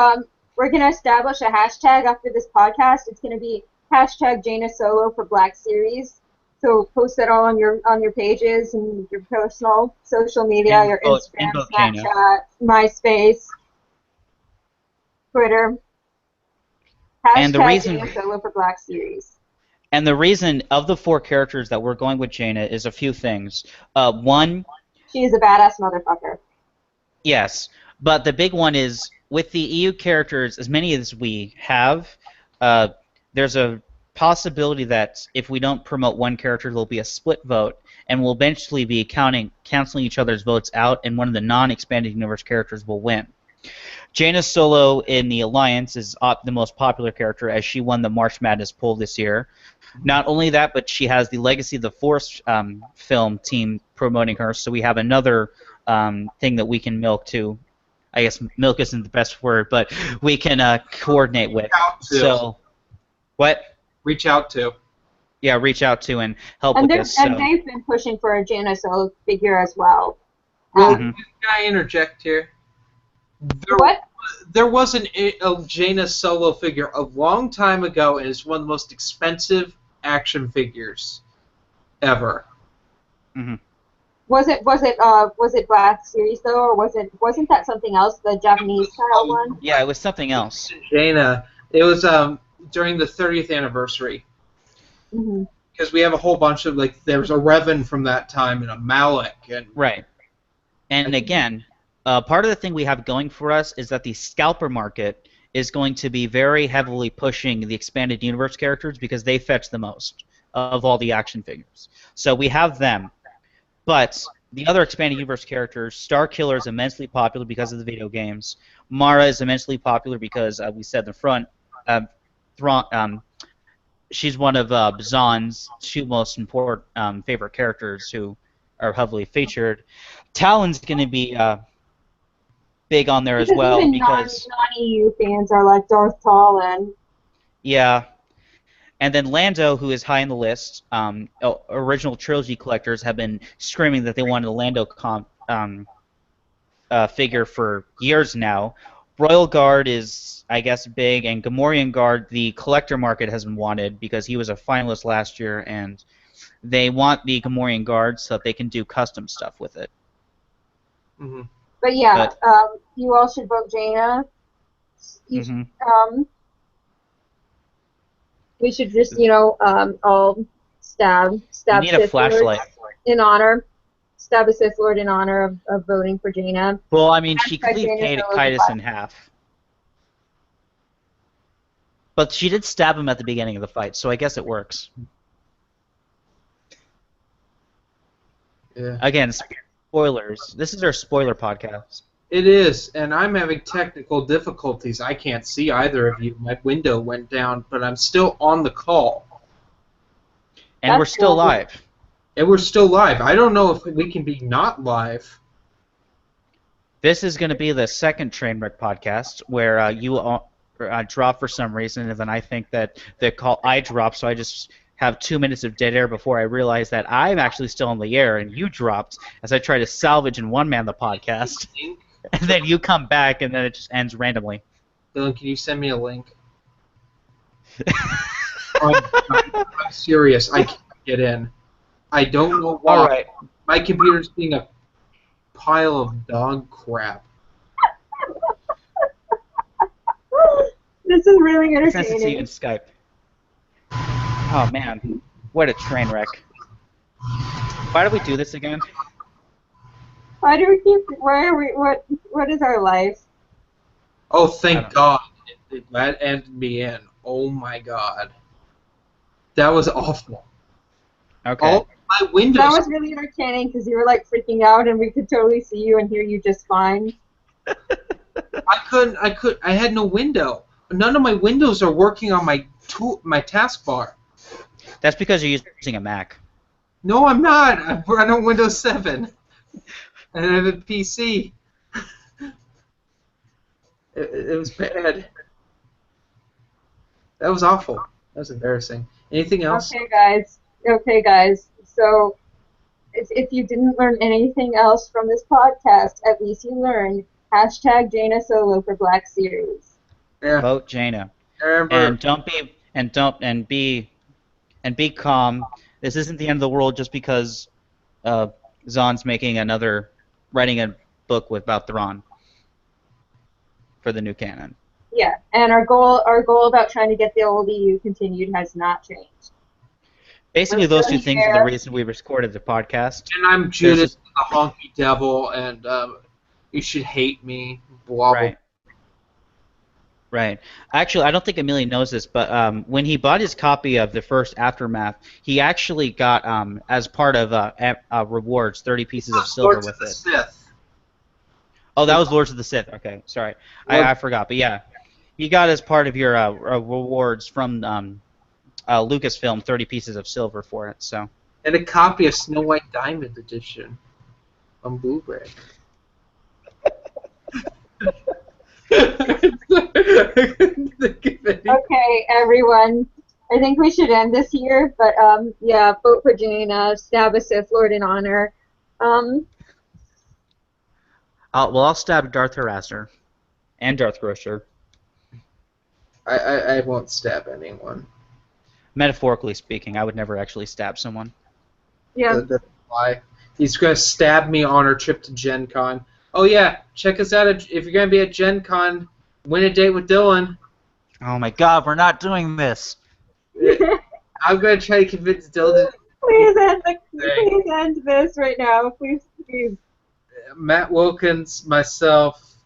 we're gonna establish a hashtag after this podcast. It's gonna be hashtag Jaina Solo for Black Series. So post that all on your pages and your personal social media, your Instagram, Snapchat, MySpace, Twitter. And the Hashtag reason Jaina Solo for Black Series. And the reason of the 4 characters that we're going with Jaina is a few things. One, she is a badass motherfucker. Yes, but the big one is with the EU characters, as many as we have, there's a possibility that if we don't promote one character, there'll be a split vote, and we'll eventually be canceling each other's votes out, and one of the non-expanded universe characters will win. Jaina Solo in the Alliance is the most popular character, as she won the March Madness poll this year. Not only that, but she has the Legacy of the Force film team promoting her, so we have another thing that we can milk to. I guess milk isn't the best word, but we can coordinate with. So, what? Reach out to. Yeah, reach out to and help with this. And they've been pushing for a Jaina Solo figure as well. Well, can I interject here? There was a Jaina Solo figure a long time ago, and it's one of the most expensive action figures ever. Mm-hmm. Was it Black Series though, or wasn't that something else, the Japanese style one? Yeah, it was something else. Jaina. It was during the 30th anniversary. Mm-hmm. Because we have a whole bunch of there was a Revan from that time and a Malak and right. And again, part of the thing we have going for us is that the scalper market is going to be very heavily pushing the expanded universe characters because they fetch the most of all the action figures. So we have them. But the other expanded universe characters, Starkiller is immensely popular because of the video games. Mara is immensely popular because, we said in the front, Thrawn, she's one of Zahn's 2 most important favorite characters who are heavily featured. Talon's going to be big on there as well even because non-EU fans are like Darth Talon. Yeah. And then Lando, who is high on the list, original trilogy collectors have been screaming that they wanted a Lando figure for years now. Royal Guard is, I guess, big, and Gamorrean Guard, the collector market has been wanted because he was a finalist last year, and they want the Gamorrean Guard so that they can do custom stuff with it. Mm-hmm. But yeah, you all should vote Jaina. We should just, all stab we need a flashlight in honor. Stab a Sith Lord in honor of voting for Jaina. Well, I mean, she cleaved Kitis in half. But she did stab him at the beginning of the fight, so I guess it works. Yeah. Again, spoilers. This is our spoiler podcast. It is, and I'm having technical difficulties. I can't see either of you. My window went down, but I'm still on the call. And we're still live. And we're still live. I don't know if we can be not live. This is going to be the second Trainwreck podcast where you drop for some reason, and then I think that the call I drop, so I just have 2 minutes of dead air before I realize that I'm actually still on the air, and you dropped as I try to salvage and one-man the podcast. And then you come back, and then it just ends randomly. Dylan, can you send me a link? I'm serious. I can't get in. I don't know why. All right. My computer's being a pile of dog crap. This is really entertaining. Send it to you in Skype. Oh man, what a train wreck. Why do we do this again? Why do we keep? Why are we? What is our life? Oh, I thank don't God. That ended me in. Oh my God. That was awful. Okay. All my windows. That was really entertaining because you were like freaking out, and we could totally see you and hear you just fine. I had no window. None of my windows are working on my taskbar. That's because you're using a Mac. No, I'm not. I'm running Windows 7. And I have a PC. It was bad. That was awful. That was embarrassing. Anything else? Okay, guys. Okay, guys. So, if you didn't learn anything else from this podcast, at least you learned hashtag Jana Solo for Black Series. Yeah. Vote Jana. I remember. And be calm. This isn't the end of the world just because Zahn's writing a book about Thrawn for the new canon. Yeah, and our goal about trying to get the old EU continued has not changed. Basically, We're those still two things are the here. reason we recorded the podcast. And I'm Judas the honky devil, and you should hate me. Blah, blah. Right. Right. Actually, I don't think Amelia knows this, but when he bought his copy of the first Aftermath, he actually got, as part of rewards, 30 pieces of silver Lords with of the it. Sith. Oh, that was Lords of the Sith. Okay, sorry. I forgot. But yeah, he got as part of your rewards from Lucasfilm 30 pieces of silver for it. So. And a copy of Snow White Diamond Edition on Blu-ray. Okay, everyone. I think we should end this here, but yeah, vote for Jana, stab a Sith Lord in honor. I'll stab Darth Harasser and Darth Grosher. I won't stab anyone. Metaphorically speaking, I would never actually stab someone. Yeah. That's why. He's going to stab me on our trip to Gen Con. Oh yeah, check us out if you're going to be at Gen Con. Win a date with Dylan. Oh my God, we're not doing this. I'm going to try to convince Dylan. Please end this right now. Please. Matt Wilkins, myself,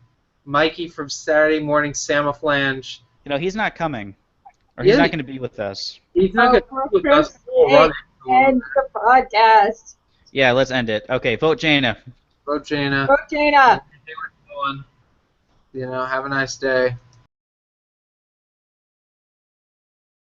Mikey from Saturday Morning Samaflange. You know, he's not coming. Or he's not going to be with us. He's not going to be with us. End the podcast. Yeah, let's end it. Okay, vote Jana. Vote Jana. Vote Jana. You know, have a nice day.